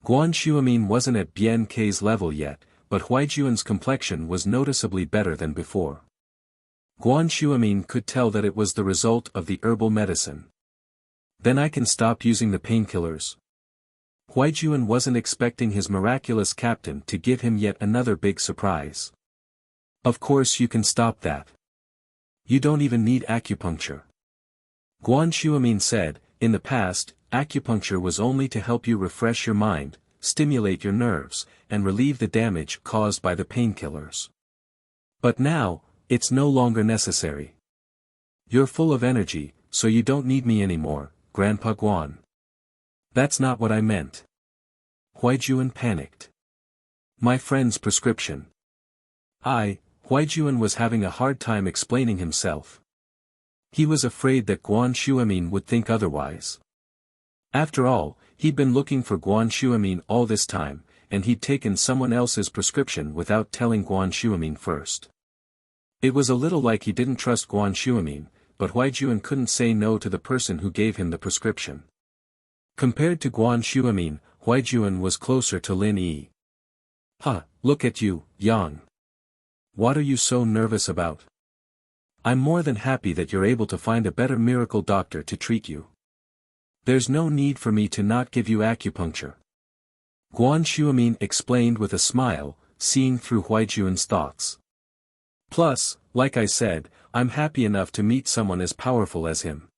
Guan Xuemin wasn't at Bian Ke's level yet, but Huaijuan's complexion was noticeably better than before. Guan Xuemin could tell that it was the result of the herbal medicine. Then I can stop using the painkillers. Huaijuan wasn't expecting his miraculous captain to give him yet another big surprise. Of course you can stop that. You don't even need acupuncture. Guan Xuemin said, in the past, acupuncture was only to help you refresh your mind, stimulate your nerves, and relieve the damage caused by the painkillers. But now, it's no longer necessary. You're full of energy, so you don't need me anymore, Grandpa Guan. That's not what I meant. Huaijuan panicked. My friend's prescription. Huaijuan was having a hard time explaining himself. He was afraid that Guan Xuemin would think otherwise. After all, he'd been looking for Guan Xuemin all this time, and he'd taken someone else's prescription without telling Guan Xuemin first. It was a little like he didn't trust Guan Xuemin, but Huaijuan couldn't say no to the person who gave him the prescription. Compared to Guan Xuemin, Huaijuan was closer to Lin Yi. Look at you, Yang. What are you so nervous about? I'm more than happy that you're able to find a better miracle doctor to treat you. There's no need for me to not give you acupuncture. Guan Xuemin explained with a smile, seeing through Huaijuan's thoughts. Plus, like I said, I'm happy enough to meet someone as powerful as him.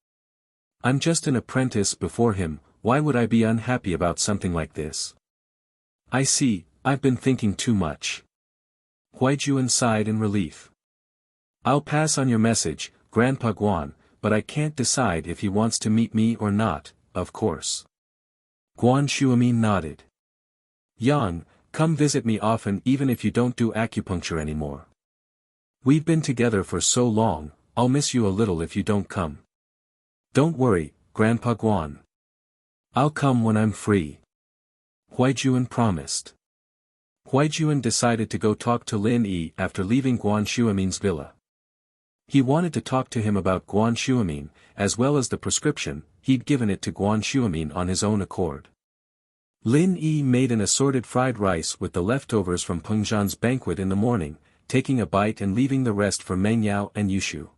I'm just an apprentice before him, why would I be unhappy about something like this? I see, I've been thinking too much. Huaijuan sighed in relief. I'll pass on your message, Grandpa Guan, but I can't decide if he wants to meet me or not, of course. Guan Xuemin nodded. Yang, come visit me often even if you don't do acupuncture anymore. We've been together for so long, I'll miss you a little if you don't come. Don't worry, Grandpa Guan. I'll come when I'm free. Huaijuan promised. Huaijuan decided to go talk to Lin Yi after leaving Guan Xuemin's villa. He wanted to talk to him about Guan Xuemin, as well as the prescription. He'd given it to Guan Xuemin on his own accord. Lin Yi made an assorted fried rice with the leftovers from Peng Zhan's banquet in the morning, taking a bite and leaving the rest for Meng Yao and Yushu.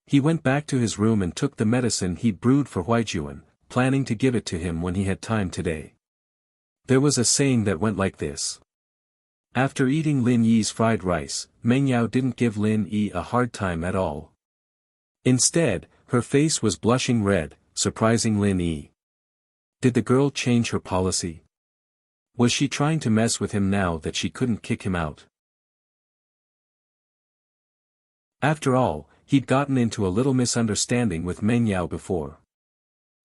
He went back to his room and took the medicine he'd brewed for Huaijuan, planning to give it to him when he had time today. There was a saying that went like this. After eating Lin Yi's fried rice, Meng Yao didn't give Lin Yi a hard time at all. Instead, her face was blushing red, surprising Lin Yi. Did the girl change her policy? Was she trying to mess with him now that she couldn't kick him out? After all, he'd gotten into a little misunderstanding with Meng Yao before.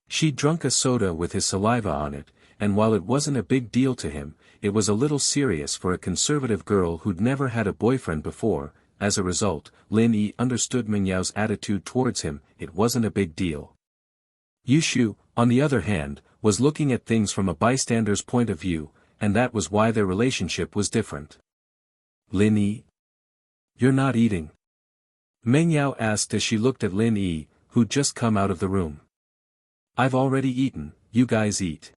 She'd drunk a soda with his saliva on it, and while it wasn't a big deal to him, it was a little serious for a conservative girl who'd never had a boyfriend before. As a result, Lin Yi understood Meng Yao's attitude towards him. It wasn't a big deal. Yushu, on the other hand, was looking at things from a bystander's point of view, and that was why their relationship was different. Lin Yi? You're not eating? Meng Yao asked as she looked at Lin Yi, who'd just come out of the room. I've already eaten, you guys eat.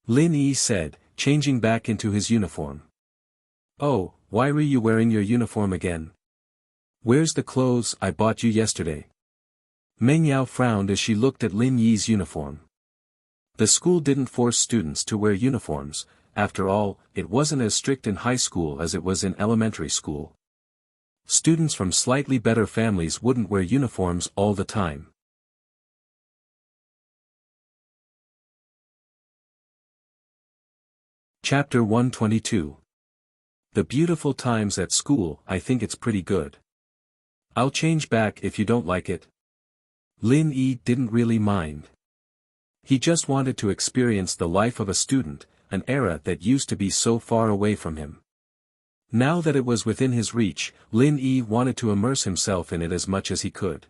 Lin Yi said, changing back into his uniform. Oh, why were you wearing your uniform again? Where's the clothes I bought you yesterday? Meng Yao frowned as she looked at Lin Yi's uniform. The school didn't force students to wear uniforms. After all, it wasn't as strict in high school as it was in elementary school. Students from slightly better families wouldn't wear uniforms all the time. Chapter 122. The beautiful times at school. I think it's pretty good. I'll change back if you don't like it. Lin Yi didn't really mind. He just wanted to experience the life of a student, an era that used to be so far away from him. Now that it was within his reach, Lin Yi wanted to immerse himself in it as much as he could.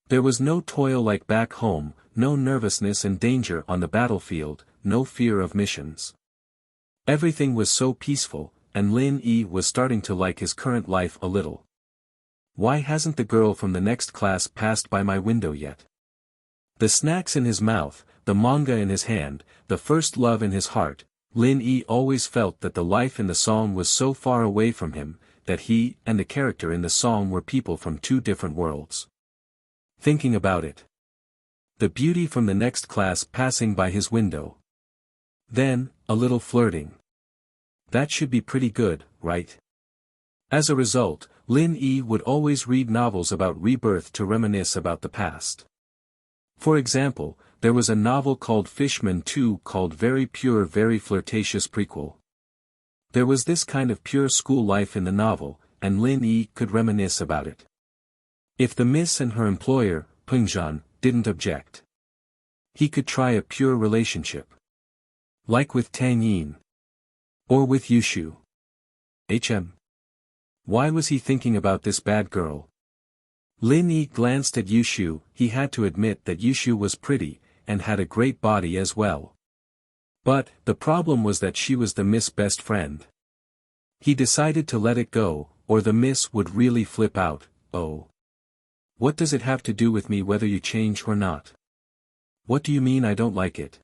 There was no toil like back home, no nervousness and danger on the battlefield, no fear of missions. Everything was so peaceful, and Lin Yi was starting to like his current life a little. Why hasn't the girl from the next class passed by my window yet? The snacks in his mouth, the manga in his hand, the first love in his heart, Lin Yi always felt that the life in the song was so far away from him, that he and the character in the song were people from two different worlds. Thinking about it. The beauty from the next class passing by his window. Then, a little flirting. That should be pretty good, right? As a result, Lin Yi would always read novels about rebirth to reminisce about the past. For example, there was a novel called Fishman 2 called Very Pure Very Flirtatious Prequel. There was this kind of pure school life in the novel, and Lin Yi could reminisce about it. If the miss and her employer, Pengzhan, didn't object. He could try a pure relationship. Like with Tang Yin. Or with Yushu. Why was he thinking about this bad girl? Lin Yi glanced at Yushu. He had to admit that Yushu was pretty, and had a great body as well. But, the problem was that she was the Miss' best friend. He decided to let it go, or the Miss would really flip out. Oh. What does it have to do with me whether you change or not? What do you mean I don't like it?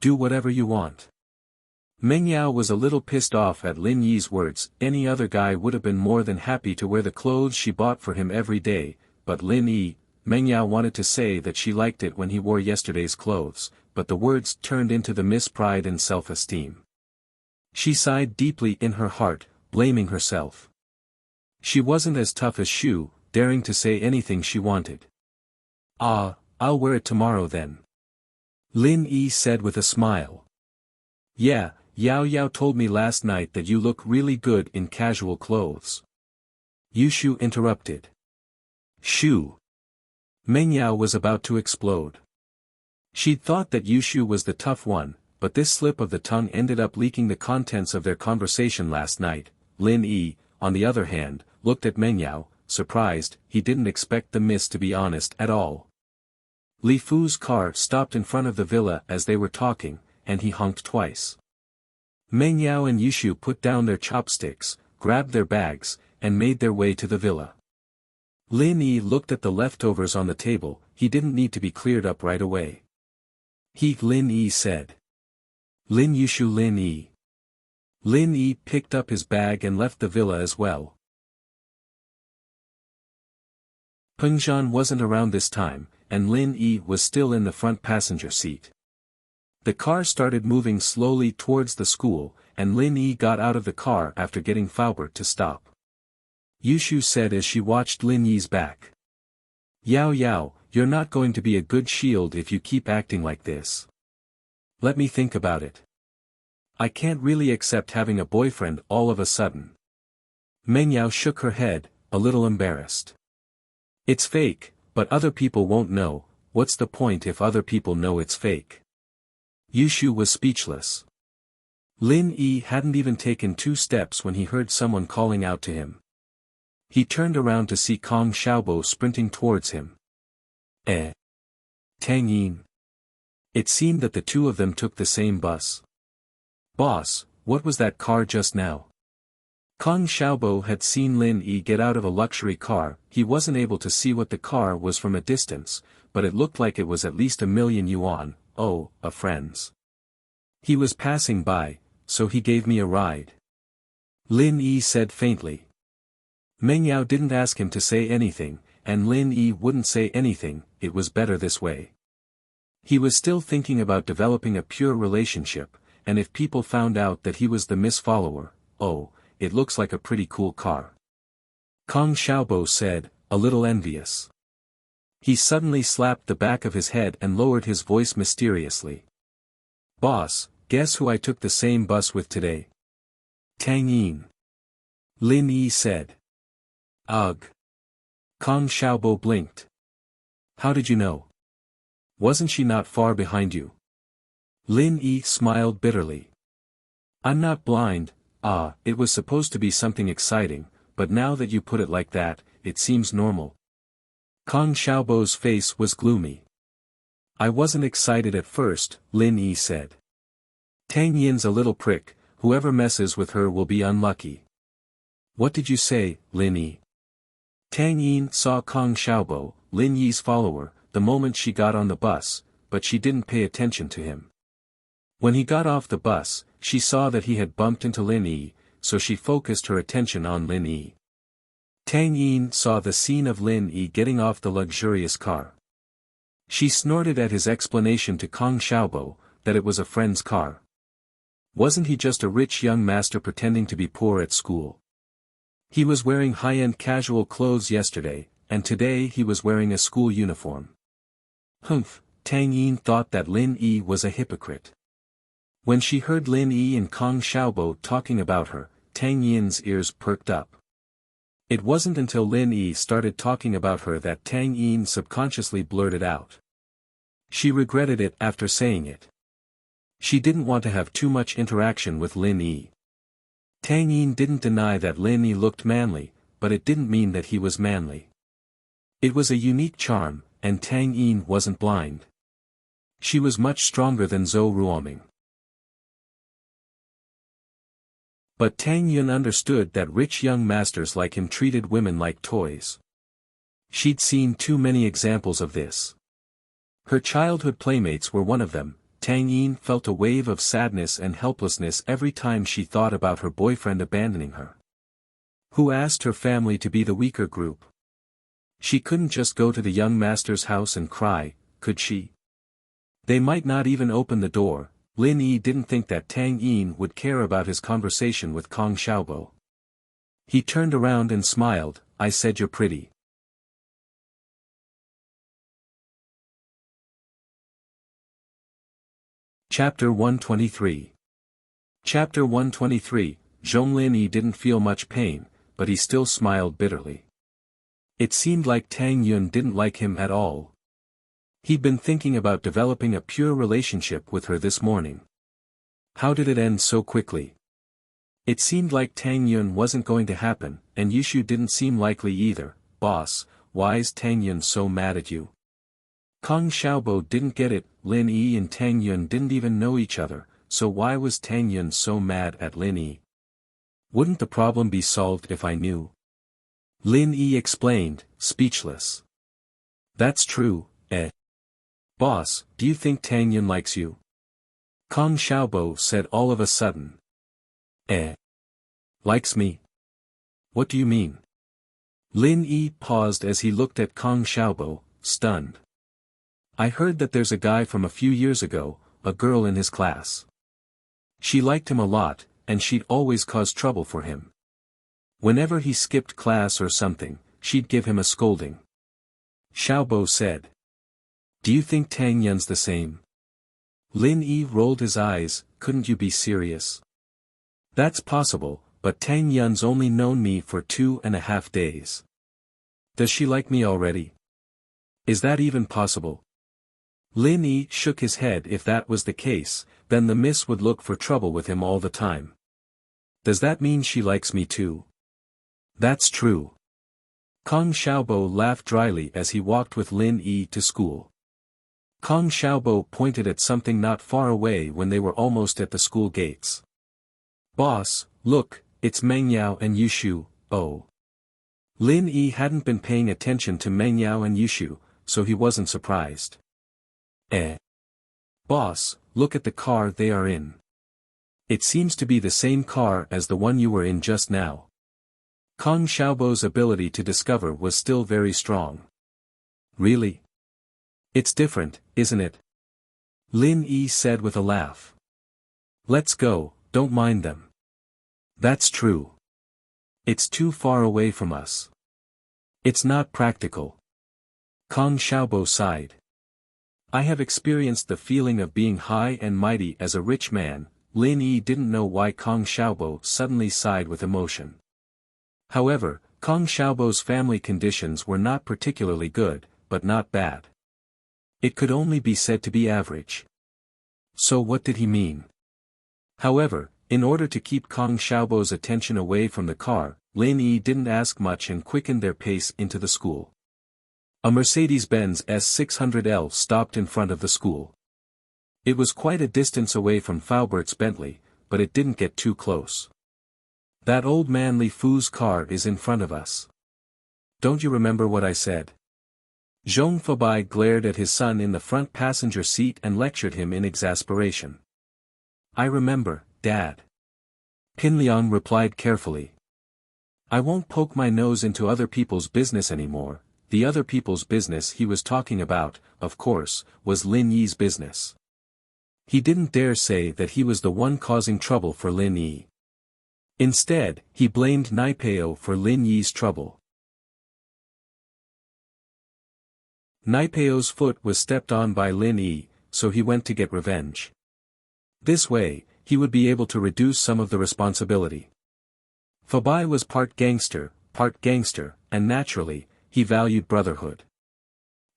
Do whatever you want. Meng Yao was a little pissed off at Lin Yi's words. Any other guy would have been more than happy to wear the clothes she bought for him every day, but Meng Yao wanted to say that she liked it when he wore yesterday's clothes, but the words turned into the Miss' pride and self-esteem. She sighed deeply in her heart, blaming herself. She wasn't as tough as Shu, daring to say anything she wanted. Ah, I'll wear it tomorrow then. Lin Yi said with a smile. Yeah, Yao Yao told me last night that you look really good in casual clothes. Yushu interrupted. Shu. Meng Yao was about to explode. She'd thought that Yushu was the tough one, but this slip of the tongue ended up leaking the contents of their conversation last night. Lin Yi, on the other hand, looked at Meng Yao, surprised. He didn't expect the miss to be honest at all. Li Fu's car stopped in front of the villa as they were talking, and he honked twice. Meng Yao and Yushu put down their chopsticks, grabbed their bags, and made their way to the villa. Lin Yi looked at the leftovers on the table. He didn't need to be cleared up right away. Lin Yi said. Lin Yushu Lin Yi. Lin Yi picked up his bag and left the villa as well. Pengzhan wasn't around this time, and Lin Yi was still in the front passenger seat. The car started moving slowly towards the school, and Lin Yi got out of the car after getting Faubert to stop. Yushu said as she watched Lin Yi's back. Yao Yao, you're not going to be a good shield if you keep acting like this. Let me think about it. I can't really accept having a boyfriend all of a sudden. Meng Yao shook her head, a little embarrassed. It's fake, but other people won't know. What's the point if other people know it's fake? Yushu was speechless. Lin Yi hadn't even taken 2 steps when he heard someone calling out to him. He turned around to see Kong Xiaobo sprinting towards him. Tang Yin. It seemed that the two of them took the same bus. Boss, what was that car just now? Kong Xiaobo had seen Lin Yi get out of a luxury car. He wasn't able to see what the car was from a distance, but it looked like it was at least 1,000,000 yuan. Oh, a friend's. He was passing by, so he gave me a ride. Lin Yi said faintly. Meng Yao didn't ask him to say anything, and Lin Yi wouldn't say anything. It was better this way. He was still thinking about developing a pure relationship, and if people found out that he was the misfollower, oh, it looks like a pretty cool car. Kong Xiaobo said, a little envious. He suddenly slapped the back of his head and lowered his voice mysteriously. Boss, guess who I took the same bus with today? Tang Yin. Lin Yi said. Ugh. Kong Xiaobo blinked. How did you know? Wasn't she not far behind you? Lin Yi smiled bitterly. I'm not blind. It was supposed to be something exciting, but now that you put it like that, it seems normal. Kong Xiaobo's face was gloomy. I wasn't excited at first, Lin Yi said. Tang Yin's a little prick, whoever messes with her will be unlucky. What did you say, Lin Yi? Tang Yin saw Kong Xiaobo, Lin Yi's follower, the moment she got on the bus, but she didn't pay attention to him. When he got off the bus, she saw that he had bumped into Lin Yi, so she focused her attention on Lin Yi. Tang Yin saw the scene of Lin Yi getting off the luxurious car. She snorted at his explanation to Kong Xiaobo, that it was a friend's car. Wasn't he just a rich young master pretending to be poor at school? He was wearing high-end casual clothes yesterday, and today he was wearing a school uniform. Humph, Tang Yin thought that Lin Yi was a hypocrite. When she heard Lin Yi and Kong Xiaobo talking about her, Tang Yin's ears perked up. It wasn't until Lin Yi started talking about her that Tang Yin subconsciously blurted out. She regretted it after saying it. She didn't want to have too much interaction with Lin Yi. Tang Yin didn't deny that Lin Yi looked manly, but it didn't mean that he was manly. It was a unique charm, and Tang Yin wasn't blind. She was much stronger than Zhou Ruoming. But Tang Yun understood that rich young masters like him treated women like toys. She'd seen too many examples of this. Her childhood playmates were one of them. Tang Yin felt a wave of sadness and helplessness every time she thought about her boyfriend abandoning her. Who asked her family to be the weaker group? She couldn't just go to the young master's house and cry, could she? They might not even open the door. Lin Yi didn't think that Tang Yin would care about his conversation with Kong Xiaobo. He turned around and smiled. I said you're pretty. Chapter 123. Chapter 123, Zhong Lin Yi didn't feel much pain, but he still smiled bitterly. It seemed like Tang Yun didn't like him at all. He'd been thinking about developing a pure relationship with her this morning. How did it end so quickly? It seemed like Tang Yun wasn't going to happen, and Yushu didn't seem likely either. Boss, why is Tang Yun so mad at you? Kong Xiaobo didn't get it. Lin Yi and Tang Yun didn't even know each other, so why was Tang Yun so mad at Lin Yi? Wouldn't the problem be solved if I knew? Lin Yi explained, speechless. That's true, Boss, do you think Tang Yun likes you? Kong Xiaobo said all of a sudden. Likes me? What do you mean? Lin Yi paused as he looked at Kong Xiaobo, stunned. I heard that there's a guy from a few years ago, a girl in his class. She liked him a lot, and she'd always cause trouble for him. Whenever he skipped class or something, she'd give him a scolding. Xiaobo said. Do you think Tang Yun's the same? Lin Yi rolled his eyes. Couldn't you be serious? That's possible, but Tang Yun's only known me for 2.5 days. Does she like me already? Is that even possible? Lin Yi shook his head. If that was the case, then the miss would look for trouble with him all the time. Does that mean she likes me too? That's true. Kong Xiaobo laughed dryly as he walked with Lin Yi to school. Kong Xiaobo pointed at something not far away when they were almost at the school gates. Boss, look, it's Meng Yao and Yushu. Oh. Lin Yi hadn't been paying attention to Meng Yao and Yushu, so he wasn't surprised. Boss, look at the car they are in. It seems to be the same car as the one you were in just now. Kong Xiaobo's ability to discover was still very strong. Really? It's different, isn't it? Lin Yi said with a laugh. Let's go, don't mind them. That's true. It's too far away from us. It's not practical. Kong Xiaobo sighed. I have experienced the feeling of being high and mighty as a rich man. Lin Yi didn't know why Kong Xiaobo suddenly sighed with emotion. However, Kong Xiaobo's family conditions were not particularly good, but not bad. It could only be said to be average. So what did he mean? However, in order to keep Kong Xiaobo's attention away from the car, Lin Yi didn't ask much and quickened their pace into the school. A Mercedes-Benz S600L stopped in front of the school. It was quite a distance away from Faubert's Bentley, but it didn't get too close. That old man Li Fu's car is in front of us. Don't you remember what I said? Zhong Fabai glared at his son in the front passenger seat and lectured him in exasperation. I remember, Dad. Pinliang replied carefully. I won't poke my nose into other people's business anymore. The other people's business he was talking about, of course, was Lin Yi's business. He didn't dare say that he was the one causing trouble for Lin Yi. Instead, he blamed Naipeo for Lin Yi's trouble. Naipeo's foot was stepped on by Lin Yi, so he went to get revenge. This way, he would be able to reduce some of the responsibility. Fabai was part gangster, and naturally, he valued brotherhood.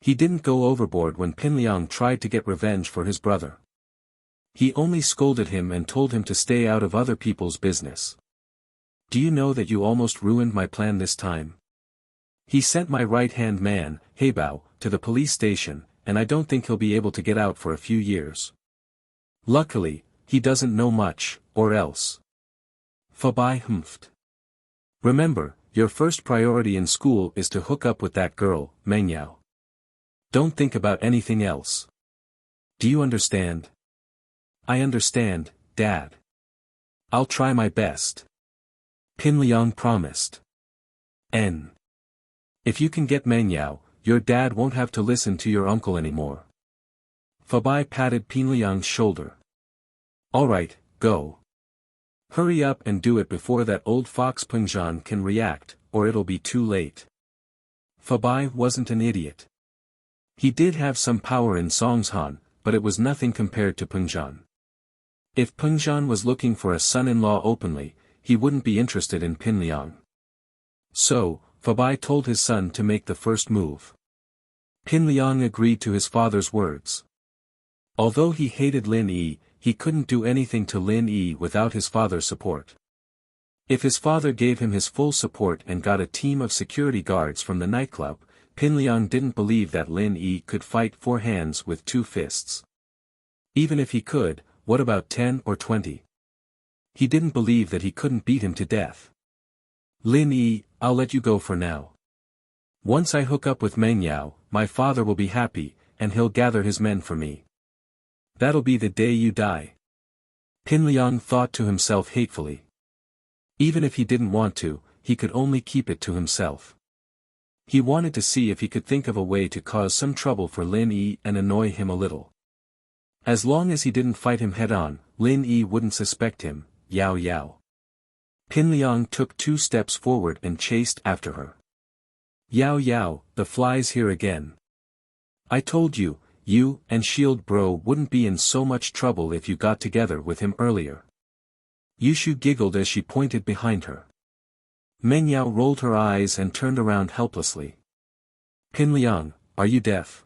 He didn't go overboard when Pinliang tried to get revenge for his brother. He only scolded him and told him to stay out of other people's business. Do you know that you almost ruined my plan this time? He sent my right-hand man, Heibao, to the police station, and I don't think he'll be able to get out for a few years. Luckily, he doesn't know much, or else. Fabai humphed. Remember, your first priority in school is to hook up with that girl, Meng Yao. Don't think about anything else. Do you understand? I understand, Dad. I'll try my best. Pinliang promised. If you can get Meng Yao, your dad won't have to listen to your uncle anymore. Fabai patted Pinliang's shoulder. Alright, go. Hurry up and do it before that old fox Pengzhan can react, or it'll be too late. Fabai wasn't an idiot. He did have some power in Songshan, but it was nothing compared to Pengzhan. If Pengzhan was looking for a son-in-law openly, he wouldn't be interested in Pinliang. So, Fabai told his son to make the first move. Pinliang agreed to his father's words. Although he hated Lin Yi, he couldn't do anything to Lin Yi without his father's support. If his father gave him his full support and got a team of security guards from the nightclub, Pinliang didn't believe that Lin Yi could fight 4 hands with 2 fists. Even if he could, what about 10 or 20? He didn't believe that he couldn't beat him to death. Lin Yi, I'll let you go for now. Once I hook up with Meng Yao, my father will be happy, and he'll gather his men for me. That'll be the day you die. Pinliang thought to himself hatefully. Even if he didn't want to, he could only keep it to himself. He wanted to see if he could think of a way to cause some trouble for Lin Yi and annoy him a little. As long as he didn't fight him head-on, Lin Yi wouldn't suspect him. Yao Yao. Pin Liang took 2 steps forward and chased after her. Yao Yao, the fly's here again. I told you, you and Shield Bro wouldn't be in so much trouble if you got together with him earlier. Yushu giggled as she pointed behind her. Meng Yao rolled her eyes and turned around helplessly. Pin Liang, are you deaf?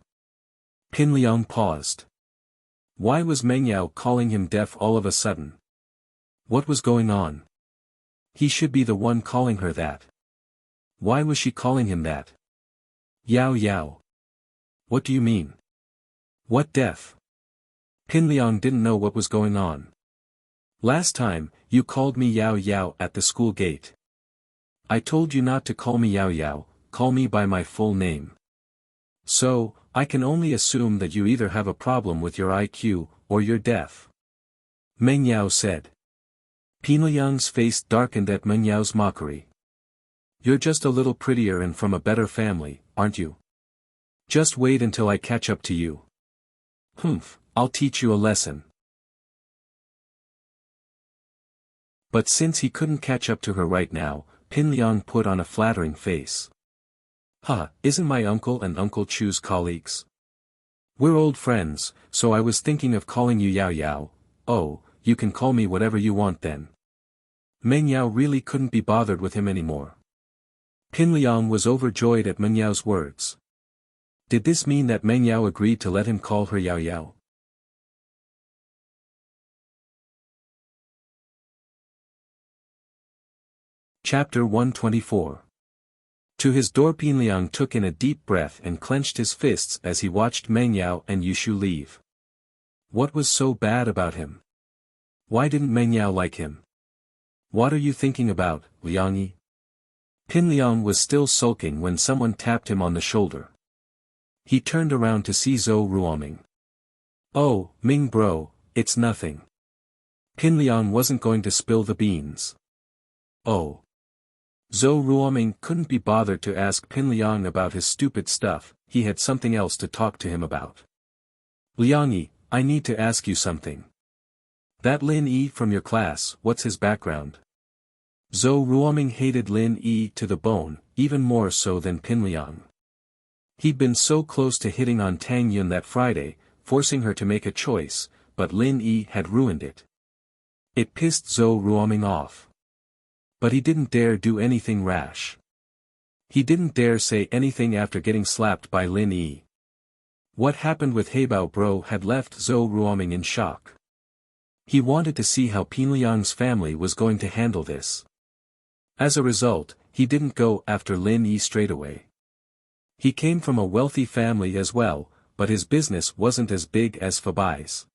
Pin Liang paused. Why was Meng Yao calling him deaf all of a sudden? What was going on? He should be the one calling her that. Why was she calling him that? Yao Yao. What do you mean? What deaf? Pin Liang didn't know what was going on. Last time, you called me Yao Yao at the school gate. I told you not to call me Yao Yao, call me by my full name. So, I can only assume that you either have a problem with your IQ, or you're deaf. Meng Yao said. Pin Liang's face darkened at Meng Yao's mockery. You're just a little prettier and from a better family, aren't you? Just wait until I catch up to you. Humph, I'll teach you a lesson. But since he couldn't catch up to her right now, Pin Liang put on a flattering face. Isn't my uncle and Uncle Chu's colleagues? We're old friends, so I was thinking of calling you Yao Yao. Oh, you can call me whatever you want then. Meng Yao really couldn't be bothered with him anymore. Pin Liang was overjoyed at Meng Yao's words. Did this mean that Meng Yao agreed to let him call her Yao Yao? Chapter 124. To his door, Pin Liang took in a deep breath and clenched his fists as he watched Meng Yao and Yushu leave. What was so bad about him? Why didn't Meng Yao like him? What are you thinking about, Liang Yi? Pin Liang was still sulking when someone tapped him on the shoulder. He turned around to see Zhou Ruoming. Oh, Ming bro, it's nothing. Pin Liang wasn't going to spill the beans. Oh. Zhou Ruoming couldn't be bothered to ask Pin Liang about his stupid stuff, he had something else to talk to him about. Liang Yi, I need to ask you something. That Lin Yi from your class, what's his background? Zhou Ruoming hated Lin Yi to the bone, even more so than Pin Liang. He'd been so close to hitting on Tang Yun that Friday, forcing her to make a choice, but Lin Yi had ruined it. It pissed Zhou Ruoming off. But he didn't dare do anything rash. He didn't dare say anything after getting slapped by Lin Yi. What happened with Heibao Bro had left Zhou Ruoming in shock. He wanted to see how Pin Liang's family was going to handle this. As a result, he didn't go after Lin Yi straight away. He came from a wealthy family as well, but his business wasn't as big as Fabai's.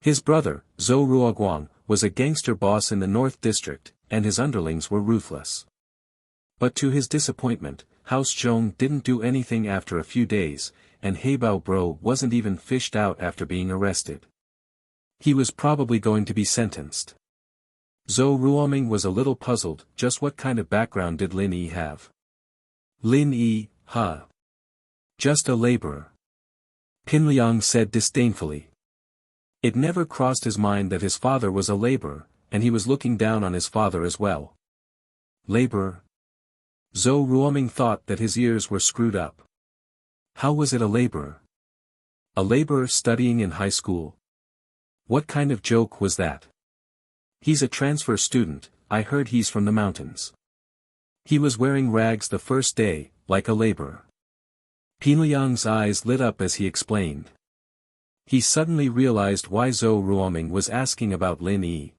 His brother, Zhou Ruoguang, was a gangster boss in the North District, and his underlings were ruthless. But to his disappointment, House Zhong didn't do anything after a few days, and Heibao Bro wasn't even fished out after being arrested. He was probably going to be sentenced. Zhou Ruoming was a little puzzled, just what kind of background did Lin Yi have? Lin Yi, just a laborer. Pin Liang said disdainfully. It never crossed his mind that his father was a laborer, and he was looking down on his father as well. Laborer? Zhou Ruoming thought that his ears were screwed up. How was it a laborer? A laborer studying in high school? What kind of joke was that? He's a transfer student, I heard he's from the mountains. He was wearing rags the first day, like a laborer. Pin Liang's eyes lit up as he explained. He suddenly realized why Zhou Ruoming was asking about Lin Yi.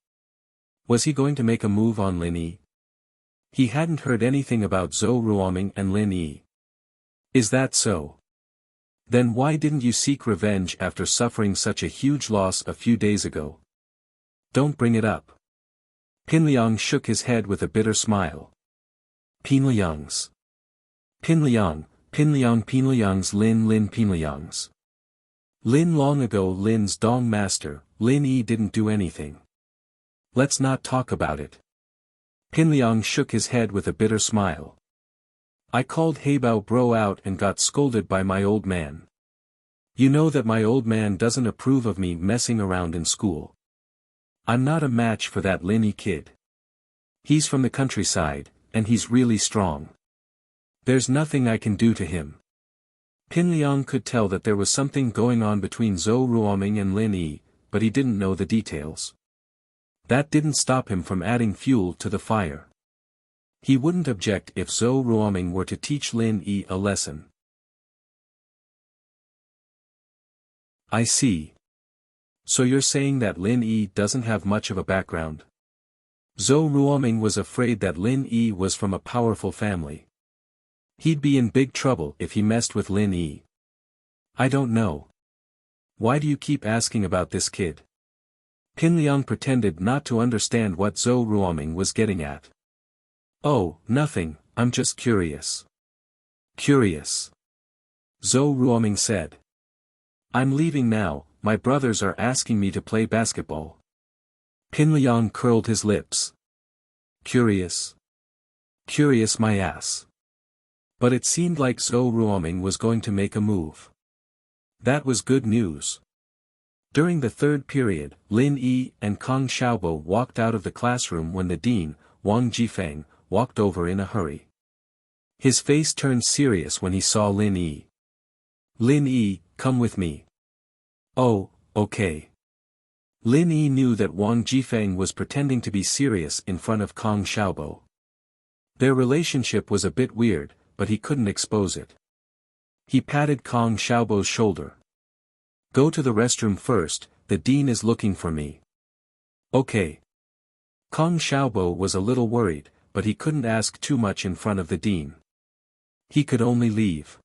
Was he going to make a move on Lin Yi? He hadn't heard anything about Zhou Ruoming and Lin Yi. Is that so? Then why didn't you seek revenge after suffering such a huge loss a few days ago? Don't bring it up. Pin Liang shook his head with a bitter smile. Pin Liang's Lin Pin Liang's. Lin long ago Lin's Dong master, Lin Yi didn't do anything. Let's not talk about it. Pin Liang shook his head with a bitter smile. I called Heibao Bro out and got scolded by my old man. You know that my old man doesn't approve of me messing around in school. I'm not a match for that Lin Yi kid. He's from the countryside, and he's really strong. There's nothing I can do to him. Pin Liang could tell that there was something going on between Zhou Ruoming and Lin Yi, but he didn't know the details. That didn't stop him from adding fuel to the fire. He wouldn't object if Zhou Ruoming were to teach Lin Yi a lesson. I see. So you're saying that Lin Yi doesn't have much of a background? Zhou Ruoming was afraid that Lin Yi was from a powerful family. He'd be in big trouble if he messed with Lin Yi. I don't know. Why do you keep asking about this kid? Pin Liang pretended not to understand what Zhou Ruoming was getting at. Oh, nothing, I'm just curious. Curious. Zhou Ruoming said. I'm leaving now, my brothers are asking me to play basketball. Pin Liang curled his lips. Curious. Curious my ass. But it seemed like Zhou Ruoming was going to make a move. That was good news. During the third period, Lin Yi and Kong Xiaobo walked out of the classroom when the dean, Wang Jifeng, walked over in a hurry. His face turned serious when he saw Lin Yi. Lin Yi, come with me. Oh, okay. Lin Yi knew that Wang Jifeng was pretending to be serious in front of Kong Xiaobo. Their relationship was a bit weird, but he couldn't expose it. He patted Kong Xiaobo's shoulder. Go to the restroom first, the dean is looking for me. Okay. Kong Xiaobo was a little worried, but he couldn't ask too much in front of the dean. He could only leave.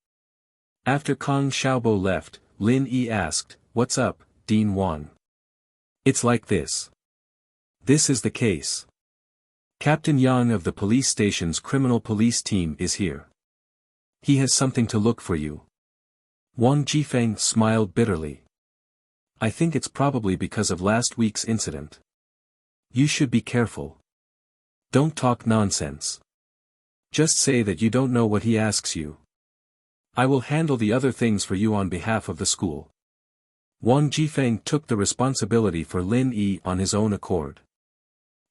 After Kong Xiaobo left, Lin Yi asked, "What's up, Dean Wang?" It's like this. This is the case. Captain Yang of the police station's criminal police team is here. He has something to look for you. Wang Jifeng smiled bitterly. I think it's probably because of last week's incident. You should be careful. Don't talk nonsense. Just say that you don't know what he asks you. I will handle the other things for you on behalf of the school. Wang Jifeng took the responsibility for Lin Yi on his own accord.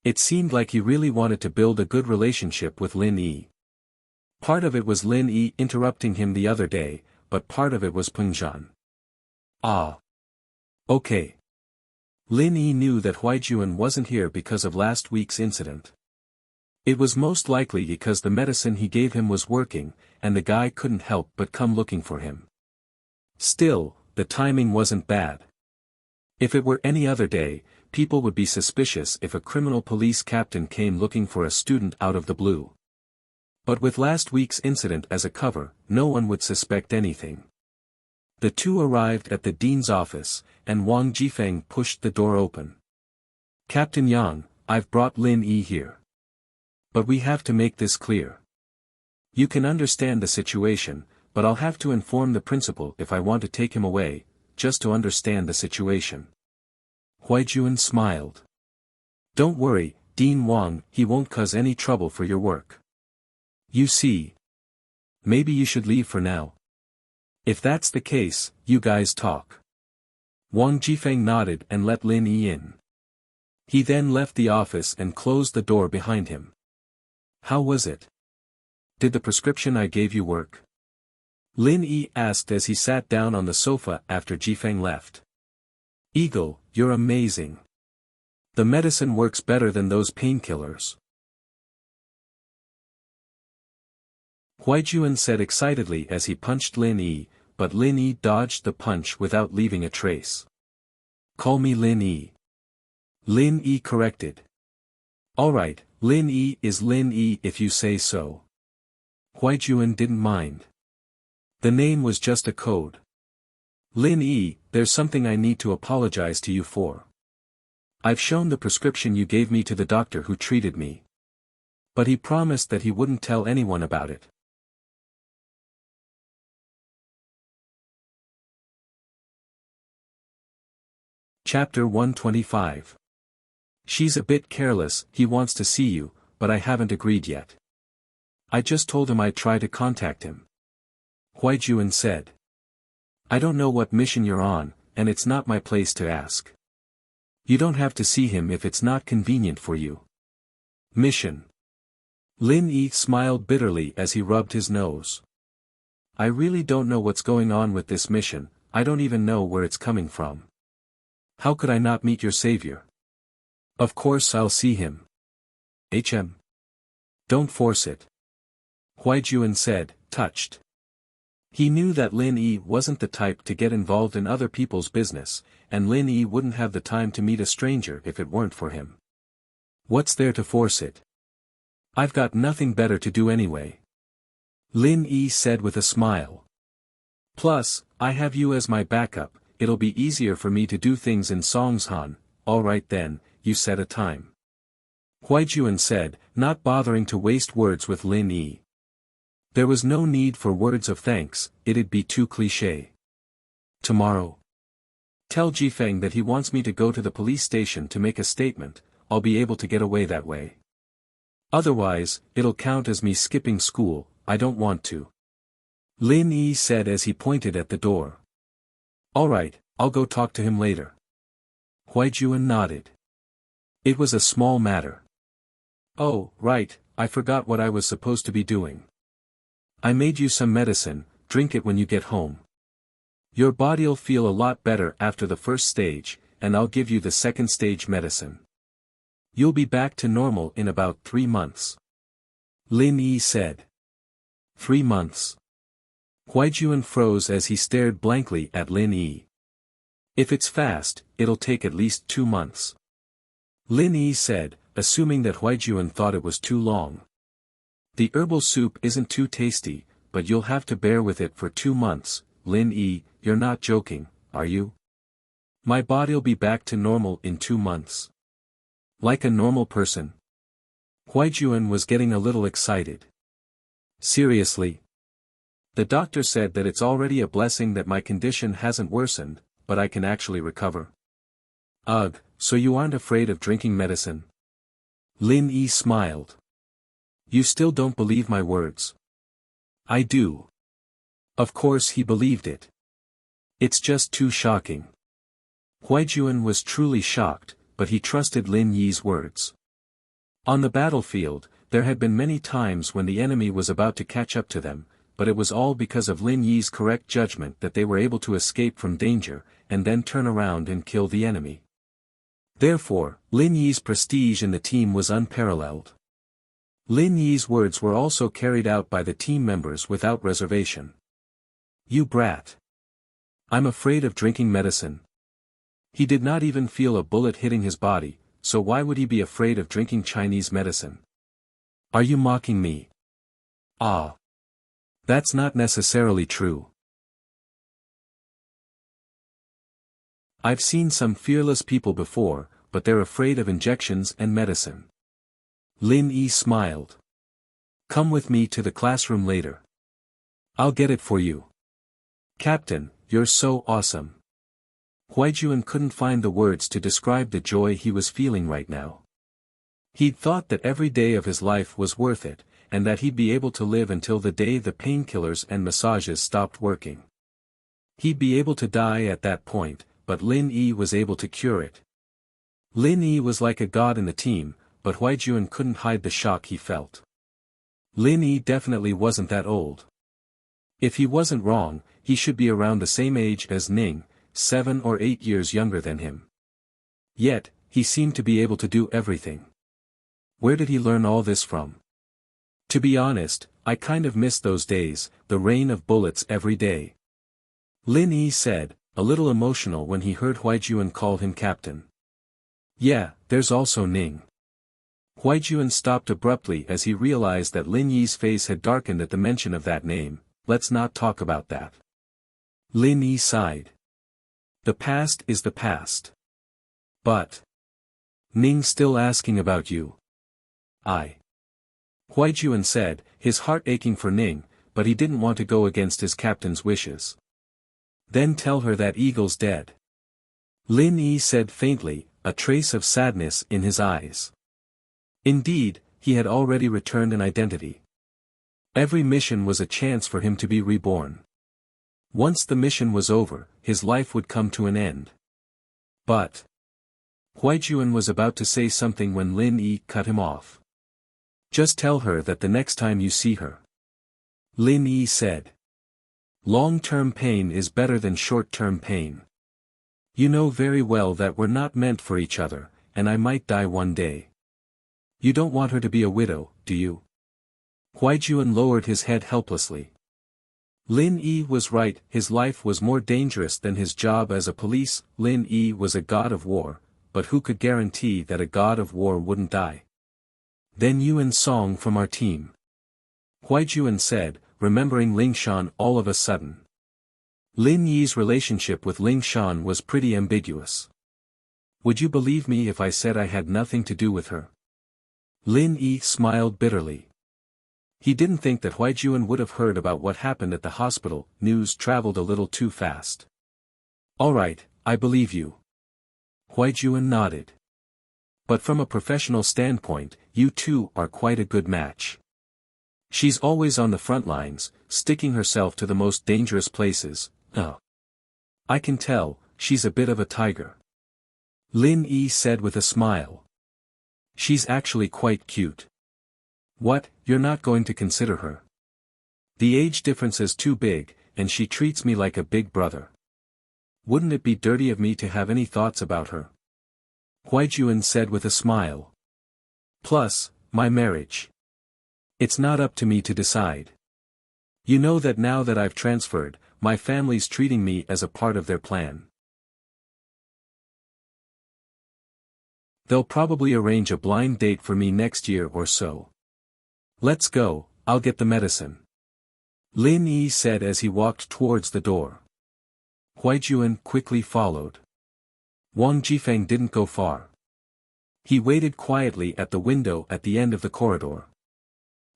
It seemed like he really wanted to build a good relationship with Lin Yi. Part of it was Lin Yi interrupting him the other day, but part of it was Pengzhan. Ah. Okay. Lin Yi knew that Huaijuan wasn't here because of last week's incident. It was most likely because the medicine he gave him was working, and the guy couldn't help but come looking for him. Still, the timing wasn't bad. If it were any other day, people would be suspicious if a criminal police captain came looking for a student out of the blue. But with last week's incident as a cover, no one would suspect anything. The two arrived at the dean's office, and Wang Jifeng pushed the door open. Captain Yang, I've brought Lin Yi here. But we have to make this clear. You can understand the situation, but I'll have to inform the principal if I want to take him away, just to understand the situation. Huaijuan smiled. Don't worry, Dean Wang, he won't cause any trouble for your work. You see. Maybe you should leave for now. If that's the case, you guys talk. Wang Jifeng nodded and let Lin Yi in. He then left the office and closed the door behind him. How was it? Did the prescription I gave you work? Lin Yi asked as he sat down on the sofa after Jifeng left. Eagle, you're amazing. The medicine works better than those painkillers. Huaijuan said excitedly as he punched Lin Yi, but Lin Yi dodged the punch without leaving a trace. Call me Lin Yi. Lin Yi corrected. Alright, Lin Yi is Lin Yi if you say so. Huaijuan didn't mind. The name was just a code. Lin Yi, there's something I need to apologize to you for. I've shown the prescription you gave me to the doctor who treated me. But he promised that he wouldn't tell anyone about it. Chapter 125. She's a bit careless, he wants to see you, but I haven't agreed yet. I just told him I'd try to contact him. Huaijuan said. I don't know what mission you're on, and it's not my place to ask. You don't have to see him if it's not convenient for you. Mission. Lin Yi smiled bitterly as he rubbed his nose. I really don't know what's going on with this mission, I don't even know where it's coming from. How could I not meet your savior? Of course I'll see him. Don't force it. Huaijuan said, touched. He knew that Lin Yi wasn't the type to get involved in other people's business, and Lin Yi wouldn't have the time to meet a stranger if it weren't for him. What's there to force it? I've got nothing better to do anyway. Lin Yi said with a smile. Plus, I have you as my backup, it'll be easier for me to do things in Songshan. Alright then, you set a time. Huaijuan said, not bothering to waste words with Lin Yi. There was no need for words of thanks, it'd be too cliché. Tomorrow. Tell Jifeng that he wants me to go to the police station to make a statement, I'll be able to get away that way. Otherwise, it'll count as me skipping school, I don't want to. Lin Yi said as he pointed at the door. Alright, I'll go talk to him later. Huaijuan nodded. It was a small matter. Oh, right, I forgot what I was supposed to be doing. I made you some medicine, drink it when you get home. Your body'll feel a lot better after the first stage, and I'll give you the second stage medicine. You'll be back to normal in about 3 months. Lin Yi said. 3 months. Huaijuan froze as he stared blankly at Lin Yi. If it's fast, it'll take at least 2 months. Lin Yi said, assuming that Huaijuan thought it was too long. The herbal soup isn't too tasty, but you'll have to bear with it for 2 months, Lin Yi, you're not joking, are you? My body'll be back to normal in 2 months. Like a normal person. Huaijuan was getting a little excited. Seriously? The doctor said that it's already a blessing that my condition hasn't worsened, but I can actually recover. Ugh, so you aren't afraid of drinking medicine? Lin Yi smiled. You still don't believe my words. I do. Of course he believed it. It's just too shocking. Huaijuan was truly shocked, but he trusted Lin Yi's words. On the battlefield, there had been many times when the enemy was about to catch up to them, but it was all because of Lin Yi's correct judgment that they were able to escape from danger, and then turn around and kill the enemy. Therefore, Lin Yi's prestige in the team was unparalleled. Lin Yi's words were also carried out by the team members without reservation. You brat. I'm afraid of drinking medicine. He did not even feel a bullet hitting his body, so why would he be afraid of drinking Chinese medicine? Are you mocking me? Ah. That's not necessarily true. I've seen some fearless people before, but they're afraid of injections and medicine. Lin Yi smiled. Come with me to the classroom later. I'll get it for you. Captain, you're so awesome. Huaijuan couldn't find the words to describe the joy he was feeling right now. He'd thought that every day of his life was worth it, and that he'd be able to live until the day the painkillers and massages stopped working. He'd be able to die at that point, but Lin Yi was able to cure it. Lin Yi was like a god in the team, but Huaijuan couldn't hide the shock he felt. Lin Yi definitely wasn't that old. If he wasn't wrong, he should be around the same age as Ning, 7 or 8 years younger than him. Yet, he seemed to be able to do everything. Where did he learn all this from? To be honest, I kind of miss those days, the rain of bullets every day. Lin Yi said, a little emotional when he heard Huaijuan call him captain. Yeah, there's also Ning. Huaijuan stopped abruptly as he realized that Lin Yi's face had darkened at the mention of that name. Let's not talk about that. Lin Yi sighed. The past is the past. But Ning's still asking about you. Huaijuan said, his heart aching for Ning, but he didn't want to go against his captain's wishes. Then tell her that Eagle's dead. Lin Yi said faintly, a trace of sadness in his eyes. Indeed, he had already returned an identity. Every mission was a chance for him to be reborn. Once the mission was over, his life would come to an end. But Huaijuan was about to say something when Lin Yi cut him off. Just tell her that the next time you see her. Lin Yi said. Long-term pain is better than short-term pain. You know very well that we're not meant for each other, and I might die one day. You don't want her to be a widow, do you? Huaijuan lowered his head helplessly. Lin Yi was right, his life was more dangerous than his job as a police. Lin Yi was a god of war, but who could guarantee that a god of war wouldn't die? Then Yuan Song from our team. Huaijuan said, remembering Ling Shan all of a sudden. Lin Yi's relationship with Ling Shan was pretty ambiguous. Would you believe me if I said I had nothing to do with her? Lin Yi smiled bitterly. He didn't think that Huaijuan would have heard about what happened at the hospital. News traveled a little too fast. All right, I believe you. Huaijuan nodded. But from a professional standpoint, you two are quite a good match. She's always on the front lines, sticking herself to the most dangerous places. I can tell, she's a bit of a tiger. Lin Yi said with a smile. She's actually quite cute. What, you're not going to consider her? The age difference is too big, and she treats me like a big brother. Wouldn't it be dirty of me to have any thoughts about her? Huaijuan said with a smile. Plus, my marriage. It's not up to me to decide. You know that now that I've transferred, my family's treating me as a part of their plan. They'll probably arrange a blind date for me next year or so. Let's go, I'll get the medicine. Lin Yi said as he walked towards the door. Huaijuan quickly followed. Wang Jifeng didn't go far. He waited quietly at the window at the end of the corridor.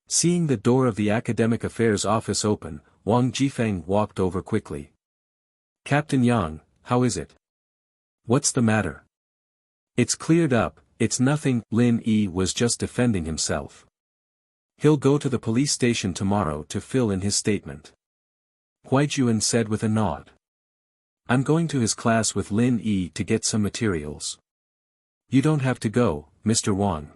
Seeing the door of the Academic Affairs office open, Wang Jifeng walked over quickly. Captain Yang, how is it? What's the matter? It's cleared up, it's nothing. Lin Yi was just defending himself. He'll go to the police station tomorrow to fill in his statement. Huaijuan said with a nod. I'm going to his class with Lin Yi to get some materials. You don't have to go, Mr. Wang.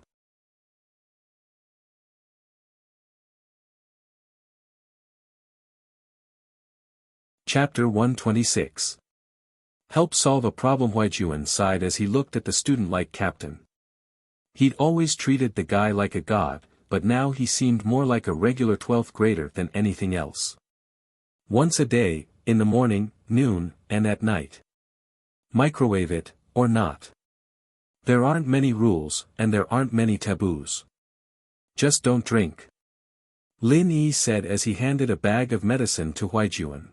Chapter 126. Help solve a problem. Huaijuan sighed as he looked at the student-like captain. He'd always treated the guy like a god, but now he seemed more like a regular 12th grader than anything else. Once a day, in the morning, noon, and at night. Microwave it, or not. There aren't many rules, and there aren't many taboos. Just don't drink. Lin Yi said as he handed a bag of medicine to Huaijuan.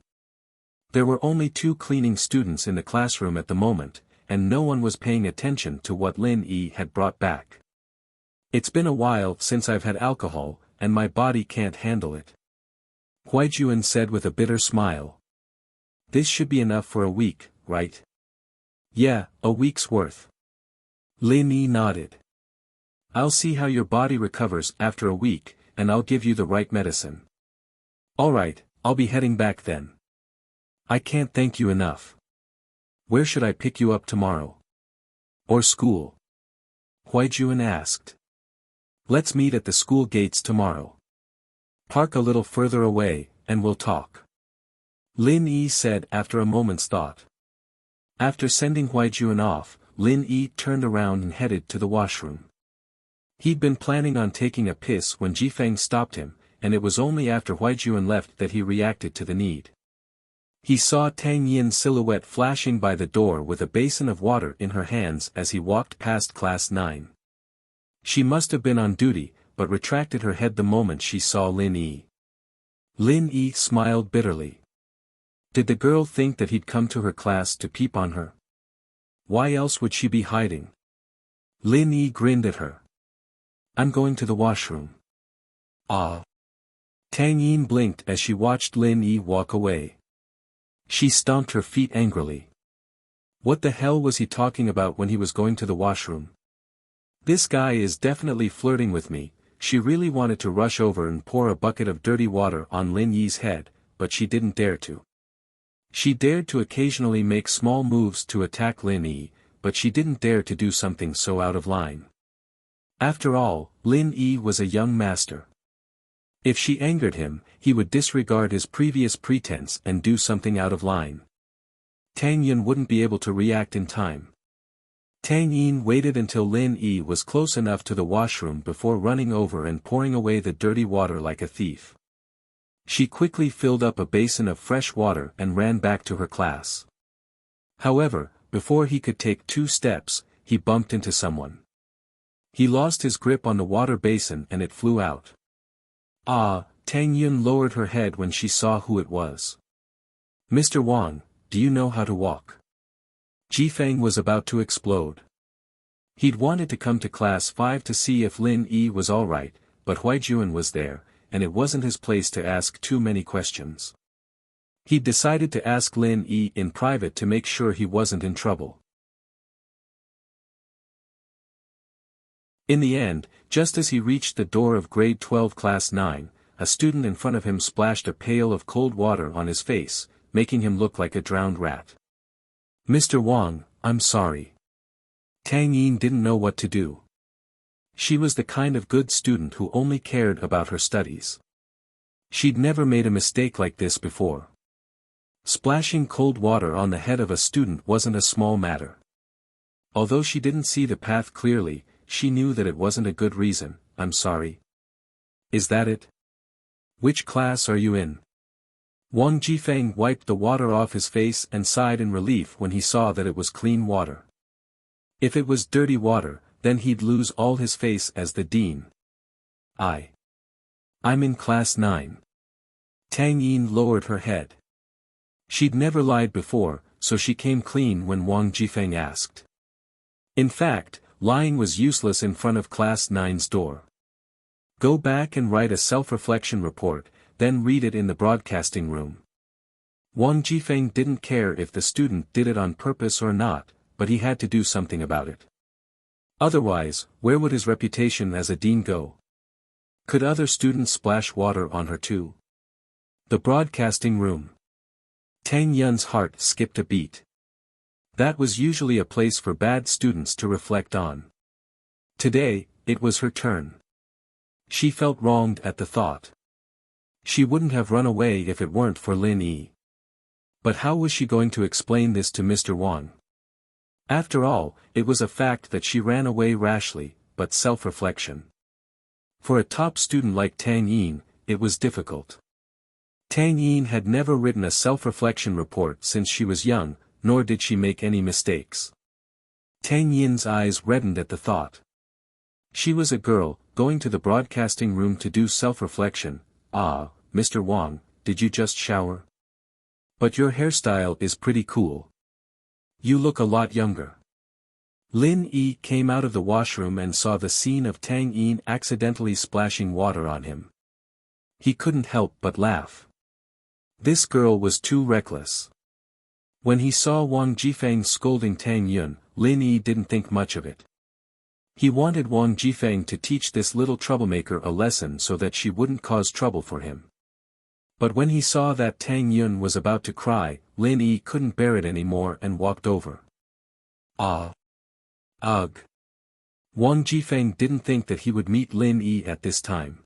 There were only 2 cleaning students in the classroom at the moment, and no one was paying attention to what Lin Yi had brought back. It's been a while since I've had alcohol, and my body can't handle it. Huaijuan said with a bitter smile. This should be enough for a week, right? Yeah, a week's worth. Lin Yi nodded. I'll see how your body recovers after a week, and I'll give you the right medicine. Alright, I'll be heading back then. I can't thank you enough. Where should I pick you up tomorrow? Or school? Huaijuan asked. Let's meet at the school gates tomorrow. Park a little further away, and we'll talk. Lin Yi said after a moment's thought. After sending Huaijuan off, Lin Yi turned around and headed to the washroom. He'd been planning on taking a piss when Jifeng stopped him, and it was only after Huaijuan left that he reacted to the need. He saw Tang Yin's silhouette flashing by the door with a basin of water in her hands as he walked past Class 9. She must have been on duty, but retracted her head the moment she saw Lin Yi. Lin Yi smiled bitterly. Did the girl think that he'd come to her class to peep on her? Why else would she be hiding? Lin Yi grinned at her. I'm going to the washroom. Ah. Tang Yin blinked as she watched Lin Yi walk away. She stomped her feet angrily. What the hell was he talking about when he was going to the washroom? This guy is definitely flirting with me. She really wanted to rush over and pour a bucket of dirty water on Lin Yi's head, but she didn't dare to. She dared to occasionally make small moves to attack Lin Yi, but she didn't dare to do something so out of line. After all, Lin Yi was a young master. If she angered him, he would disregard his previous pretense and do something out of line. Tang Yun wouldn't be able to react in time. Tang Yin waited until Lin Yi was close enough to the washroom before running over and pouring away the dirty water like a thief. She quickly filled up a basin of fresh water and ran back to her class. However, before he could take 2 steps, he bumped into someone. He lost his grip on the water basin and it flew out. Ah, Tang Yun lowered her head when she saw who it was. Mr. Wang, do you know how to walk? Jifeng was about to explode. He'd wanted to come to class 5 to see if Lin Yi was alright, but Huaijuan was there, and it wasn't his place to ask too many questions. He'd decided to ask Lin Yi in private to make sure he wasn't in trouble. In the end, just as he reached the door of grade 12 class 9, a student in front of him splashed a pail of cold water on his face, making him look like a drowned rat. Mr. Wang, I'm sorry. Tang Yin didn't know what to do. She was the kind of good student who only cared about her studies. She'd never made a mistake like this before. Splashing cold water on the head of a student wasn't a small matter. Although she didn't see the path clearly, she knew that it wasn't a good reason. I'm sorry. Is that it? Which class are you in? Wang Jifeng wiped the water off his face and sighed in relief when he saw that it was clean water. If it was dirty water, then he'd lose all his face as the dean. I'm in class 9. Tang Yin lowered her head. She'd never lied before, so she came clean when Wang Jifeng asked. In fact, lying was useless in front of class 9's door. Go back and write a self-reflection report, then read it in the broadcasting room. Wang Jifeng didn't care if the student did it on purpose or not, but he had to do something about it. Otherwise, where would his reputation as a dean go? Could other students splash water on her too? The broadcasting room. Tang Yun's heart skipped a beat. That was usually a place for bad students to reflect on. Today, it was her turn. She felt wronged at the thought. She wouldn't have run away if it weren't for Lin Yi. But how was she going to explain this to Mr. Wang? After all, it was a fact that she ran away rashly, but self-reflection. For a top student like Tang Yin, it was difficult. Tang Yin had never written a self-reflection report since she was young, nor did she make any mistakes. Tang Yin's eyes reddened at the thought. She was a girl, going to the broadcasting room to do self-reflection. Ah, Mr. Wang, did you just shower? But your hairstyle is pretty cool. You look a lot younger. Lin Yi came out of the washroom and saw the scene of Tang Yin accidentally splashing water on him. He couldn't help but laugh. This girl was too reckless. When he saw Wang Jifeng scolding Tang Yun, Lin Yi didn't think much of it. He wanted Wang Jifeng to teach this little troublemaker a lesson so that she wouldn't cause trouble for him. But when he saw that Tang Yun was about to cry, Lin Yi couldn't bear it anymore and walked over. Ah. Ugh. Wang Jifeng didn't think that he would meet Lin Yi at this time.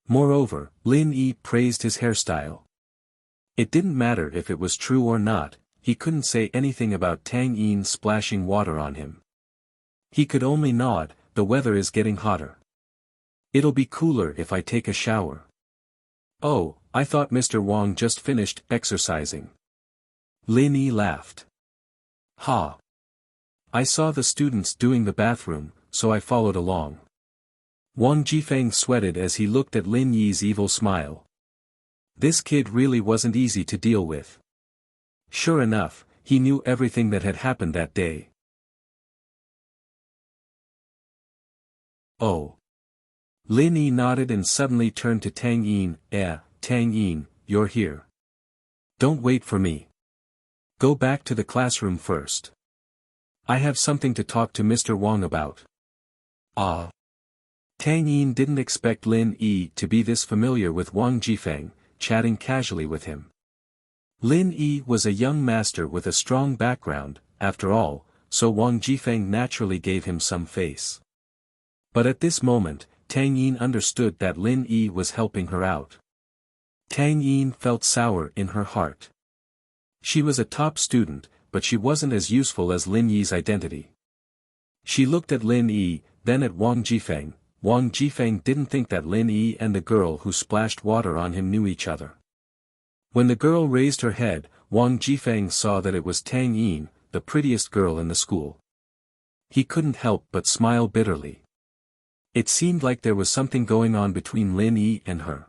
Moreover, Lin Yi praised his hairstyle. It didn't matter if it was true or not, he couldn't say anything about Tang Yin splashing water on him. He could only nod. The weather is getting hotter. It'll be cooler if I take a shower. Oh, I thought Mr. Wang just finished exercising. Lin Yi laughed. Ha. I saw the students doing the bathroom, so I followed along. Wang Jifeng sweated as he looked at Lin Yi's evil smile. This kid really wasn't easy to deal with. Sure enough, he knew everything that had happened that day. Oh. Lin Yi nodded and suddenly turned to Tang Yin. Tang Yin, you're here. Don't wait for me. Go back to the classroom first. I have something to talk to Mr. Wang about. Ah. Tang Yin didn't expect Lin Yi to be this familiar with Wang Jifeng, chatting casually with him. Lin Yi was a young master with a strong background, after all, so Wang Jifeng naturally gave him some face. But at this moment, Tang Yin understood that Lin Yi was helping her out. Tang Yin felt sour in her heart. She was a top student, but she wasn't as useful as Lin Yi's identity. She looked at Lin Yi, then at Wang Jifeng. Wang Jifeng didn't think that Lin Yi and the girl who splashed water on him knew each other. When the girl raised her head, Wang Jifeng saw that it was Tang Yin, the prettiest girl in the school. He couldn't help but smile bitterly. It seemed like there was something going on between Lin Yi and her.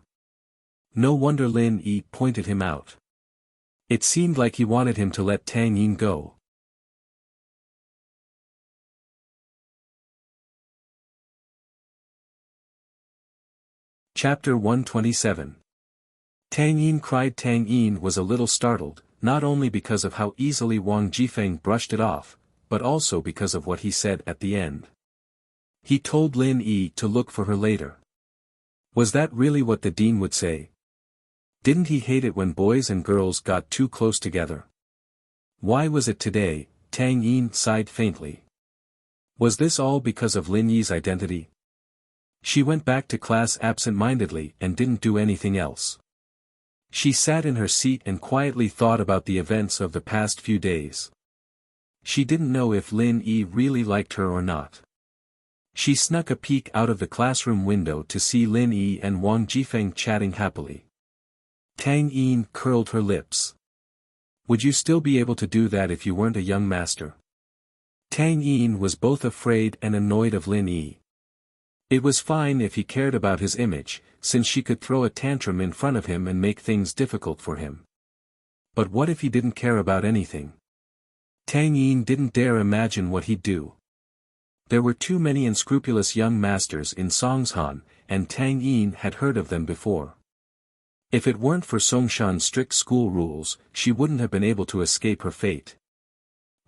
No wonder Lin Yi pointed him out. It seemed like he wanted him to let Tang Yin go. Chapter 127. Tang Yin cried. Tang Yin was a little startled, not only because of how easily Wang Jifeng brushed it off, but also because of what he said at the end. He told Lin Yi to look for her later. Was that really what the dean would say? Didn't he hate it when boys and girls got too close together? Why was it today? Tang Yin sighed faintly. Was this all because of Lin Yi's identity? She went back to class absent-mindedly and didn't do anything else. She sat in her seat and quietly thought about the events of the past few days. She didn't know if Lin Yi really liked her or not. She snuck a peek out of the classroom window to see Lin Yi and Wang Jifeng chatting happily. Tang Yin curled her lips. Would you still be able to do that if you weren't a young master? Tang Yin was both afraid and annoyed of Lin Yi. It was fine if he cared about his image, since she could throw a tantrum in front of him and make things difficult for him. But what if he didn't care about anything? Tang Yin didn't dare imagine what he'd do. There were too many unscrupulous young masters in Songshan, and Tang Yin had heard of them before. If it weren't for Songshan's strict school rules, she wouldn't have been able to escape her fate.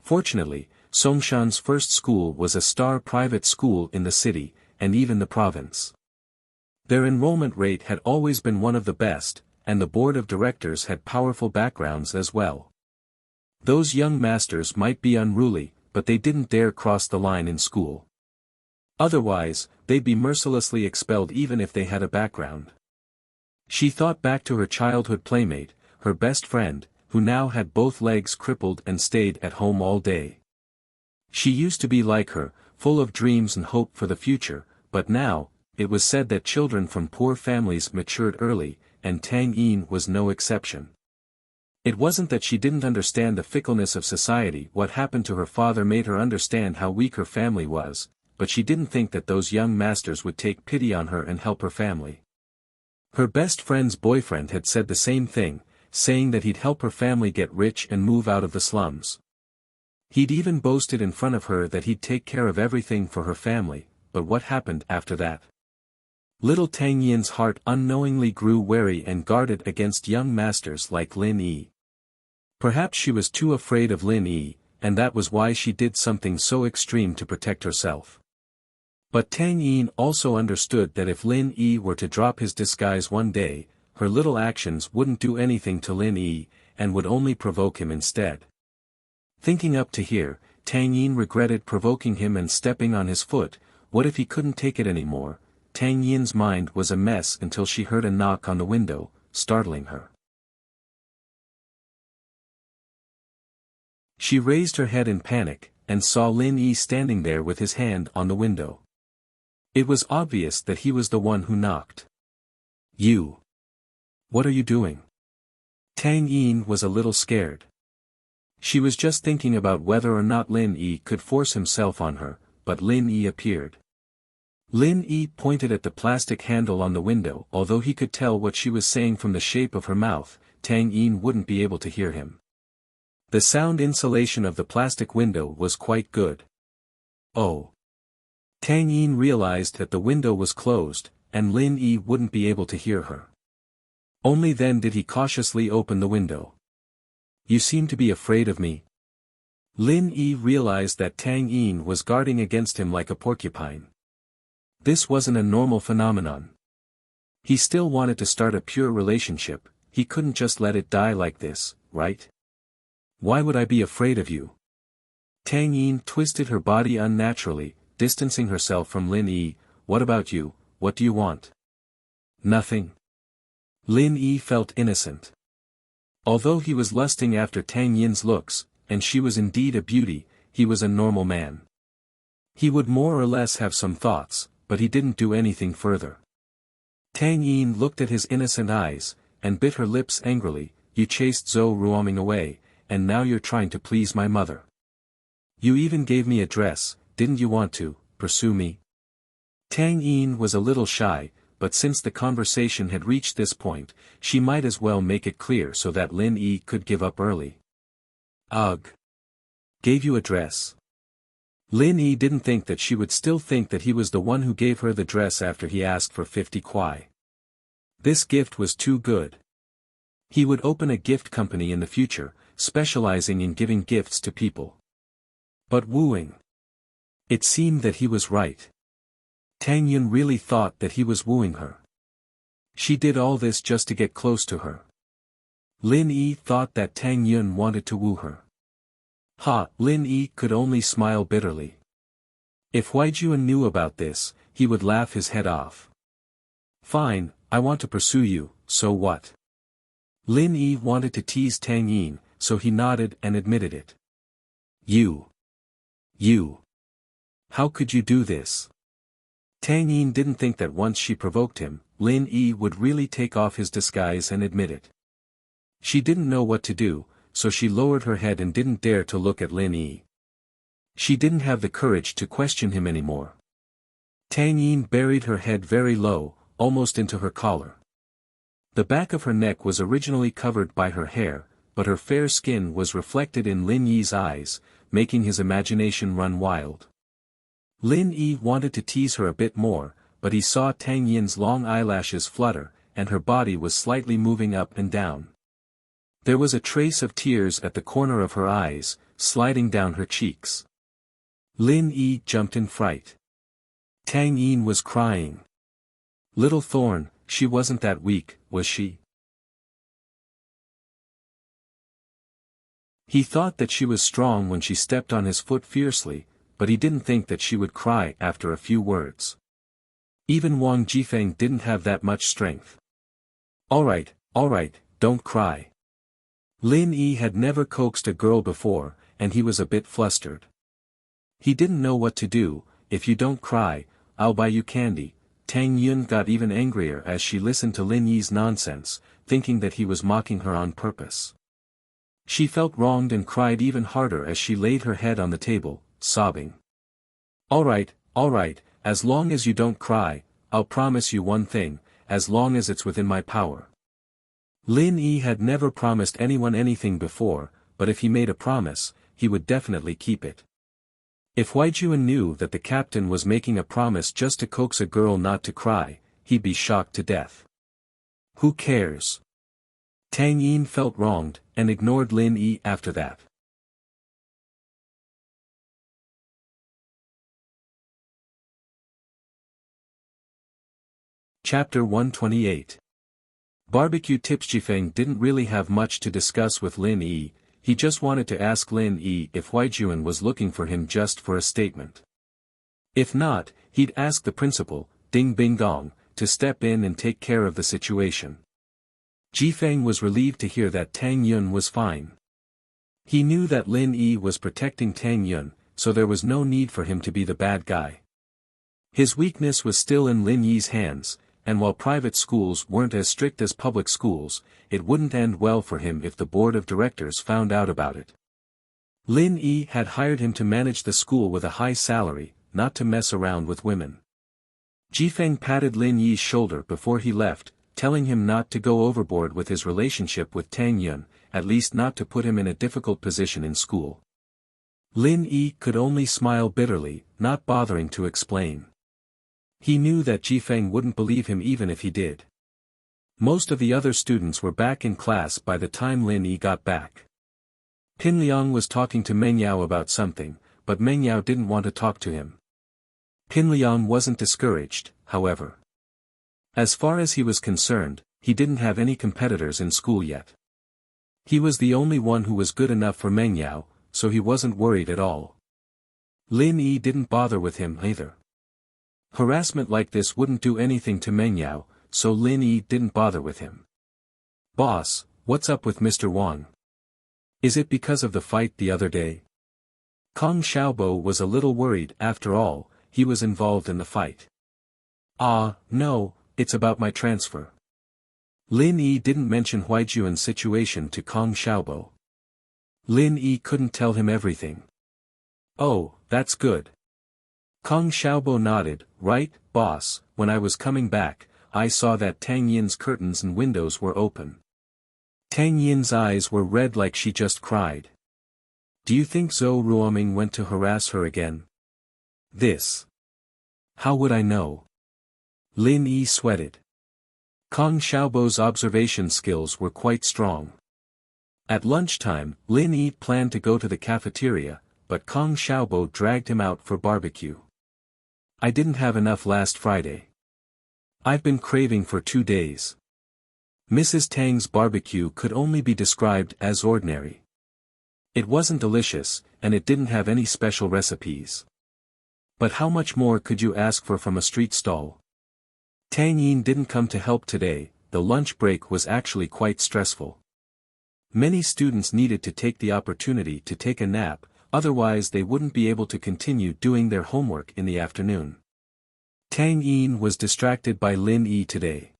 Fortunately, Songshan's first school was a star private school in the city, and even the province. Their enrollment rate had always been one of the best, and the board of directors had powerful backgrounds as well. Those young masters might be unruly, but they didn't dare cross the line in school. Otherwise, they'd be mercilessly expelled even if they had a background. She thought back to her childhood playmate, her best friend, who now had both legs crippled and stayed at home all day. She used to be like her, full of dreams and hope for the future, but now, it was said that children from poor families matured early, and Tang Yin was no exception. It wasn't that she didn't understand the fickleness of society. What happened to her father made her understand how weak her family was, but she didn't think that those young masters would take pity on her and help her family. Her best friend's boyfriend had said the same thing, saying that he'd help her family get rich and move out of the slums. He'd even boasted in front of her that he'd take care of everything for her family, but what happened after that? Little Tang Yin's heart unknowingly grew wary and guarded against young masters like Lin Yi. Perhaps she was too afraid of Lin Yi, and that was why she did something so extreme to protect herself. But Tang Yin also understood that if Lin Yi were to drop his disguise one day, her little actions wouldn't do anything to Lin Yi, and would only provoke him instead. Thinking up to here, Tang Yin regretted provoking him and stepping on his foot. What if he couldn't take it anymore? Tang Yin's mind was a mess until she heard a knock on the window, startling her. She raised her head in panic, and saw Lin Yi standing there with his hand on the window. It was obvious that he was the one who knocked. You! What are you doing? Tang Yin was a little scared. She was just thinking about whether or not Lin Yi could force himself on her, but Lin Yi appeared. Lin Yi pointed at the plastic handle on the window. Although he could tell what she was saying from the shape of her mouth, Tang Yin wouldn't be able to hear him. The sound insulation of the plastic window was quite good. Oh! Tang Yin realized that the window was closed, and Lin Yi wouldn't be able to hear her. Only then did he cautiously open the window. You seem to be afraid of me. Lin Yi realized that Tang Yin was guarding against him like a porcupine. This wasn't a normal phenomenon. He still wanted to start a pure relationship, he couldn't just let it die like this, right? Why would I be afraid of you? Tang Yin twisted her body unnaturally, distancing herself from Lin Yi. What about you, what do you want? Nothing. Lin Yi felt innocent. Although he was lusting after Tang Yin's looks, and she was indeed a beauty, he was a normal man. He would more or less have some thoughts, but he didn't do anything further. Tang Yin looked at his innocent eyes, and bit her lips angrily. You chased Zhou Ruoming away, and now you're trying to please my mother. You even gave me a dress, didn't you want to pursue me? Tang Yin was a little shy, but since the conversation had reached this point, she might as well make it clear so that Lin Yi could give up early. Ugh. Gave you a dress. Lin Yi didn't think that she would still think that he was the one who gave her the dress after he asked for 50 kuai. This gift was too good. He would open a gift company in the future, specializing in giving gifts to people. But wooing. It seemed that he was right. Tang Yun really thought that he was wooing her. She did all this just to get close to her. Lin Yi thought that Tang Yun wanted to woo her. Lin Yi could only smile bitterly. If Huijuan knew about this, he would laugh his head off. Fine, I want to pursue you, so what? Lin Yi wanted to tease Tang Yin, so he nodded and admitted it. You. How could you do this? Tang Yin didn't think that once she provoked him, Lin Yi would really take off his disguise and admit it. She didn't know what to do, so she lowered her head and didn't dare to look at Lin Yi. She didn't have the courage to question him anymore. Tang Yin buried her head very low, almost into her collar. The back of her neck was originally covered by her hair, but her fair skin was reflected in Lin Yi's eyes, making his imagination run wild. Lin Yi wanted to tease her a bit more, but he saw Tang Yin's long eyelashes flutter, and her body was slightly moving up and down. There was a trace of tears at the corner of her eyes, sliding down her cheeks. Lin Yi jumped in fright. Tang Yin was crying. Little thorn, she wasn't that weak, was she? He thought that she was strong when she stepped on his foot fiercely, but he didn't think that she would cry after a few words. Even Wang Jifeng didn't have that much strength. All right, don't cry. Lin Yi had never coaxed a girl before, and he was a bit flustered. He didn't know what to do. If you don't cry, I'll buy you candy. Tang Yun got even angrier as she listened to Lin Yi's nonsense, thinking that he was mocking her on purpose. She felt wronged and cried even harder as she laid her head on the table, sobbing. All right, as long as you don't cry, I'll promise you one thing, as long as it's within my power. Lin Yi had never promised anyone anything before, but if he made a promise, he would definitely keep it. If Huijuan knew that the captain was making a promise just to coax a girl not to cry, he'd be shocked to death. Who cares? Tang Yin felt wronged, and ignored Lin Yi after that. Chapter 128. Barbecue Tips. Jifeng didn't really have much to discuss with Lin Yi, he just wanted to ask Lin Yi if Huijuan was looking for him just for a statement. If not, he'd ask the principal, Ding Bing Gong, to step in and take care of the situation. Jifeng was relieved to hear that Tang Yun was fine. He knew that Lin Yi was protecting Tang Yun, so there was no need for him to be the bad guy. His weakness was still in Lin Yi's hands, and while private schools weren't as strict as public schools, it wouldn't end well for him if the board of directors found out about it. Lin Yi had hired him to manage the school with a high salary, not to mess around with women. Jifeng patted Lin Yi's shoulder before he left, telling him not to go overboard with his relationship with Tang Yun, at least not to put him in a difficult position in school. Lin Yi could only smile bitterly, not bothering to explain. He knew that Jifeng wouldn't believe him even if he did. Most of the other students were back in class by the time Lin Yi got back. Pin Liang was talking to Meng Yao about something, but Meng Yao didn't want to talk to him. Pin Liang wasn't discouraged, however. As far as he was concerned, he didn't have any competitors in school yet. He was the only one who was good enough for Meng Yao, so he wasn't worried at all. Lin Yi didn't bother with him either. Harassment like this wouldn't do anything to Meng Yao, so Lin Yi didn't bother with him. "Boss, what's up with Mr. Wang? Is it because of the fight the other day?" Kong Xiaobo was a little worried. After all, he was involved in the fight. "Ah, no, it's about my transfer." Lin Yi didn't mention Huaijuan's situation to Kong Xiaobo. Lin Yi couldn't tell him everything. "Oh, that's good." Kong Xiaobo nodded. "Right, boss, when I was coming back, I saw that Tang Yin's curtains and windows were open." Tang Yin's eyes were red like she just cried. "Do you think Zhou Ruoming went to harass her again?" "This. How would I know?" Lin Yi sweated. Kong Xiaobo's observation skills were quite strong. At lunchtime, Lin Yi planned to go to the cafeteria, but Kong Xiaobo dragged him out for barbecue. "I didn't have enough last Friday. I've been craving for 2 days." Mrs. Tang's barbecue could only be described as ordinary. It wasn't delicious, and it didn't have any special recipes. But how much more could you ask for from a street stall? Tang Yin didn't come to help today. The lunch break was actually quite stressful. Many students needed to take the opportunity to take a nap, otherwise they wouldn't be able to continue doing their homework in the afternoon. Tang Yin was distracted by Lin Yi today.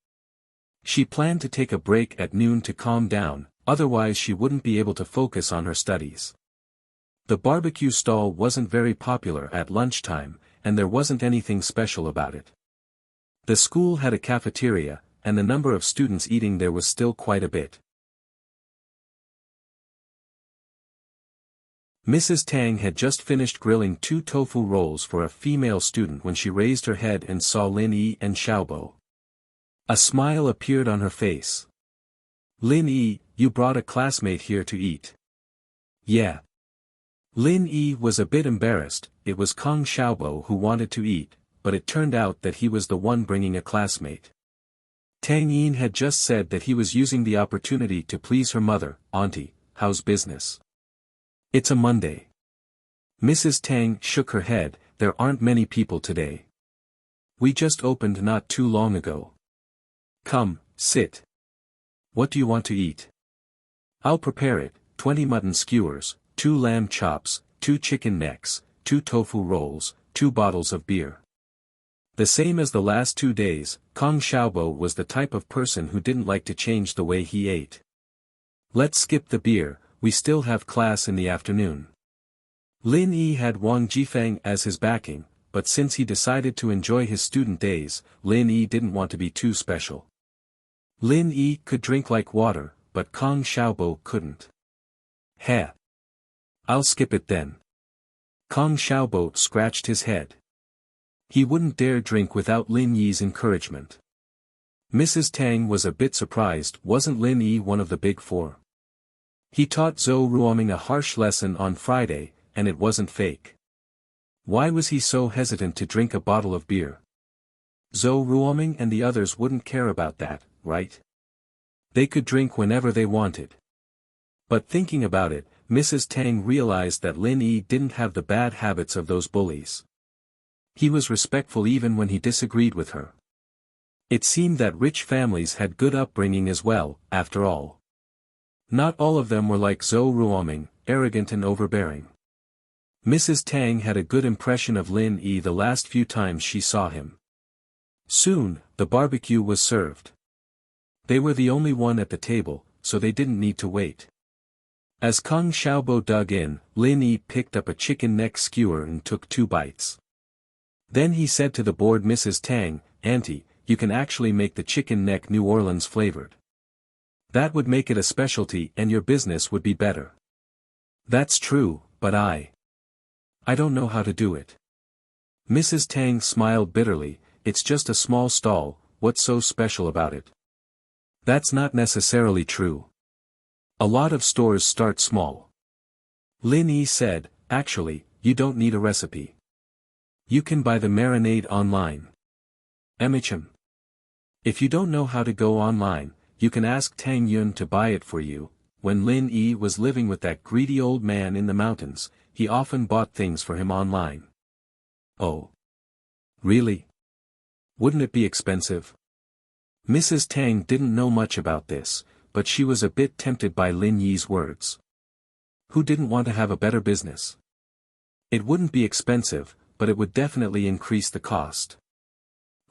She planned to take a break at noon to calm down, otherwise she wouldn't be able to focus on her studies. The barbecue stall wasn't very popular at lunchtime, and there wasn't anything special about it. The school had a cafeteria, and the number of students eating there was still quite a bit. Mrs. Tang had just finished grilling 2 tofu rolls for a female student when she raised her head and saw Lin Yi and Xiaobo. A smile appeared on her face. "Lin Yi, you brought a classmate here to eat." "Yeah." Lin Yi was a bit embarrassed. It was Kong Xiaobo who wanted to eat, but it turned out that he was the one bringing a classmate. Tang Yin had just said that he was using the opportunity to please her mother. "Auntie, how's business?" "It's a Monday." Mrs. Tang shook her head. "There aren't many people today. We just opened not too long ago. Come, sit. What do you want to eat?" "I'll prepare it. 20 mutton skewers, 2 lamb chops, 2 chicken necks, 2 tofu rolls, 2 bottles of beer." The same as the last 2 days, Kong Xiaobo was the type of person who didn't like to change the way he ate. "Let's skip the beer, we still have class in the afternoon." Lin Yi had Wang Jifeng as his backing, but since he decided to enjoy his student days, Lin Yi didn't want to be too special. Lin Yi could drink like water, but Kong Xiaobo couldn't. "Heh. I'll skip it then." Kong Xiaobo scratched his head. He wouldn't dare drink without Lin Yi's encouragement. Mrs. Tang was a bit surprised. Wasn't Lin Yi one of the big 4? He taught Zhou Ruoming a harsh lesson on Friday, and it wasn't fake. Why was he so hesitant to drink a bottle of beer? Zhou Ruoming and the others wouldn't care about that, right? They could drink whenever they wanted. But thinking about it, Mrs. Tang realized that Lin Yi didn't have the bad habits of those bullies. He was respectful even when he disagreed with her. It seemed that rich families had good upbringing as well, after all. Not all of them were like Zhou Ruoming, arrogant and overbearing. Mrs. Tang had a good impression of Lin Yi the last few times she saw him. Soon, the barbecue was served. They were the only one at the table, so they didn't need to wait. As Kong Xiaobo dug in, Lin Yi picked up a chicken neck skewer and took 2 bites. Then he said to the bored Mrs. Tang, "Auntie, you can actually make the chicken neck New Orleans flavored. That would make it a specialty and your business would be better." "That's true, but I don't know how to do it." Mrs. Tang smiled bitterly. "It's just a small stall, what's so special about it?" "That's not necessarily true. A lot of stores start small." Lin Yi said, "Actually, you don't need a recipe. You can buy the marinade online." "Emicham." If you don't know how to go online, you can ask Tang Yun to buy it for you. When Lin Yi was living with that greedy old man in the mountains, he often bought things for him online. Oh. Really? Wouldn't it be expensive? Mrs. Tang didn't know much about this, but she was a bit tempted by Lin Yi's words. Who didn't want to have a better business? It wouldn't be expensive, but it would definitely increase the cost.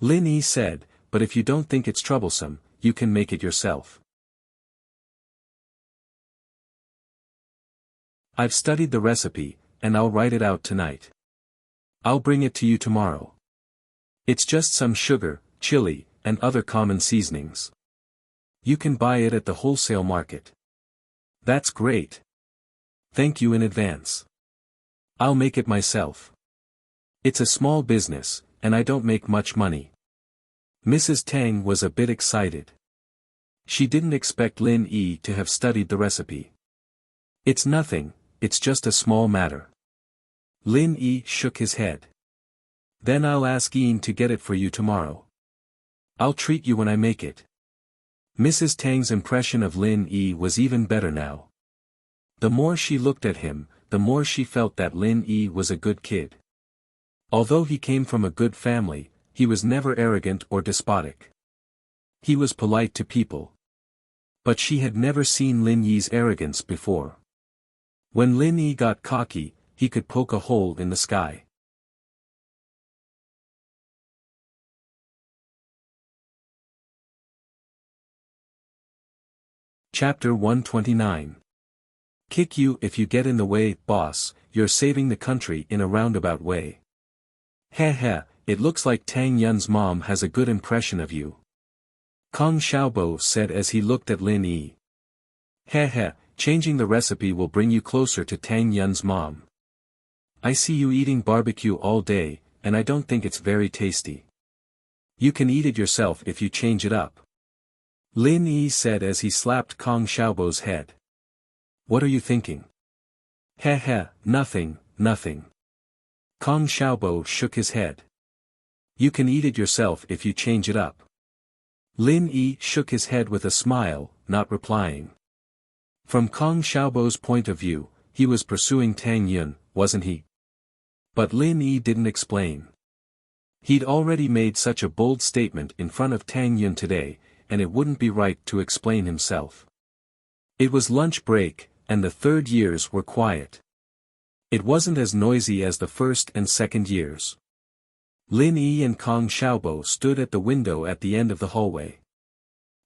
Lin Yi said, but if you don't think it's troublesome, you can make it yourself. I've studied the recipe, and I'll write it out tonight. I'll bring it to you tomorrow. It's just some sugar, chili, and other common seasonings. You can buy it at the wholesale market. That's great. Thank you in advance. I'll make it myself. It's a small business, and I don't make much money. Mrs. Tang was a bit excited. She didn't expect Lin Yi to have studied the recipe. It's nothing, it's just a small matter. Lin Yi shook his head. Then I'll ask Yin to get it for you tomorrow. I'll treat you when I make it. Mrs. Tang's impression of Lin Yi was even better now. The more she looked at him, the more she felt that Lin Yi was a good kid. Although he came from a good family, he was never arrogant or despotic. He was polite to people. But she had never seen Lin Yi's arrogance before. When Lin Yi got cocky, he could poke a hole in the sky. Chapter 129. Kick you if you get in the way, boss, you're saving the country in a roundabout way. Heh heh, it looks like Tang Yun's mom has a good impression of you. Kong Xiaobo said as he looked at Lin Yi. Heh heh, changing the recipe will bring you closer to Tang Yun's mom. I see you eating barbecue all day, and I don't think it's very tasty. You can eat it yourself if you change it up. Lin Yi said as he slapped Kong Xiaobo's head. What are you thinking? Heh heh, nothing, nothing. Kong Xiaobo shook his head. You can eat it yourself if you change it up. Lin Yi shook his head with a smile, not replying. From Kong Xiaobo's point of view, he was pursuing Tang Yun, wasn't he? But Lin Yi didn't explain. He'd already made such a bold statement in front of Tang Yun today, and it wouldn't be right to explain himself. It was lunch break, and the third years were quiet. It wasn't as noisy as the first and second years. Lin Yi and Kong Xiaobo stood at the window at the end of the hallway.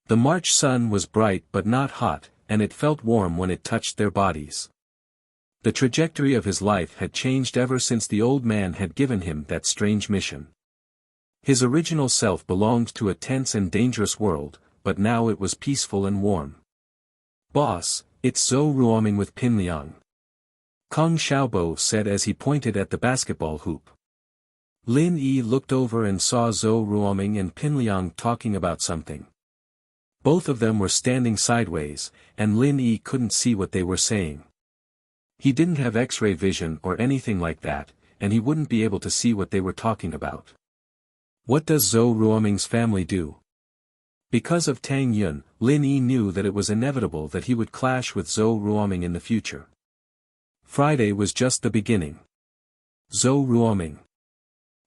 The March sun was bright but not hot, and it felt warm when it touched their bodies. The trajectory of his life had changed ever since the old man had given him that strange mission. His original self belonged to a tense and dangerous world, but now it was peaceful and warm. Boss, it's Zhou Ruoming with Pinliang. Kong Xiaobo said as he pointed at the basketball hoop. Lin Yi looked over and saw Zhou Ruoming and Pinliang talking about something. Both of them were standing sideways, and Lin Yi couldn't see what they were saying. He didn't have X-ray vision or anything like that, and he wouldn't be able to see what they were talking about. What does Zhou Ruoming's family do? Because of Tang Yun, Lin Yi knew that it was inevitable that he would clash with Zhou Ruoming in the future. Friday was just the beginning. Zhou Ruoming.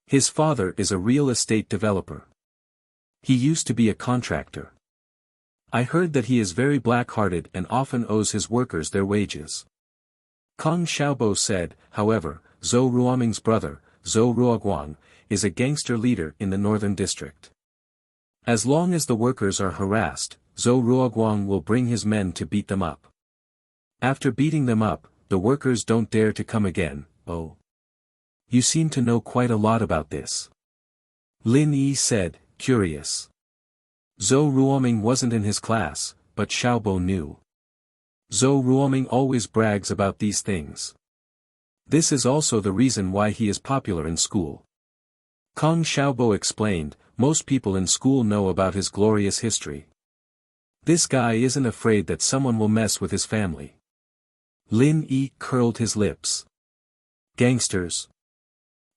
His father is a real estate developer. He used to be a contractor. I heard that he is very black-hearted and often owes his workers their wages. Kong Xiaobo said, however, Zhou Ruoming's brother, Zhou Ruoguang, is a gangster leader in the northern district. As long as the workers are harassed, Zhou Ruoguang will bring his men to beat them up. After beating them up, the workers don't dare to come again. Oh. You seem to know quite a lot about this. Lin Yi said, curious. Zhou Ruoming wasn't in his class, but Xiaobo knew. Zhou Ruoming always brags about these things. This is also the reason why he is popular in school. Kong Xiaobo explained, most people in school know about his glorious history. This guy isn't afraid that someone will mess with his family. Lin Yi curled his lips. Gangsters.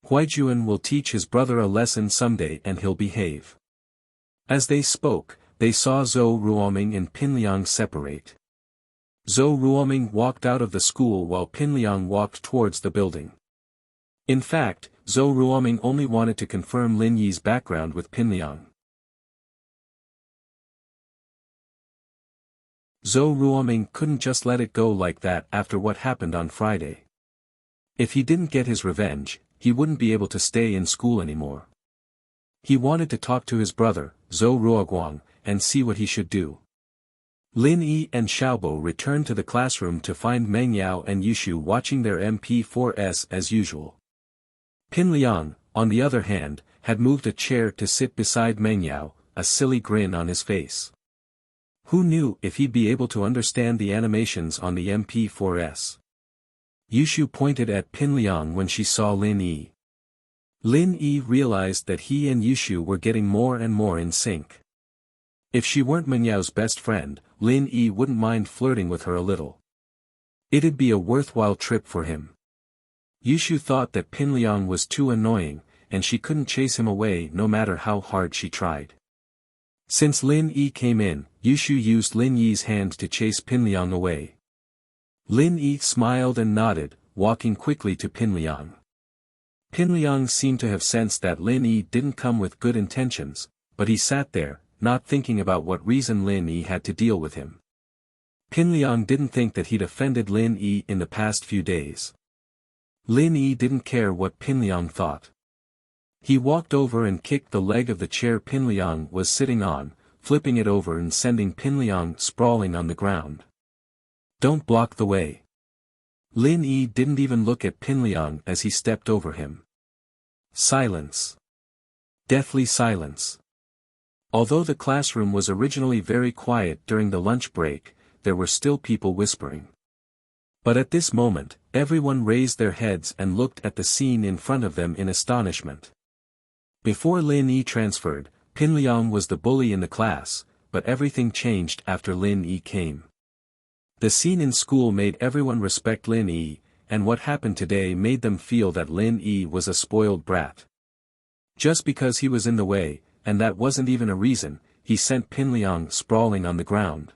Huaijuan will teach his brother a lesson someday and he'll behave. As they spoke, they saw Zhou Ruoming and Pinliang separate. Zhou Ruoming walked out of the school while Pinliang walked towards the building. In fact, Zhou Ruoming only wanted to confirm Lin Yi's background with Pinliang. Zhou Ruoming couldn't just let it go like that after what happened on Friday. If he didn't get his revenge, he wouldn't be able to stay in school anymore. He wanted to talk to his brother, Zhou Ruoguang, and see what he should do. Lin Yi and Xiaobo returned to the classroom to find Meng Yao and Yushu watching their MP4S as usual. Pinliang, on the other hand, had moved a chair to sit beside Meng Yao, a silly grin on his face. Who knew if he'd be able to understand the animations on the MP4S? Yushu pointed at Pinliang when she saw Lin Yi. Lin Yi realized that he and Yushu were getting more and more in sync. If she weren't Meng Yao's best friend, Lin Yi wouldn't mind flirting with her a little. It'd be a worthwhile trip for him. Yushu thought that Pinliang was too annoying, and she couldn't chase him away no matter how hard she tried. Since Lin Yi came in, Yushu used Lin Yi's hand to chase Pinliang away. Lin Yi smiled and nodded, walking quickly to Pinliang. Pinliang seemed to have sensed that Lin Yi didn't come with good intentions, but he sat there, not thinking about what reason Lin Yi had to deal with him. Pinliang didn't think that he'd offended Lin Yi in the past few days. Lin Yi didn't care what Pinliang thought. He walked over and kicked the leg of the chair Pinliang was sitting on, flipping it over and sending Pinliang sprawling on the ground. Don't block the way. Lin Yi didn't even look at Pinliang as he stepped over him. Silence. Deathly silence. Although the classroom was originally very quiet during the lunch break, there were still people whispering. But at this moment, everyone raised their heads and looked at the scene in front of them in astonishment. Before Lin Yi transferred, Pinliang was the bully in the class, but everything changed after Lin Yi came. The scene in school made everyone respect Lin Yi, and what happened today made them feel that Lin Yi was a spoiled brat. Just because he was in the way, and that wasn't even a reason, he sent Pinliang sprawling on the ground.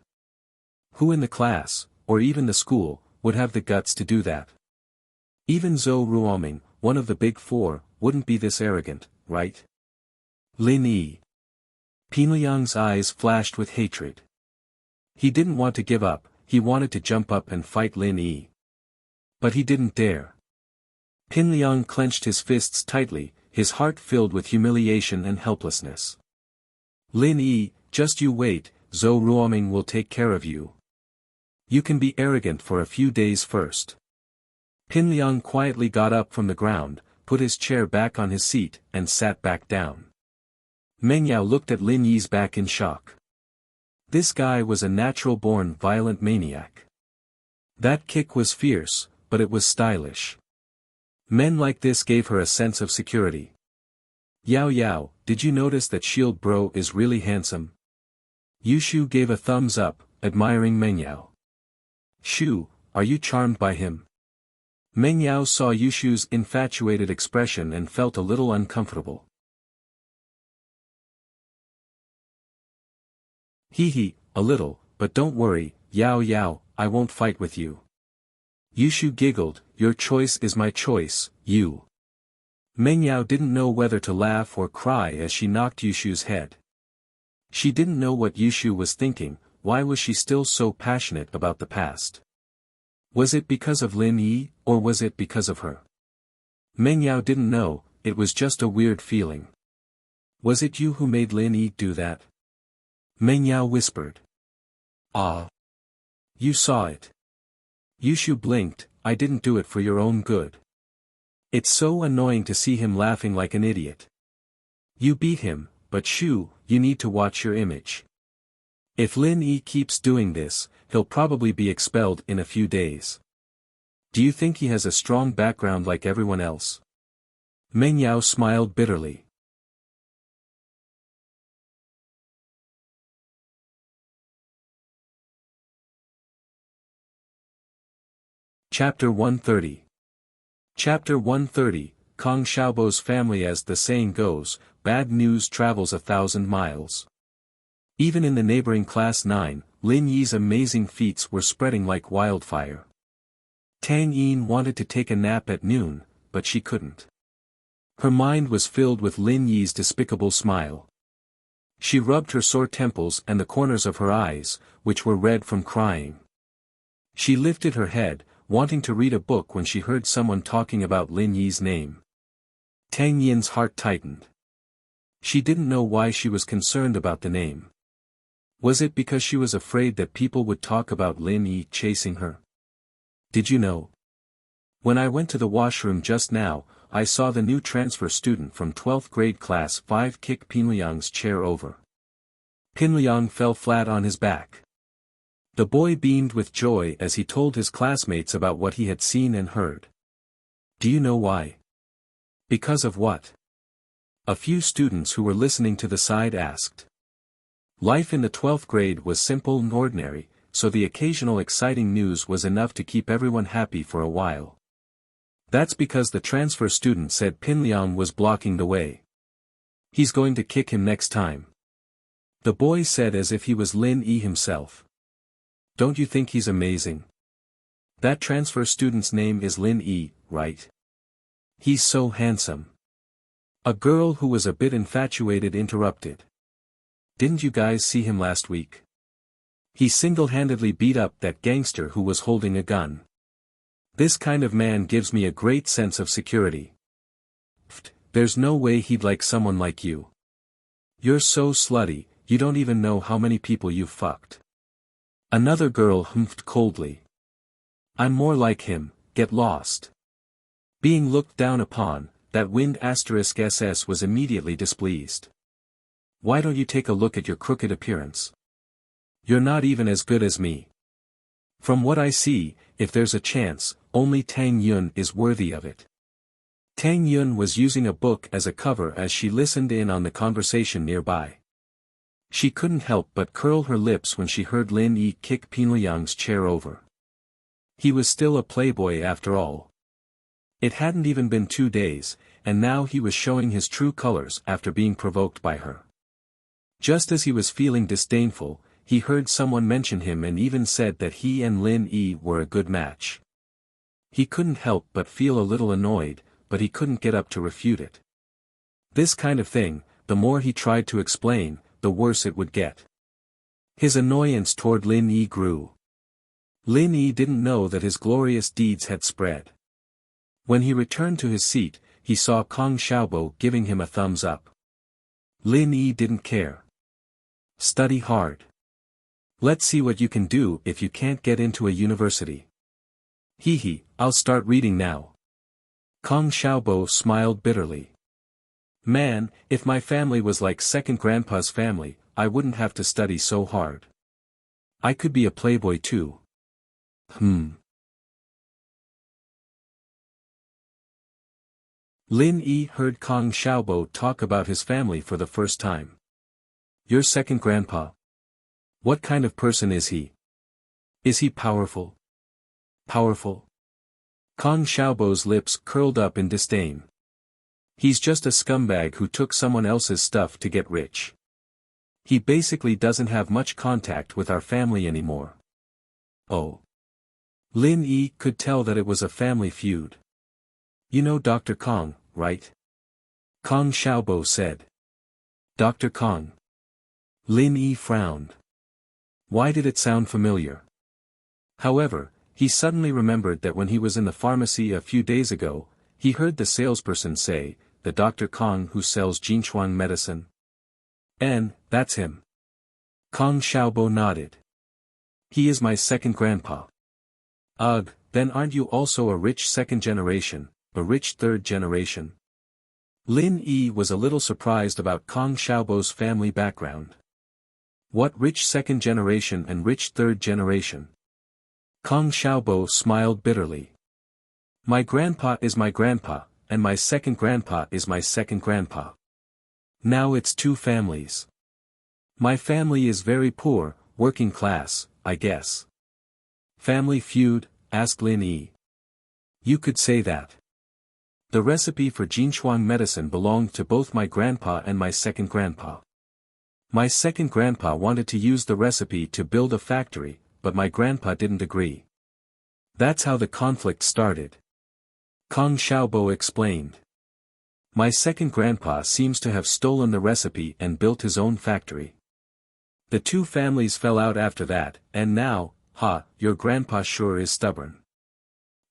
Who in the class, or even the school, would have the guts to do that? Even Zhou Ruoming, one of the big four, wouldn't be this arrogant, right? Lin Yi. Pinliang's eyes flashed with hatred. He didn't want to give up, he wanted to jump up and fight Lin Yi. But he didn't dare. Pinliang clenched his fists tightly, his heart filled with humiliation and helplessness. Lin Yi, just you wait, Zhou Ruoming will take care of you. You can be arrogant for a few days first. Pinliang quietly got up from the ground, put his chair back on his seat, and sat back down. Meng Yao looked at Lin Yi's back in shock. This guy was a natural-born violent maniac. That kick was fierce, but it was stylish. Men like this gave her a sense of security. Yao Yao, did you notice that Shield Bro is really handsome? Yushu gave a thumbs up, admiring Meng Yao. Shu, are you charmed by him? Meng Yao saw Yushu's infatuated expression and felt a little uncomfortable. Hee, a little, but don't worry, Yao Yao, I won't fight with you. Yushu giggled, your choice is my choice, you. Meng Yao didn't know whether to laugh or cry as she knocked Yushu's head. She didn't know what Yushu was thinking, why was she still so passionate about the past? Was it because of Lin Yi, or was it because of her? Meng Yao didn't know, it was just a weird feeling. Was it you who made Lin Yi do that? Meng Yao whispered. Ah. You saw it. Yushu blinked, I didn't do it for your own good. It's so annoying to see him laughing like an idiot. You beat him, but Shu, you need to watch your image. If Lin Yi keeps doing this, he'll probably be expelled in a few days. Do you think he has a strong background like everyone else? Meng Yao smiled bitterly. Chapter 130. Chapter 130, Kong Xiaobo's family. As the saying goes, bad news travels 1,000 miles. Even in the neighboring Class 9, Lin Yi's amazing feats were spreading like wildfire. Tang Yin wanted to take a nap at noon, but she couldn't. Her mind was filled with Lin Yi's despicable smile. She rubbed her sore temples and the corners of her eyes, which were red from crying. She lifted her head, wanting to read a book when she heard someone talking about Lin Yi's name. Tang Yin's heart tightened. She didn't know why she was concerned about the name. Was it because she was afraid that people would talk about Lin Yi chasing her? Did you know? When I went to the washroom just now, I saw the new transfer student from 12th grade class 5 kick Pinliang's chair over. Pinliang fell flat on his back. The boy beamed with joy as he told his classmates about what he had seen and heard. Do you know why? Because of what? A few students who were listening to the side asked. Life in the 12th grade was simple and ordinary, so the occasional exciting news was enough to keep everyone happy for a while. That's because the transfer student said Pinliang was blocking the way. He's going to kick him next time. The boy said as if he was Lin Yi himself. Don't you think he's amazing? That transfer student's name is Lin Yi, right? He's so handsome. A girl who was a bit infatuated interrupted. Didn't you guys see him last week? He single-handedly beat up that gangster who was holding a gun. This kind of man gives me a great sense of security. There's no way he'd like someone like you. You're so slutty, you don't even know how many people you've fucked. Another girl humphed coldly. I'm more like him, get lost. Being looked down upon, that wind *SS was immediately displeased. Why don't you take a look at your crooked appearance? You're not even as good as me. From what I see, if there's a chance, only Tang Yun is worthy of it. Tang Yun was using a book as a cover as she listened in on the conversation nearby. She couldn't help but curl her lips when she heard Lin Yi kick Pinliang's chair over. He was still a playboy after all. It hadn't even been 2 days, and now he was showing his true colors after being provoked by her. Just as he was feeling disdainful, he heard someone mention him and even said that he and Lin Yi were a good match. He couldn't help but feel a little annoyed, but he couldn't get up to refute it. This kind of thing, the more he tried to explain, the worse it would get. His annoyance toward Lin Yi grew. Lin Yi didn't know that his glorious deeds had spread. When he returned to his seat, he saw Kong Xiaobo giving him a thumbs up. Lin Yi didn't care. Study hard. Let's see what you can do if you can't get into a university. Hee, I'll start reading now. Kong Xiaobo smiled bitterly. Man, if my family was like second grandpa's family, I wouldn't have to study so hard. I could be a playboy too. Lin Yi heard Kong Xiaobo talk about his family for the first time. Your second grandpa? What kind of person is he? Is he powerful? Powerful? Kong Xiaobo's lips curled up in disdain. He's just a scumbag who took someone else's stuff to get rich. He basically doesn't have much contact with our family anymore. Oh. Lin Yi could tell that it was a family feud. You know Dr. Kong, right? Kong Xiaobo said. Dr. Kong. Lin Yi frowned. Why did it sound familiar? However, he suddenly remembered that when he was in the pharmacy a few days ago, he heard the salesperson say, the Dr. Kong who sells Jinchuan medicine. That's him. Kong Xiaobo nodded. He is my second grandpa. Ugh, then aren't you also a rich second generation, a rich third generation? Lin Yi was a little surprised about Kong Xiaobo's family background. What rich second generation and rich third generation? Kong Xiaobo smiled bitterly. My grandpa is my grandpa, and my second grandpa is my second grandpa. Now it's 2 families. My family is very poor, working class, I guess. Family feud? Asked Lin Yi. You could say that. The recipe for Jinchuan medicine belonged to both my grandpa and my second grandpa. My second grandpa wanted to use the recipe to build a factory, but my grandpa didn't agree. That's how the conflict started. Kong Xiaobo explained. My second grandpa seems to have stolen the recipe and built his own factory. The two families fell out after that, and now, your grandpa sure is stubborn.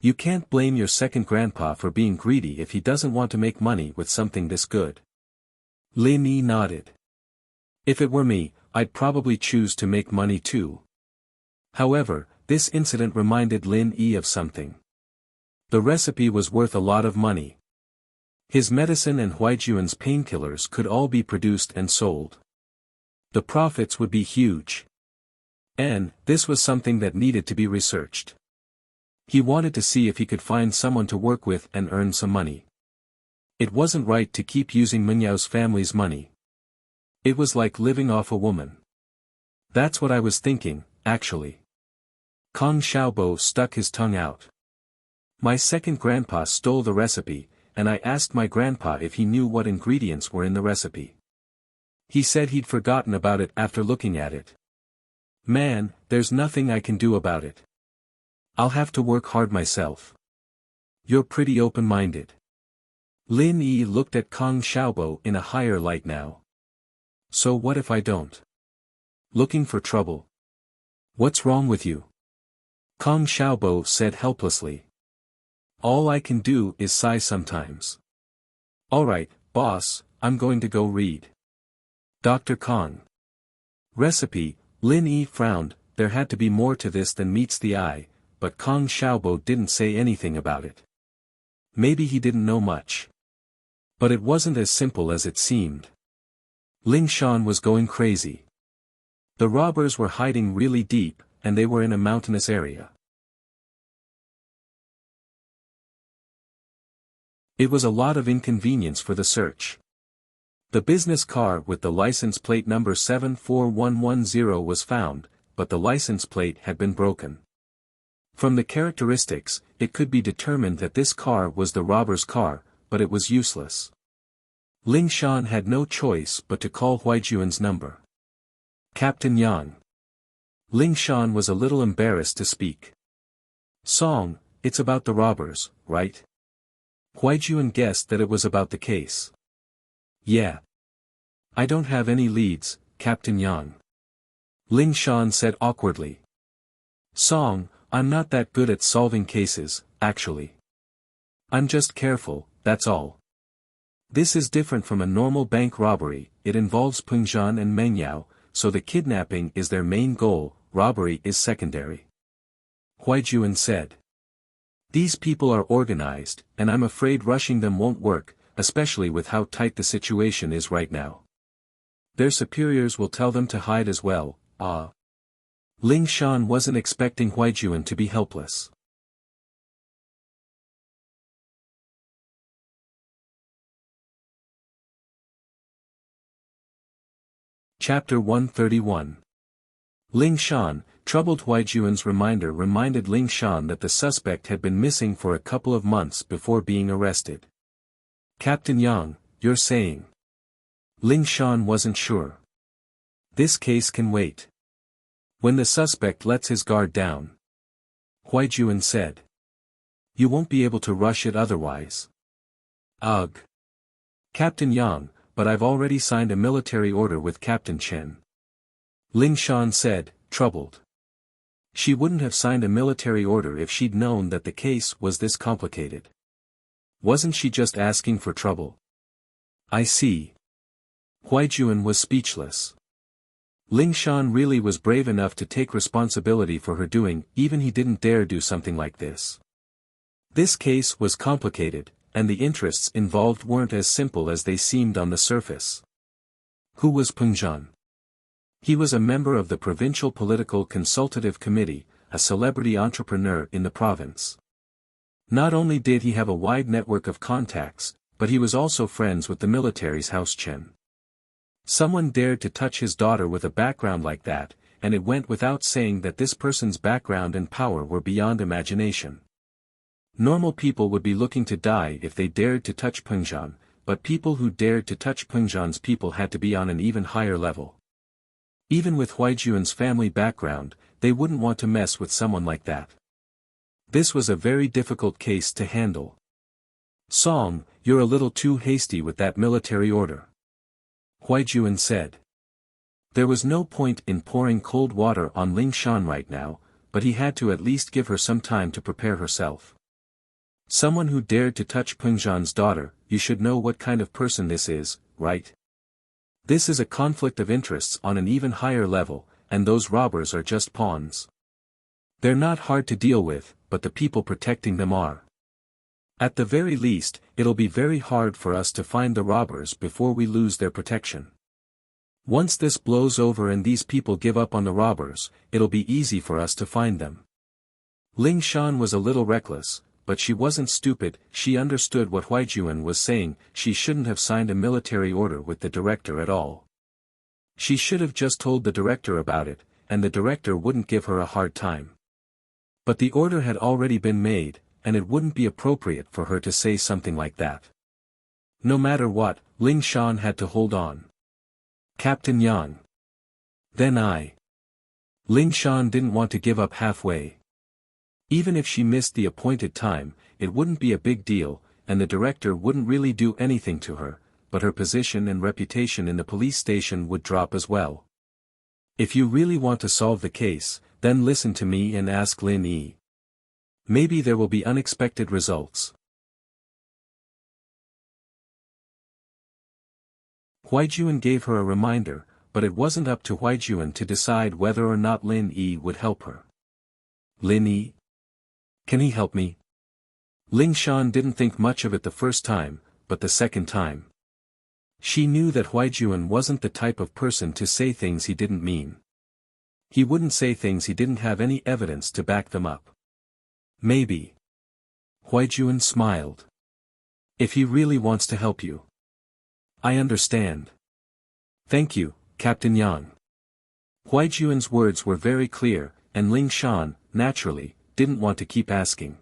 You can't blame your second grandpa for being greedy if he doesn't want to make money with something this good. Lin Yi nodded. If it were me, I'd probably choose to make money too. However, this incident reminded Lin Yi of something. The recipe was worth a lot of money. His medicine and Huaijuan's painkillers could all be produced and sold. The profits would be huge. And this was something that needed to be researched. He wanted to see if he could find someone to work with and earn some money. It wasn't right to keep using Minyao's family's money. It was like living off a woman. That's what I was thinking, actually. Kong Xiaobo stuck his tongue out. My second grandpa stole the recipe, and I asked my grandpa if he knew what ingredients were in the recipe. He said he'd forgotten about it after looking at it. Man, there's nothing I can do about it. I'll have to work hard myself. You're pretty open-minded. Lin Yi looked at Kong Xiaobo in a higher light now. So what if I don't? Looking for trouble? What's wrong with you? Kong Xiaobo said helplessly. All I can do is sigh sometimes. Alright, boss, I'm going to go read. Dr. Kong. Recipe. Lin Yi frowned. There had to be more to this than meets the eye, but Kong Xiaobo didn't say anything about it. Maybe he didn't know much. But it wasn't as simple as it seemed. Ling Shan was going crazy. The robbers were hiding really deep, and they were in a mountainous area. It was a lot of inconvenience for the search. The business car with the license plate number 74110 was found, but the license plate had been broken. From the characteristics, it could be determined that this car was the robber's car, but it was useless. Ling Shan had no choice but to call Huaijuan's number. Captain Yang. Ling Shan was a little embarrassed to speak. Song, it's about the robbers, right? Huaijuan guessed that it was about the case. Yeah. I don't have any leads, Captain Yang. Ling Shan said awkwardly. Song, I'm not that good at solving cases, actually. I'm just careful, that's all. This is different from a normal bank robbery, it involves Pengzhan and Mengyao, so the kidnapping is their main goal, robbery is secondary. Huaijuan said. These people are organized, and I'm afraid rushing them won't work, especially with how tight the situation is right now. Their superiors will tell them to hide as well. Ling Shan wasn't expecting Huaijuan to be helpless. Chapter 131. Ling Shan, troubled. Huaijuan's reminder reminded Ling Shan that the suspect had been missing for a couple of months before being arrested. Captain Yang, you're saying? Ling Shan wasn't sure. This case can wait. When the suspect lets his guard down. Huaijuan said. You won't be able to rush it otherwise. Ugh. Captain Yang, but I've already signed a military order with Captain Chen. Ling Shan said, troubled. She wouldn't have signed a military order if she'd known that the case was this complicated. Wasn't she just asking for trouble? I see. Huaijuan was speechless. Ling Shan really was brave enough to take responsibility for her doing, even he didn't dare do something like this. This case was complicated, and the interests involved weren't as simple as they seemed on the surface. Who was Pengzhan? He was a member of the Provincial Political Consultative Committee, a celebrity entrepreneur in the province. Not only did he have a wide network of contacts, but he was also friends with the military's House Chen. Someone dared to touch his daughter with a background like that, and it went without saying that this person's background and power were beyond imagination. Normal people would be looking to die if they dared to touch Pengzhan, but people who dared to touch Pengzhan's people had to be on an even higher level. Even with Huijuan's family background, they wouldn't want to mess with someone like that. This was a very difficult case to handle. Song, you're a little too hasty with that military order, Huijuan said. There was no point in pouring cold water on Ling Shan right now, but he had to at least give her some time to prepare herself. Someone who dared to touch Pengzhan's daughter, you should know what kind of person this is, right? This is a conflict of interests on an even higher level, and those robbers are just pawns. They're not hard to deal with, but the people protecting them are. At the very least, it'll be very hard for us to find the robbers before we lose their protection. Once this blows over and these people give up on the robbers, it'll be easy for us to find them. Ling Shan was a little reckless, but she wasn't stupid. She understood what Huijuan was saying. She shouldn't have signed a military order with the director at all. She should have just told the director about it, and the director wouldn't give her a hard time. But the order had already been made, and it wouldn't be appropriate for her to say something like that. No matter what, Ling Shan had to hold on. Captain Yang. Then Ling Shan didn't want to give up halfway. Even if she missed the appointed time, it wouldn't be a big deal, and the director wouldn't really do anything to her, but her position and reputation in the police station would drop as well. If you really want to solve the case, then listen to me and ask Lin Yi. Maybe there will be unexpected results. Huijuan gave her a reminder, but it wasn't up to Huijuan to decide whether or not Lin Yi would help her. Lin Yi? Can he help me? Ling Shan didn't think much of it the first time, but the second time. She knew that Huijuan wasn't the type of person to say things he didn't mean. He wouldn't say things he didn't have any evidence to back them up. Maybe. Huijuan smiled. If he really wants to help you. I understand. Thank you, Captain Yang. Huijuan's words were very clear, and Ling Shan, naturally, didn't want to keep asking.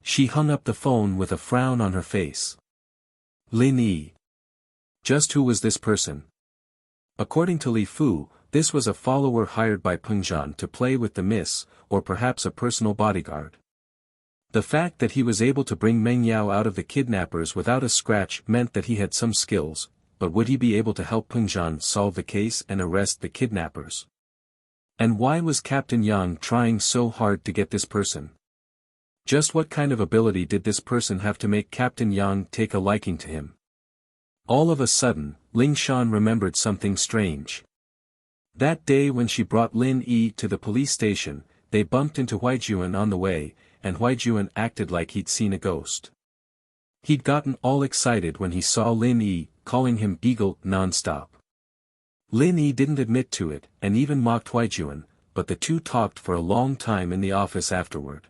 She hung up the phone with a frown on her face. Lin Yi. Just who was this person? According to Li Fu, this was a follower hired by Pengzhan to play with the miss, or perhaps a personal bodyguard. The fact that he was able to bring Meng Yao out of the kidnappers without a scratch meant that he had some skills, but would he be able to help Pengzhan solve the case and arrest the kidnappers? And why was Captain Yang trying so hard to get this person? Just what kind of ability did this person have to make Captain Yang take a liking to him? All of a sudden, Ling Shan remembered something strange. That day when she brought Lin Yi to the police station, they bumped into Huijuan on the way, and Huijuan acted like he'd seen a ghost. He'd gotten all excited when he saw Lin Yi, calling him Eagle non-stop. Lin Yi didn't admit to it, and even mocked Huijuan, but the two talked for a long time in the office afterward.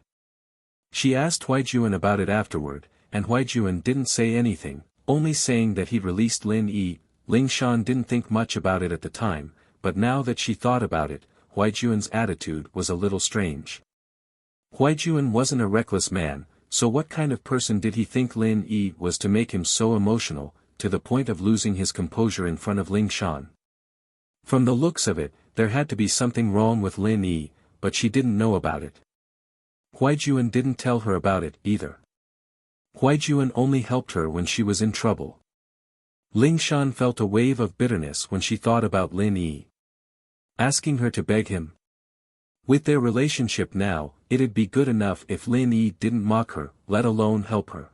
She asked Huijuan about it afterward, and Huijuan didn't say anything, only saying that he'd released Lin Yi. Ling Shan didn't think much about it at the time, but now that she thought about it, Huijuan's attitude was a little strange. Huijuan wasn't a reckless man, so what kind of person did he think Lin Yi was to make him so emotional, to the point of losing his composure in front of Ling Shan? From the looks of it, there had to be something wrong with Lin Yi, but she didn't know about it. Huijuan didn't tell her about it either. Huijuan only helped her when she was in trouble. Ling Shan felt a wave of bitterness when she thought about Lin Yi. Asking her to beg him. With their relationship now, it'd be good enough if Lin Yi didn't mock her, let alone help her.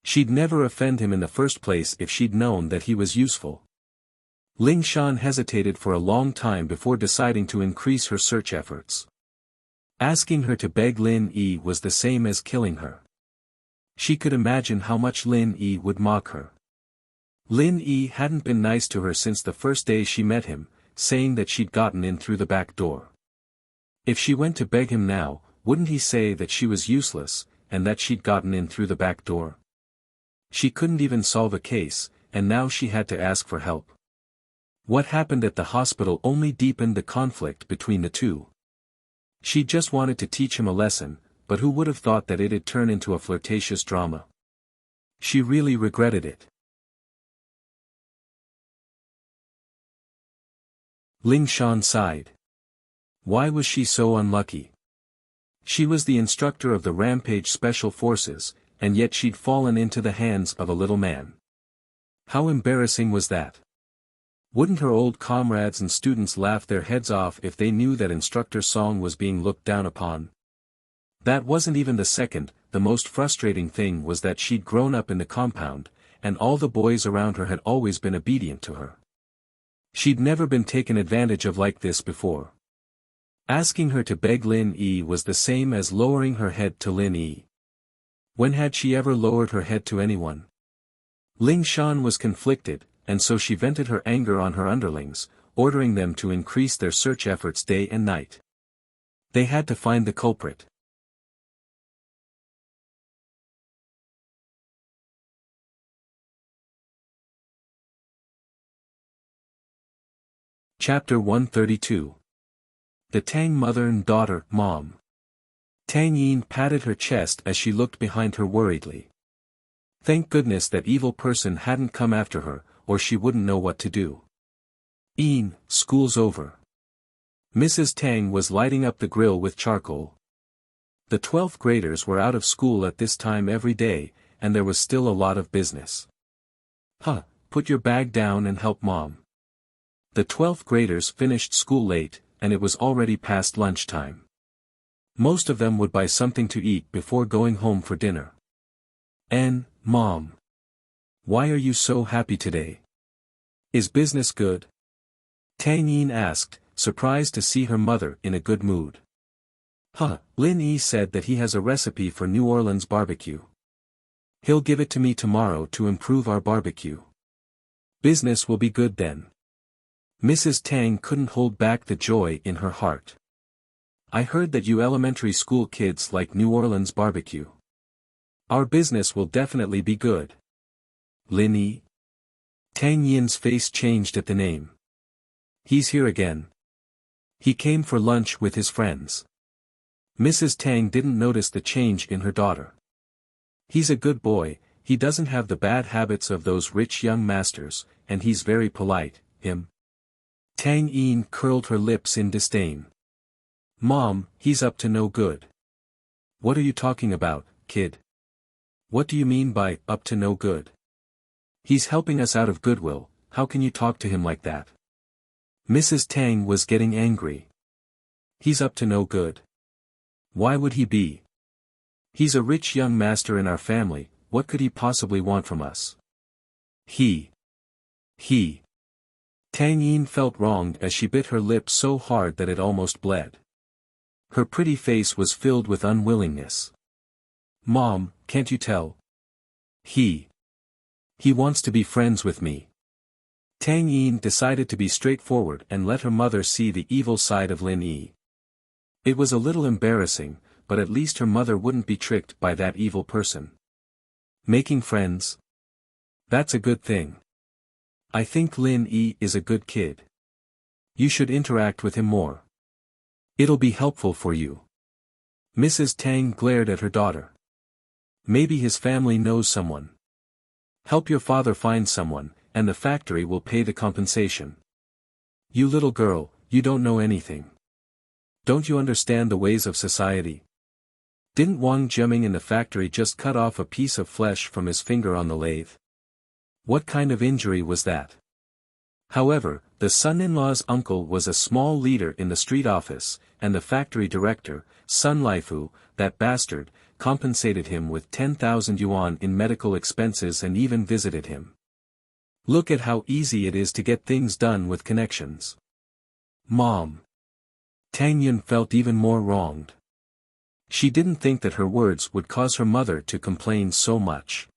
She'd never offend him in the first place if she'd known that he was useful. Ling Shan hesitated for a long time before deciding to increase her search efforts. Asking her to beg Lin Yi was the same as killing her. She could imagine how much Lin Yi would mock her. Lin Yi hadn't been nice to her since the first day she met him, saying that she'd gotten in through the back door. If she went to beg him now, wouldn't he say that she was useless, and that she'd gotten in through the back door? She couldn't even solve a case, and now she had to ask for help. What happened at the hospital only deepened the conflict between the two. She just wanted to teach him a lesson, but who would have thought that it'd turn into a flirtatious drama? She really regretted it. Ling Shan sighed. Why was she so unlucky? She was the instructor of the Rampage Special Forces, and yet she'd fallen into the hands of a little man. How embarrassing was that? Wouldn't her old comrades and students laugh their heads off if they knew that Instructor Song was being looked down upon? That wasn't even the second. The most frustrating thing was that she'd grown up in the compound, and all the boys around her had always been obedient to her. She'd never been taken advantage of like this before. Asking her to beg Lin Yi was the same as lowering her head to Lin Yi. When had she ever lowered her head to anyone? Ling Shan was conflicted, and so she vented her anger on her underlings, ordering them to increase their search efforts day and night. They had to find the culprit. Chapter 132. The Tang Mother and Daughter, Mom. Tang Yin patted her chest as she looked behind her worriedly. Thank goodness that evil person hadn't come after her, or she wouldn't know what to do. Yin, school's over. Mrs. Tang was lighting up the grill with charcoal. The 12th graders were out of school at this time every day, and there was still a lot of business. Put your bag down and help Mom. The 12th graders finished school late, and it was already past lunchtime. Most of them would buy something to eat before going home for dinner. Mom. Why are you so happy today? Is business good? Tang Yin asked, surprised to see her mother in a good mood. Lin Yi said that he has a recipe for New Orleans barbecue. He'll give it to me tomorrow to improve our barbecue. Business will be good then. Mrs. Tang couldn't hold back the joy in her heart. I heard that you elementary school kids like New Orleans barbecue. Our business will definitely be good. Lin Yi? Tang Yin's face changed at the name. He's here again. He came for lunch with his friends. Mrs. Tang didn't notice the change in her daughter. He's a good boy, he doesn't have the bad habits of those rich young masters, and he's very polite, him. Tang Yin curled her lips in disdain. Mom, he's up to no good. What are you talking about, kid? What do you mean by, up to no good? He's helping us out of goodwill, how can you talk to him like that? Mrs. Tang was getting angry. He's up to no good. Why would he be? He's a rich young master in our family, what could he possibly want from us? He. Tang Yin felt wronged as she bit her lip so hard that it almost bled. Her pretty face was filled with unwillingness. Mom, can't you tell? He wants to be friends with me. Tang Yin decided to be straightforward and let her mother see the evil side of Lin Yi. It was a little embarrassing, but at least her mother wouldn't be tricked by that evil person. Making friends? That's a good thing. I think Lin Yi is a good kid. You should interact with him more. It'll be helpful for you. Mrs. Tang glared at her daughter. Maybe his family knows someone. Help your father find someone, and the factory will pay the compensation. You little girl, you don't know anything. Don't you understand the ways of society? Didn't Wang Jiaming in the factory just cut off a piece of flesh from his finger on the lathe? What kind of injury was that? However, the son-in-law's uncle was a small leader in the street office, and the factory director, Sun Laifu, that bastard, compensated him with 10,000 yuan in medical expenses and even visited him. Look at how easy it is to get things done with connections. Mom. Tang Yin felt even more wronged. She didn't think that her words would cause her mother to complain so much.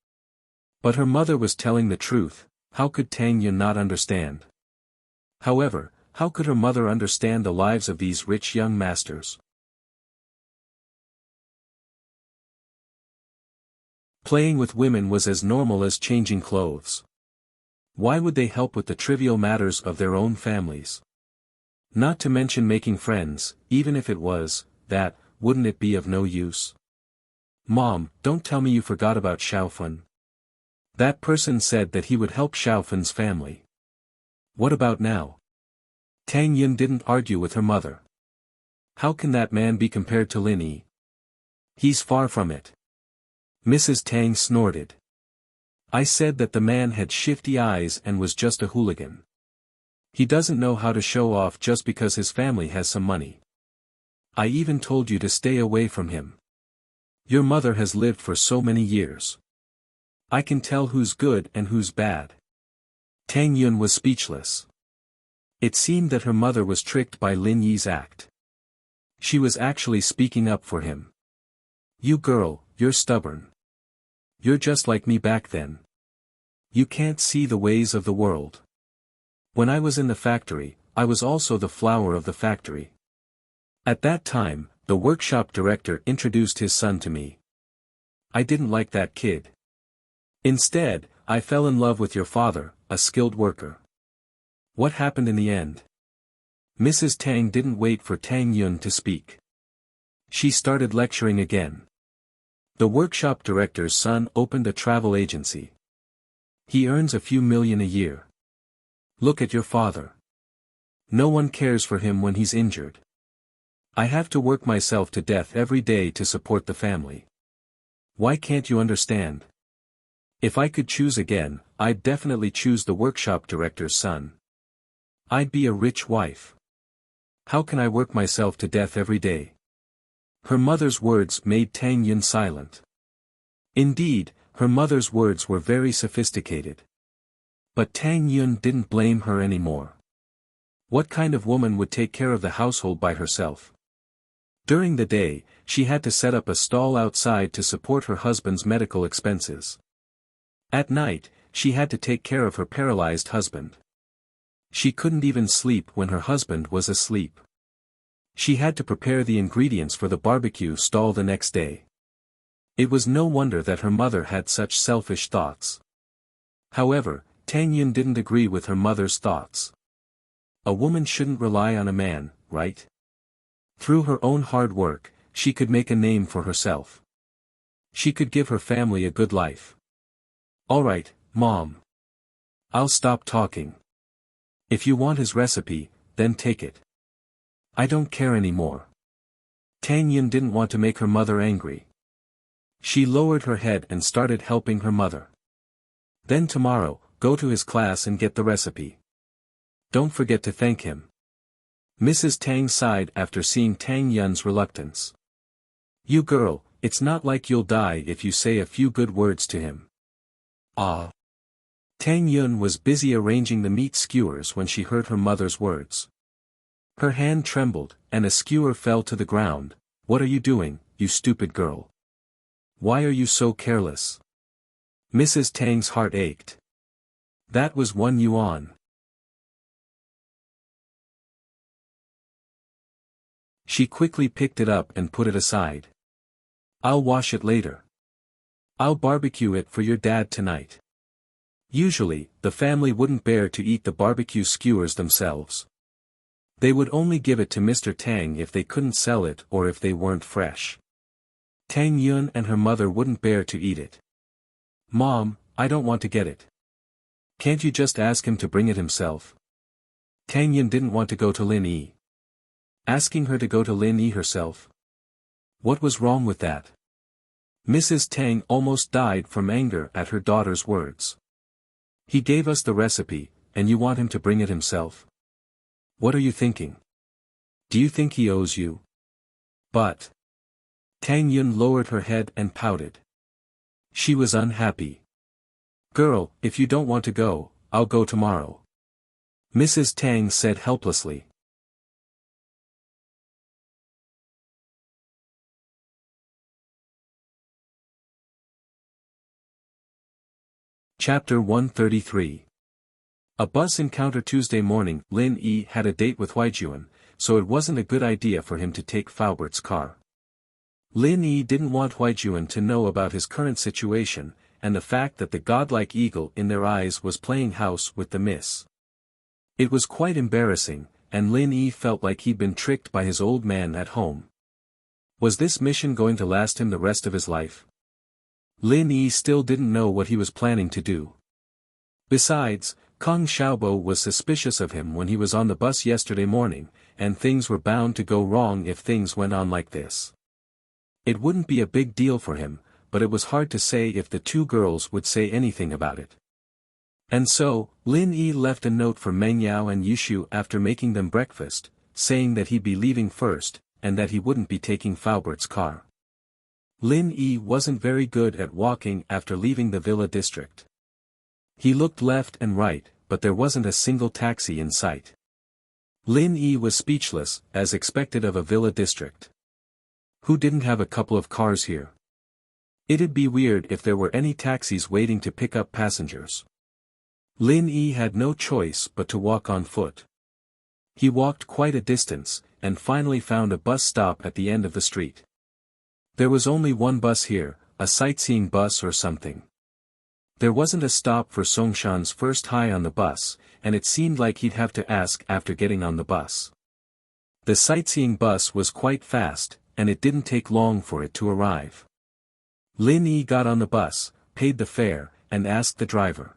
But her mother was telling the truth, how could Tang Yin not understand? However, how could her mother understand the lives of these rich young masters? Playing with women was as normal as changing clothes. Why would they help with the trivial matters of their own families? Not to mention making friends, even if it was, that, wouldn't it be of no use? Mom, don't tell me you forgot about Xiaofun. That person said that he would help Xiaofun's family. What about now? Tang Yun didn't argue with her mother. How can that man be compared to Lin Yi? He's far from it. Mrs. Tang snorted. I said that the man had shifty eyes and was just a hooligan. He doesn't know how to show off just because his family has some money. I even told you to stay away from him. Your mother has lived for so many years. I can tell who's good and who's bad. Tang Yun was speechless. It seemed that her mother was tricked by Lin Yi's act. She was actually speaking up for him. You girl, you're stubborn. You're just like me back then. You can't see the ways of the world. When I was in the factory, I was also the flower of the factory. At that time, the workshop director introduced his son to me. I didn't like that kid. Instead, I fell in love with your father, a skilled worker. What happened in the end? Mrs. Tang didn't wait for Tang Yun to speak. She started lecturing again. The workshop director's son opened a travel agency. He earns a few million a year. Look at your father. No one cares for him when he's injured. I have to work myself to death every day to support the family. Why can't you understand? If I could choose again, I'd definitely choose the workshop director's son. I'd be a rich wife. How can I work myself to death every day? Her mother's words made Tang Yun silent. Indeed, her mother's words were very sophisticated. But Tang Yun didn't blame her anymore. What kind of woman would take care of the household by herself? During the day, she had to set up a stall outside to support her husband's medical expenses. At night, she had to take care of her paralyzed husband. She couldn't even sleep when her husband was asleep. She had to prepare the ingredients for the barbecue stall the next day. It was no wonder that her mother had such selfish thoughts. However, Tang Yun didn't agree with her mother's thoughts. A woman shouldn't rely on a man, right? Through her own hard work, she could make a name for herself. She could give her family a good life. Alright, Mom. I'll stop talking. If you want his recipe, then take it. I don't care anymore. Tang Yun didn't want to make her mother angry. She lowered her head and started helping her mother. Then tomorrow, go to his class and get the recipe. Don't forget to thank him. Mrs. Tang sighed after seeing Tang Yun's reluctance. You girl, it's not like you'll die if you say a few good words to him. Ah. Tang Yun was busy arranging the meat skewers when she heard her mother's words. Her hand trembled, and a skewer fell to the ground. What are you doing, you stupid girl? Why are you so careless? Mrs. Tang's heart ached. That was 1 yuan. She quickly picked it up and put it aside. I'll wash it later. I'll barbecue it for your dad tonight. Usually, the family wouldn't bear to eat the barbecue skewers themselves. They would only give it to Mr. Tang if they couldn't sell it or if they weren't fresh. Tang Yun and her mother wouldn't bear to eat it. Mom, I don't want to get it. Can't you just ask him to bring it himself? Tang Yun didn't want to go to Lin Yi. Asking her to go to Lin Yi herself? What was wrong with that? Mrs. Tang almost died from anger at her daughter's words. He gave us the recipe, and you want him to bring it himself? What are you thinking? Do you think he owes you? But. Tang Yun lowered her head and pouted. She was unhappy. Girl, if you don't want to go, I'll go tomorrow. Mrs. Tang said helplessly. Chapter 133. A bus encounter. Tuesday morning. Lin Yi had a date with Huijuan, so it wasn't a good idea for him to take Faubert's car. Lin Yi didn't want Huijuan to know about his current situation, and the fact that the godlike eagle in their eyes was playing house with the miss. It was quite embarrassing, and Lin Yi felt like he'd been tricked by his old man at home. Was this mission going to last him the rest of his life? Lin Yi still didn't know what he was planning to do. Besides, Kong Xiaobo was suspicious of him when he was on the bus yesterday morning, and things were bound to go wrong if things went on like this. It wouldn't be a big deal for him, but it was hard to say if the two girls would say anything about it. And so, Lin Yi left a note for Meng Yao and Yushu after making them breakfast, saying that he'd be leaving first, and that he wouldn't be taking Faubert's car. Lin Yi wasn't very good at walking after leaving the villa district. He looked left and right, but there wasn't a single taxi in sight. Lin Yi was speechless, as expected of a villa district. Who didn't have a couple of cars here? It'd be weird if there were any taxis waiting to pick up passengers. Lin Yi had no choice but to walk on foot. He walked quite a distance, and finally found a bus stop at the end of the street. There was only one bus here, a sightseeing bus or something. There wasn't a stop for Songshan's first high on the bus, and it seemed like he'd have to ask after getting on the bus. The sightseeing bus was quite fast, and it didn't take long for it to arrive. Lin Yi got on the bus, paid the fare, and asked the driver.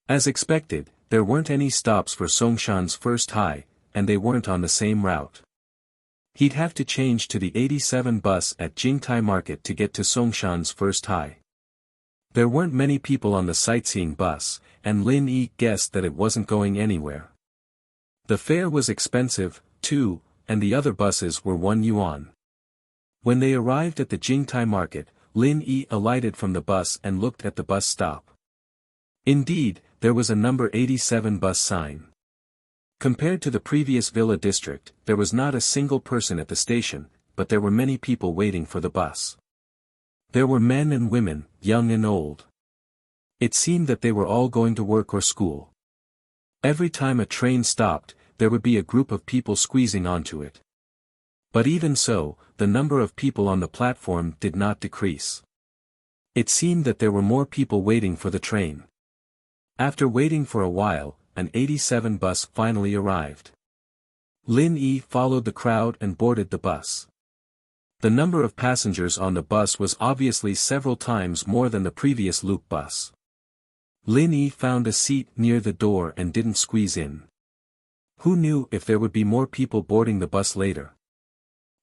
As expected, there weren't any stops for Songshan's first high, and they weren't on the same route. He'd have to change to the 87 bus at Jingtai Market to get to Songshan's first high. There weren't many people on the sightseeing bus, and Lin Yi guessed that it wasn't going anywhere. The fare was expensive, too, and the other buses were 1 yuan. When they arrived at the Jingtai Market, Lin Yi alighted from the bus and looked at the bus stop. Indeed, there was a number 87 bus sign. Compared to the previous villa district, there was not a single person at the station, but there were many people waiting for the bus. There were men and women, young and old. It seemed that they were all going to work or school. Every time a train stopped, there would be a group of people squeezing onto it. But even so, the number of people on the platform did not decrease. It seemed that there were more people waiting for the train. After waiting for a while, an 87 bus finally arrived. Lin Yi followed the crowd and boarded the bus. The number of passengers on the bus was obviously several times more than the previous loop bus. Lin Yi found a seat near the door and didn't squeeze in. Who knew if there would be more people boarding the bus later?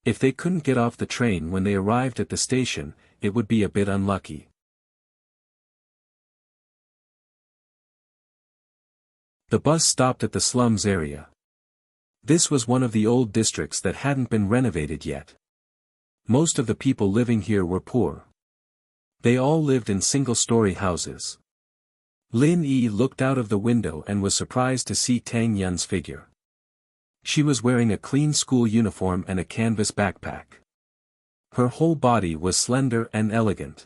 If they couldn't get off the train when they arrived at the station, it would be a bit unlucky. The bus stopped at the slums area. This was one of the old districts that hadn't been renovated yet. Most of the people living here were poor. They all lived in single-story houses. Lin Yi looked out of the window and was surprised to see Tang Yun's figure. She was wearing a clean school uniform and a canvas backpack. Her whole body was slender and elegant.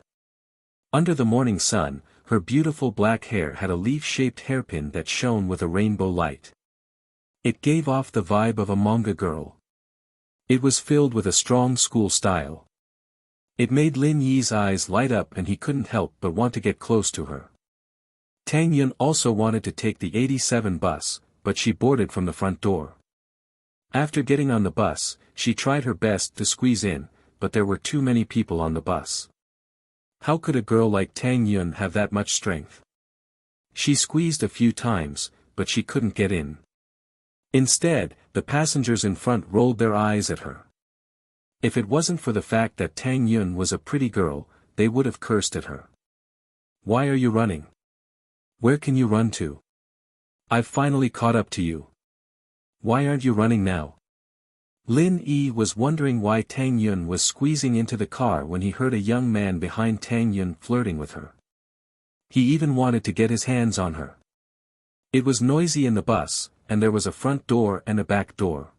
Under the morning sun, her beautiful black hair had a leaf-shaped hairpin that shone with a rainbow light. It gave off the vibe of a manga girl. It was filled with a strong school style. It made Lin Yi's eyes light up and he couldn't help but want to get close to her. Tang Yun also wanted to take the 87 bus, but she boarded from the front door. After getting on the bus, she tried her best to squeeze in, but there were too many people on the bus. How could a girl like Tang Yun have that much strength? She squeezed a few times, but she couldn't get in. Instead, the passengers in front rolled their eyes at her. If it wasn't for the fact that Tang Yun was a pretty girl, they would have cursed at her. Why are you running? Where can you run to? I've finally caught up to you. Why aren't you running now? Lin Yi was wondering why Tang Yun was squeezing into the car when he heard a young man behind Tang Yun flirting with her. He even wanted to get his hands on her. It was noisy in the bus, and there was a front door and a back door.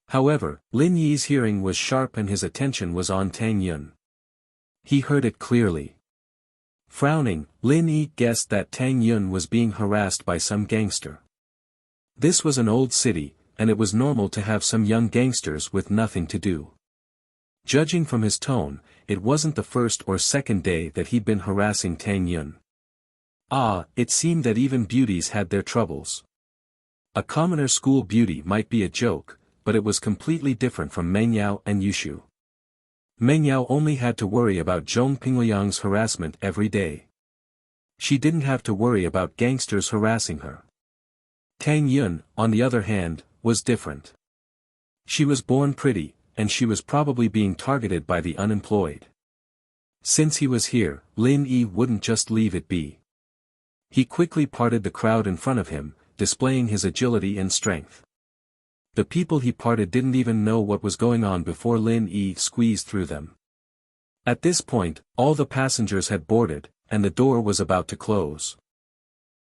However, Lin Yi's hearing was sharp and his attention was on Tang Yun. He heard it clearly. Frowning, Lin Yi guessed that Tang Yun was being harassed by some gangster. This was an old city, and it was normal to have some young gangsters with nothing to do. Judging from his tone, it wasn't the first or second day that he'd been harassing Tang Yun. It seemed that even beauties had their troubles. A commoner school beauty might be a joke, but it was completely different from Meng Yao and Yushu. Meng Yao only had to worry about Zhong Pingliang's harassment every day. She didn't have to worry about gangsters harassing her. Tang Yun, on the other hand, was different. She was born pretty, and she was probably being targeted by the unemployed. Since he was here, Lin Yi wouldn't just leave it be. He quickly parted the crowd in front of him, displaying his agility and strength. The people he parted didn't even know what was going on before Lin Yi squeezed through them. At this point, all the passengers had boarded, and the door was about to close.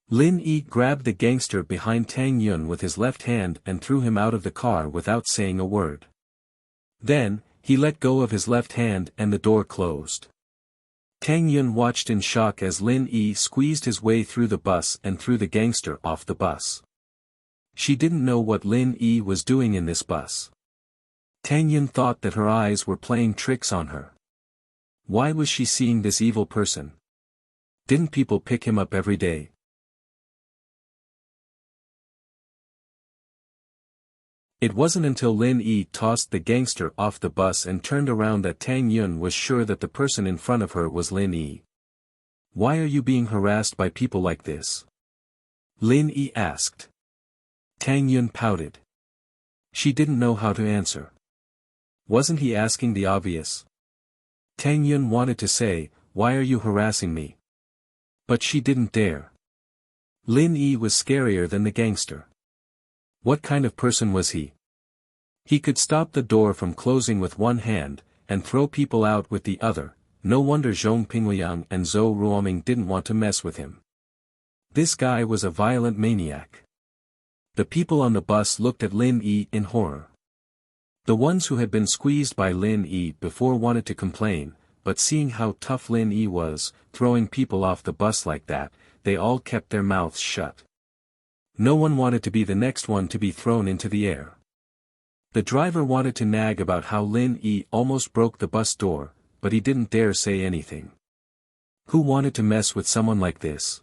Lin Yi grabbed the gangster behind Tang Yun with his left hand and threw him out of the car without saying a word. Then, he let go of his left hand and the door closed. Tang Yun watched in shock as Lin Yi squeezed his way through the bus and threw the gangster off the bus. She didn't know what Lin Yi was doing in this bus. Tang Yun thought that her eyes were playing tricks on her. Why was she seeing this evil person? Didn't people pick him up every day? It wasn't until Lin Yi tossed the gangster off the bus and turned around that Tang Yun was sure that the person in front of her was Lin Yi. Why are you being harassed by people like this? Lin Yi asked. Tang Yun pouted. She didn't know how to answer. Wasn't he asking the obvious? Tang Yun wanted to say, "Why are you harassing me?" But she didn't dare. Lin Yi was scarier than the gangster. What kind of person was he? He could stop the door from closing with one hand, and throw people out with the other. No wonder Zhong Pingliang and Zhou Ruoming didn't want to mess with him. This guy was a violent maniac. The people on the bus looked at Lin Yi in horror. The ones who had been squeezed by Lin Yi before wanted to complain, but seeing how tough Lin Yi was, throwing people off the bus like that, they all kept their mouths shut. No one wanted to be the next one to be thrown into the air. The driver wanted to nag about how Lin Yi almost broke the bus door, but he didn't dare say anything. Who wanted to mess with someone like this?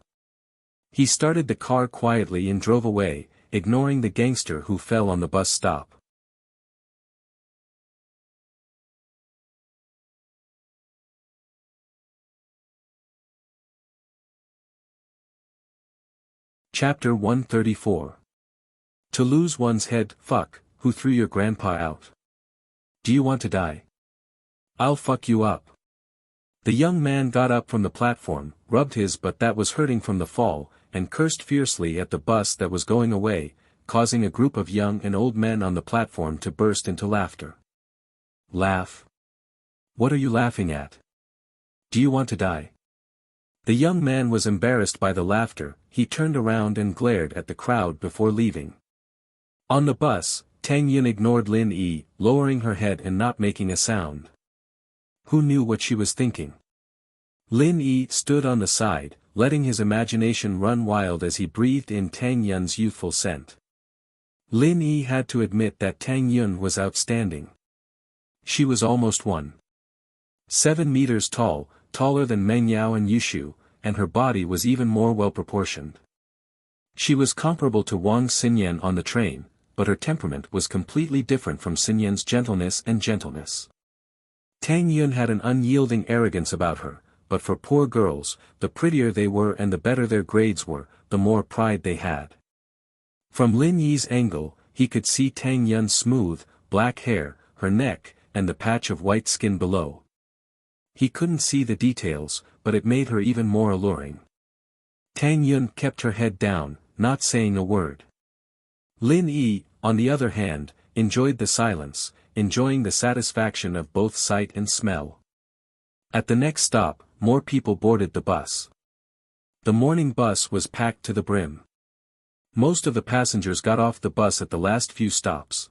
He started the car quietly and drove away, ignoring the gangster who fell on the bus stop. Chapter 134. To lose one's head. Fuck, who threw your grandpa out? Do you want to die? I'll fuck you up. The young man got up from the platform, rubbed his butt that was hurting from the fall, and cursed fiercely at the bus that was going away, causing a group of young and old men on the platform to burst into laughter. Laugh? What are you laughing at? Do you want to die? The young man was embarrassed by the laughter. He turned around and glared at the crowd before leaving. On the bus, Tang Yun ignored Lin Yi, lowering her head and not making a sound. Who knew what she was thinking? Lin Yi stood on the side, letting his imagination run wild as he breathed in Tang Yun's youthful scent. Lin Yi had to admit that Tang Yun was outstanding. She was almost 1.7 meters tall, taller than Meng Yao and Yushu, and her body was even more well-proportioned. She was comparable to Wang Xinyan on the train, but her temperament was completely different from Xinyan's gentleness. Tang Yun had an unyielding arrogance about her, but for poor girls, the prettier they were and the better their grades were, the more pride they had. From Lin Yi's angle, he could see Tang Yun's smooth, black hair, her neck, and the patch of white skin below. He couldn't see the details, but it made her even more alluring. Tang Yun kept her head down, not saying a word. Lin Yi, on the other hand, enjoyed the silence, enjoying the satisfaction of both sight and smell. At the next stop, more people boarded the bus. The morning bus was packed to the brim. Most of the passengers got off the bus at the last few stops.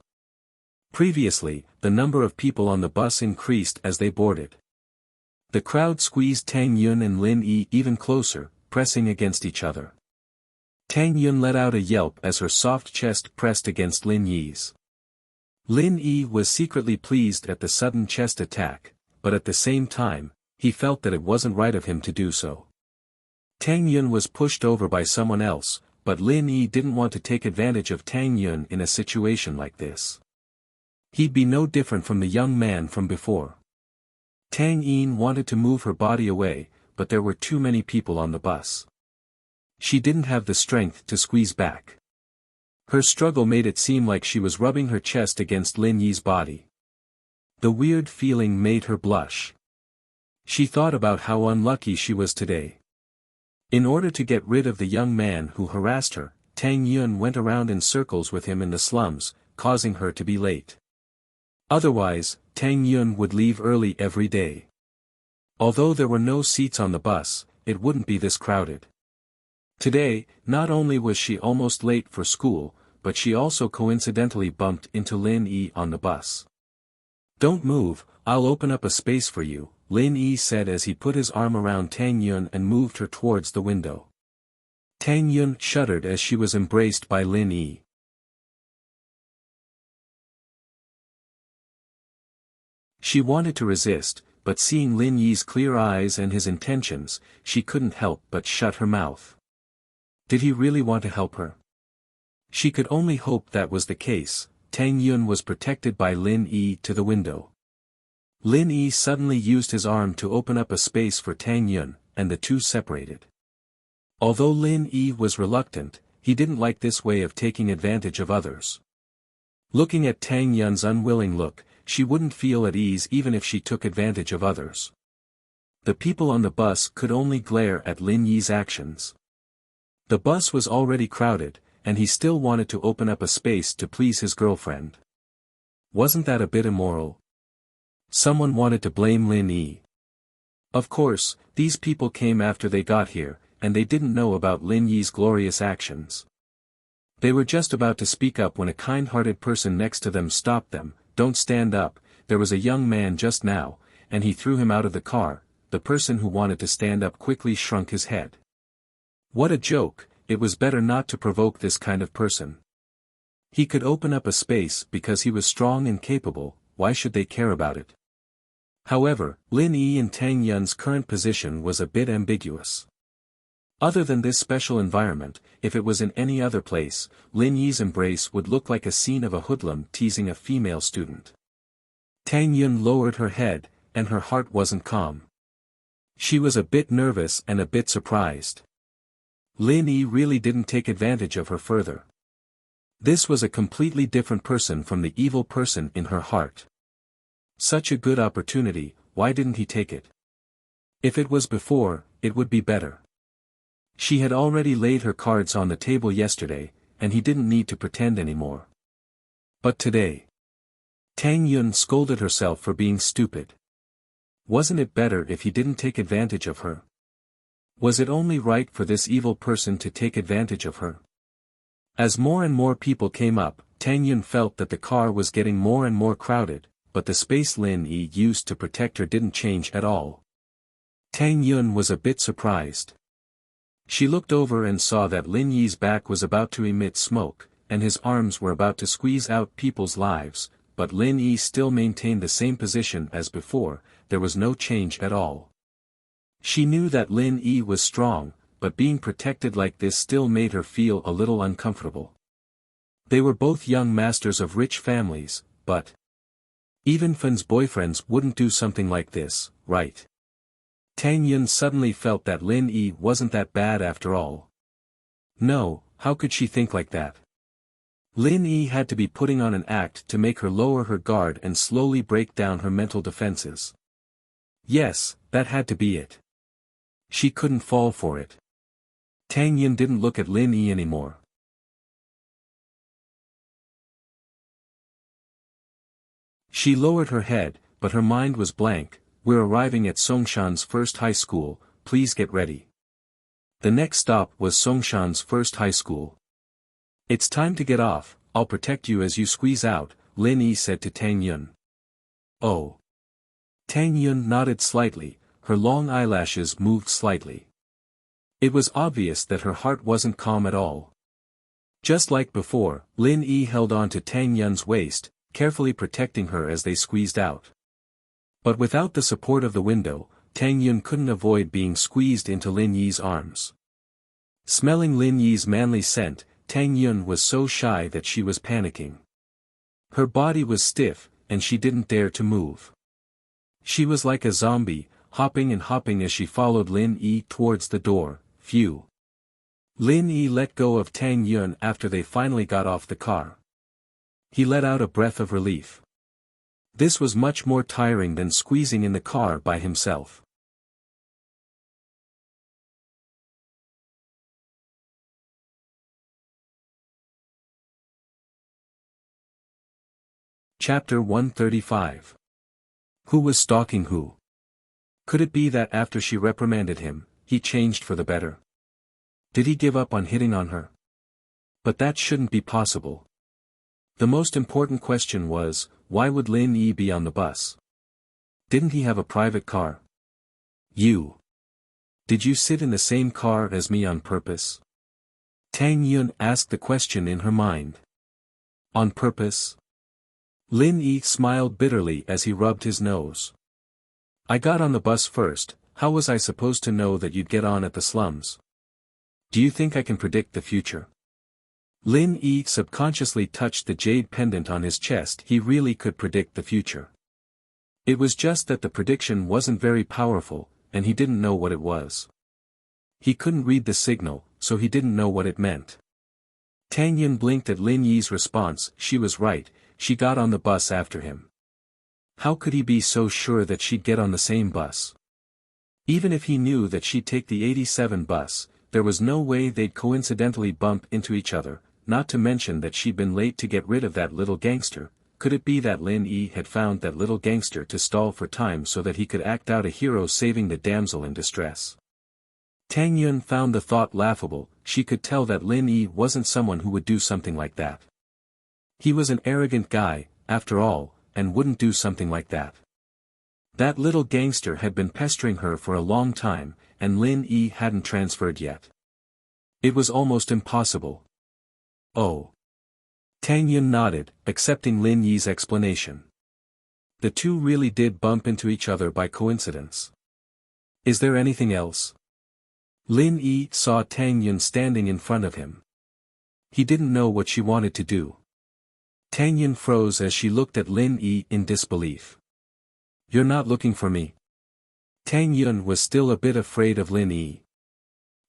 Previously, the number of people on the bus increased as they boarded. The crowd squeezed Tang Yun and Lin Yi even closer, pressing against each other. Tang Yun let out a yelp as her soft chest pressed against Lin Yi's. Lin Yi was secretly pleased at the sudden chest attack, but at the same time, he felt that it wasn't right of him to do so. Tang Yun was pushed over by someone else, but Lin Yi didn't want to take advantage of Tang Yun in a situation like this. He'd be no different from the young man from before. Tang Yin wanted to move her body away, but there were too many people on the bus. She didn't have the strength to squeeze back. Her struggle made it seem like she was rubbing her chest against Lin Yi's body. The weird feeling made her blush. She thought about how unlucky she was today. In order to get rid of the young man who harassed her, Tang Yun went around in circles with him in the slums, causing her to be late. Otherwise, Tang Yun would leave early every day. Although there were no seats on the bus, it wouldn't be this crowded. Today, not only was she almost late for school, but she also coincidentally bumped into Lin Yi on the bus. "Don't move, I'll open up a space for you," Lin Yi said as he put his arm around Tang Yun and moved her towards the window. Tang Yun shuddered as she was embraced by Lin Yi. She wanted to resist, but seeing Lin Yi's clear eyes and his intentions, she couldn't help but shut her mouth. Did he really want to help her? She could only hope that was the case. Tang Yun was protected by Lin Yi to the window. Lin Yi suddenly used his arm to open up a space for Tang Yun, and the two separated. Although Lin Yi was reluctant, he didn't like this way of taking advantage of others. Looking at Tang Yun's unwilling look, she wouldn't feel at ease even if she took advantage of others. The people on the bus could only glare at Lin Yi's actions. The bus was already crowded, and he still wanted to open up a space to please his girlfriend. Wasn't that a bit immoral? Someone wanted to blame Lin Yi. Of course, these people came after they got here, and they didn't know about Lin Yi's glorious actions. They were just about to speak up when a kind-hearted person next to them stopped them. "Don't stand up, there was a young man just now," and he threw him out of the car. The person who wanted to stand up quickly shrunk his head. What a joke, it was better not to provoke this kind of person. He could open up a space because he was strong and capable, why should they care about it? However, Lin Yi and Tang Yun's current position was a bit ambiguous. Other than this special environment, if it was in any other place, Lin Yi's embrace would look like a scene of a hoodlum teasing a female student. Tang Yun lowered her head, and her heart wasn't calm. She was a bit nervous and a bit surprised. Lin Yi really didn't take advantage of her further. This was a completely different person from the evil person in her heart. Such a good opportunity, why didn't he take it? If it was before, it would be better. She had already laid her cards on the table yesterday, and he didn't need to pretend anymore. But today, Tang Yun scolded herself for being stupid. Wasn't it better if he didn't take advantage of her? Was it only right for this evil person to take advantage of her? As more and more people came up, Tang Yun felt that the car was getting more and more crowded, but the space Lin Yi used to protect her didn't change at all. Tang Yun was a bit surprised. She looked over and saw that Lin Yi's back was about to emit smoke, and his arms were about to squeeze out people's lives, but Lin Yi still maintained the same position as before. There was no change at all. She knew that Lin Yi was strong, but being protected like this still made her feel a little uncomfortable. They were both young masters of rich families, but even Fan's boyfriends wouldn't do something like this, right? Tang Yun suddenly felt that Lin Yi wasn't that bad after all. No, how could she think like that? Lin Yi had to be putting on an act to make her lower her guard and slowly break down her mental defenses. Yes, that had to be it. She couldn't fall for it. Tang Yun didn't look at Lin Yi anymore. She lowered her head, but her mind was blank. "We're arriving at Songshan's first high school, please get ready." The next stop was Songshan's first high school. "It's time to get off, I'll protect you as you squeeze out," Lin Yi said to Tang Yun. "Oh." Tang Yun nodded slightly, her long eyelashes moved slightly. It was obvious that her heart wasn't calm at all. Just like before, Lin Yi held on to Tang Yun's waist, carefully protecting her as they squeezed out. But without the support of the window, Tang Yun couldn't avoid being squeezed into Lin Yi's arms. Smelling Lin Yi's manly scent, Tang Yun was so shy that she was panicking. Her body was stiff, and she didn't dare to move. She was like a zombie, hopping and hopping as she followed Lin Yi towards the door. Phew. Lin Yi let go of Tang Yun after they finally got off the car. He let out a breath of relief. This was much more tiring than squeezing in the car by himself. Chapter 135. Who was stalking who? Could it be that after she reprimanded him, he changed for the better? Did he give up on hitting on her? But that shouldn't be possible. The most important question was, why would Lin Yi be on the bus? Didn't he have a private car? Did you sit in the same car as me on purpose? Tang Yun asked the question in her mind. On purpose? Lin Yi smiled bitterly as he rubbed his nose. I got on the bus first, how was I supposed to know that you'd get on at the slums? Do you think I can predict the future? Lin Yi subconsciously touched the jade pendant on his chest. He really could predict the future. It was just that the prediction wasn't very powerful, and he didn't know what it was. He couldn't read the signal, so he didn't know what it meant. Tang Yun blinked at Lin Yi's response. She was right, she got on the bus after him. How could he be so sure that she'd get on the same bus? Even if he knew that she'd take the 87 bus, there was no way they'd coincidentally bump into each other, not to mention that she'd been late to get rid of that little gangster. Could it be that Lin Yi had found that little gangster to stall for time so that he could act out a hero saving the damsel in distress? Tang Yun found the thought laughable. She could tell that Lin Yi wasn't someone who would do something like that. He was an arrogant guy, after all, and wouldn't do something like that. That little gangster had been pestering her for a long time, and Lin Yi hadn't transferred yet. It was almost impossible. Oh. Tang Yun nodded, accepting Lin Yi's explanation. The two really did bump into each other by coincidence. Is there anything else? Lin Yi saw Tang Yun standing in front of him. He didn't know what she wanted to do. Tang Yun froze as she looked at Lin Yi in disbelief. You're not looking for me? Tang Yun was still a bit afraid of Lin Yi.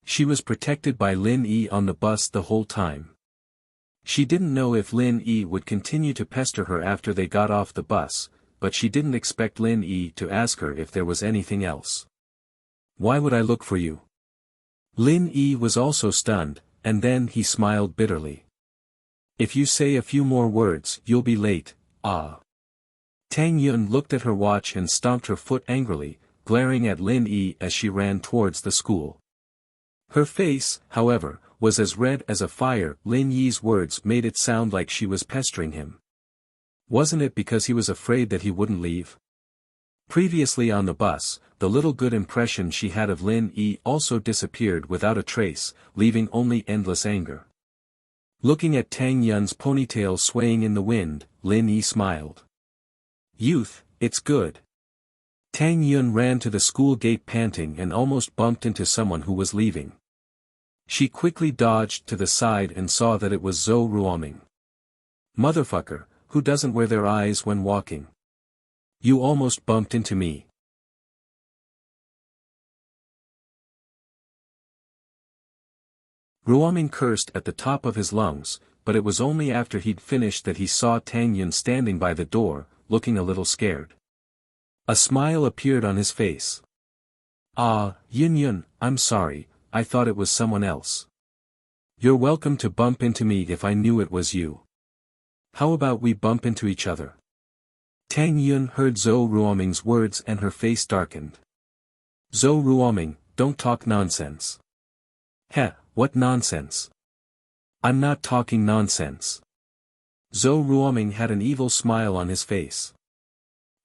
She was protected by Lin Yi on the bus the whole time. She didn't know if Lin Yi would continue to pester her after they got off the bus, but she didn't expect Lin Yi to ask her if there was anything else. Why would I look for you? Lin Yi was also stunned, and then he smiled bitterly. If you say a few more words, you'll be late. Ah. Tang Yun looked at her watch and stomped her foot angrily, glaring at Lin Yi as she ran towards the school. Her face, however, was as red as a fire. Lin Yi's words made it sound like she was pestering him. Wasn't it because he was afraid that he wouldn't leave? Previously on the bus, the little good impression she had of Lin Yi also disappeared without a trace, leaving only endless anger. Looking at Tang Yun's ponytail swaying in the wind, Lin Yi smiled. Youth, it's good. Tang Yun ran to the school gate panting and almost bumped into someone who was leaving. She quickly dodged to the side and saw that it was Zhou Ruoming. Motherfucker, who doesn't wear their eyes when walking? You almost bumped into me. Ruoming cursed at the top of his lungs, but it was only after he'd finished that he saw Tang Yun standing by the door, looking a little scared. A smile appeared on his face. Ah, Yun, I'm sorry, I thought it was someone else. You're welcome to bump into me if I knew it was you. How about we bump into each other? Tang Yun heard Zhou Ruoming's words and her face darkened. Zhou Ruoming, don't talk nonsense. Heh, what nonsense? I'm not talking nonsense. Zhou Ruoming had an evil smile on his face.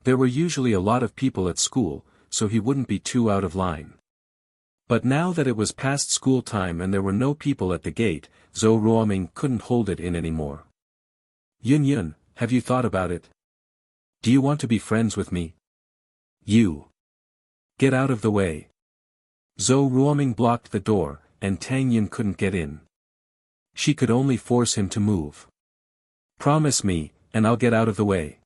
There were usually a lot of people at school, so he wouldn't be too out of line. But now that it was past school time and there were no people at the gate, Zhou Ruoming couldn't hold it in anymore. Yun, have you thought about it? Do you want to be friends with me? You. Get out of the way. Zhou Ruoming blocked the door, and Tang Yun couldn't get in. She could only force him to move. Promise me, and I'll get out of the way.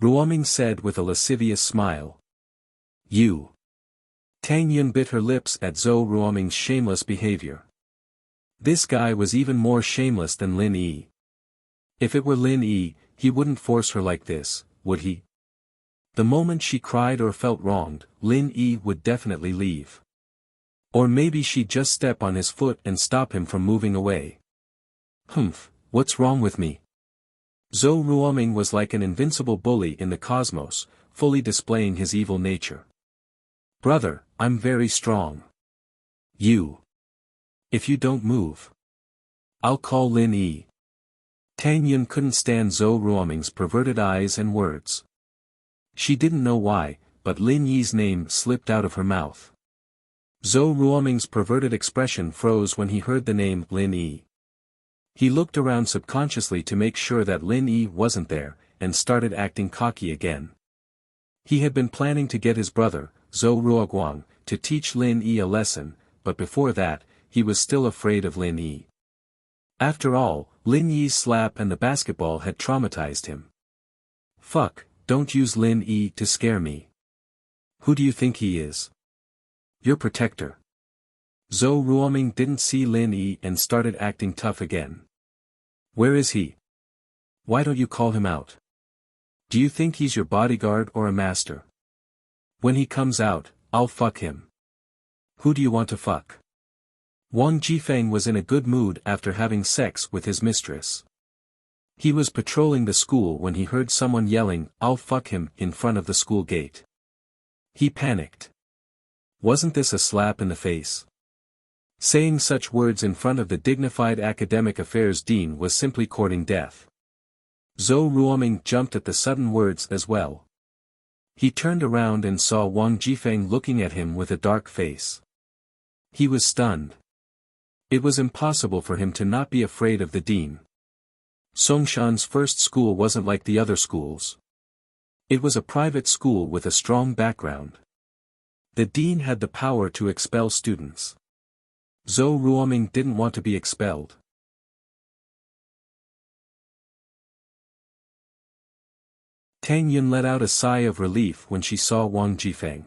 Ruoming said with a lascivious smile. You. Tang Yun bit her lips at Zhou Ruoming's shameless behavior. This guy was even more shameless than Lin Yi. If it were Lin Yi, he wouldn't force her like this, would he? The moment she cried or felt wronged, Lin Yi would definitely leave. Or maybe she'd just step on his foot and stop him from moving away. Humph, what's wrong with me? Zhou Ruoming was like an invincible bully in the cosmos, fully displaying his evil nature. Brother, I'm very strong. If you don't move, I'll call Lin Yi. Tang Yun couldn't stand Zhou Ruoming's perverted eyes and words. She didn't know why, but Lin Yi's name slipped out of her mouth. Zhou Ruoming's perverted expression froze when he heard the name Lin Yi. He looked around subconsciously to make sure that Lin Yi wasn't there, and started acting cocky again. He had been planning to get his brother, Zhou Ruoguang, to teach Lin Yi a lesson, but before that, he was still afraid of Lin Yi. After all, Lin Yi's slap and the basketball had traumatized him. Fuck, don't use Lin Yi to scare me. Who do you think he is? Your protector. Zhou Ruoming didn't see Lin Yi and started acting tough again. Where is he? Why don't you call him out? Do you think he's your bodyguard or a master? When he comes out, I'll fuck him. Who do you want to fuck? Wang Jifeng was in a good mood after having sex with his mistress. He was patrolling the school when he heard someone yelling, "I'll fuck him," in front of the school gate. He panicked. Wasn't this a slap in the face? Saying such words in front of the dignified academic affairs dean was simply courting death. Zhou Ruoming jumped at the sudden words as well. He turned around and saw Wang Jifeng looking at him with a dark face. He was stunned. It was impossible for him to not be afraid of the dean. Songshan's first school wasn't like the other schools. It was a private school with a strong background. The dean had the power to expel students. Zhou Ruoming didn't want to be expelled. Tang Yun let out a sigh of relief when she saw Wang Jifeng.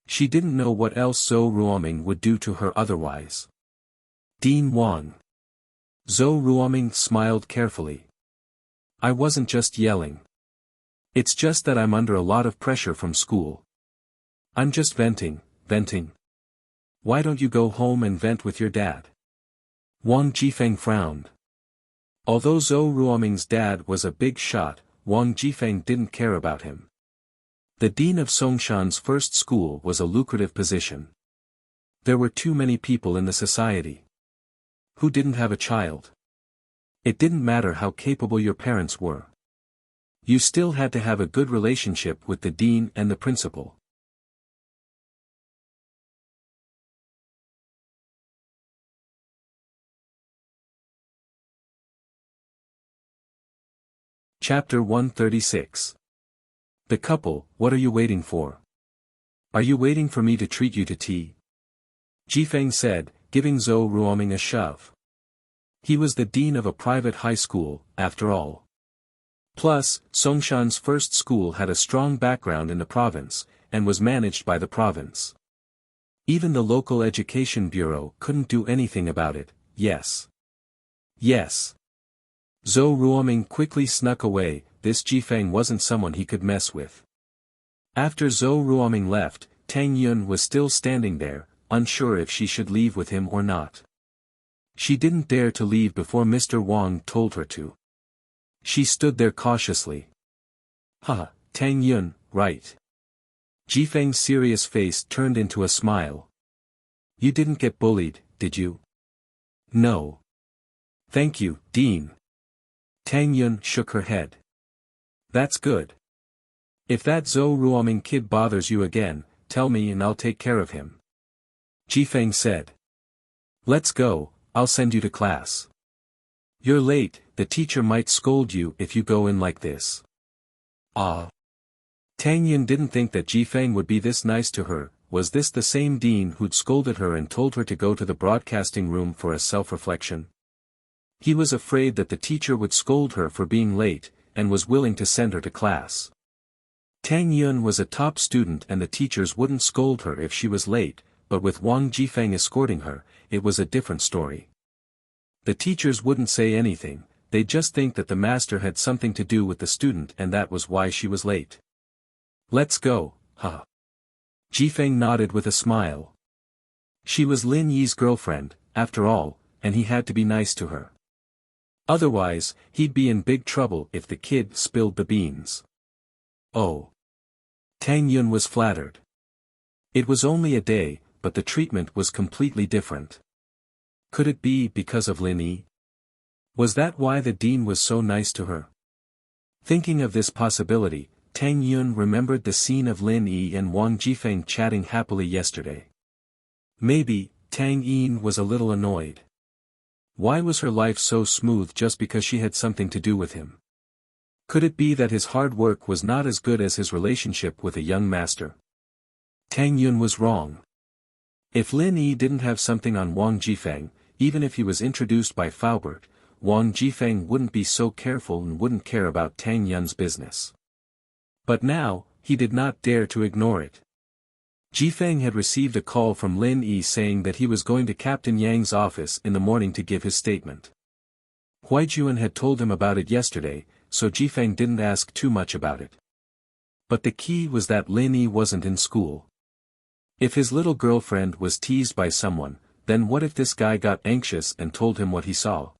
She didn't know what else Zhou Ruoming would do to her otherwise. Dean Wang. Zhou Ruoming smiled carefully. I wasn't just yelling. It's just that I'm under a lot of pressure from school. I'm just venting. Why don't you go home and vent with your dad? Wang Jifeng frowned. Although Zhou Ruoming's dad was a big shot, Wang Jifeng didn't care about him. The dean of Songshan's first school was a lucrative position. There were too many people in the society. Who didn't have a child? It didn't matter how capable your parents were. You still had to have a good relationship with the dean and the principal. Chapter 136. The couple, what are you waiting for? Are you waiting for me to treat you to tea? Jifeng said, giving Zhou Ruoming a shove. He was the dean of a private high school, after all. Plus, Songshan's first school had a strong background in the province, and was managed by the province. Even the local education bureau couldn't do anything about it. Yes. Zhou Ruoming quickly snuck away. This Jifeng wasn't someone he could mess with. After Zhou Ruoming left, Tang Yun was still standing there, unsure if she should leave with him or not. She didn't dare to leave before Mr. Wang told her to. She stood there cautiously. Haha, Tang Yun, right. Jifeng's serious face turned into a smile. You didn't get bullied, did you? No. Thank you, Dean. Tang Yun shook her head. That's good. If that Zhou Ruoming kid bothers you again, tell me and I'll take care of him. Jifeng said. Let's go, I'll send you to class. You're late, the teacher might scold you if you go in like this. Ah. Tang Yun didn't think that Jifeng would be this nice to her. Was this the same dean who'd scolded her and told her to go to the broadcasting room for a self-reflection? He was afraid that the teacher would scold her for being late, and was willing to send her to class. Tang Yun was a top student and the teachers wouldn't scold her if she was late, but with Wang Jifeng escorting her, it was a different story. The teachers wouldn't say anything, they'd just think that the master had something to do with the student and that was why she was late. Let's go, huh? Jifeng nodded with a smile. She was Lin Yi's girlfriend, after all, and he had to be nice to her. Otherwise, he'd be in big trouble if the kid spilled the beans. Oh. Tang Yun was flattered. It was only a day, but the treatment was completely different. Could it be because of Lin Yi? Was that why the dean was so nice to her? Thinking of this possibility, Tang Yun remembered the scene of Lin Yi and Wang Jifeng chatting happily yesterday. Maybe, Tang Yin was a little annoyed. Why was her life so smooth just because she had something to do with him? Could it be that his hard work was not as good as his relationship with a young master? Tang Yun was wrong. If Lin Yi didn't have something on Wang Jifeng, even if he was introduced by Faubert, Wang Jifeng wouldn't be so careful and wouldn't care about Tang Yun's business. But now, he did not dare to ignore it. Jifeng had received a call from Lin Yi saying that he was going to Captain Yang's office in the morning to give his statement. Huaijuan had told him about it yesterday, so Jifeng didn't ask too much about it. But the key was that Lin Yi wasn't in school. If his little girlfriend was teased by someone, then what if this guy got anxious and told him what he saw?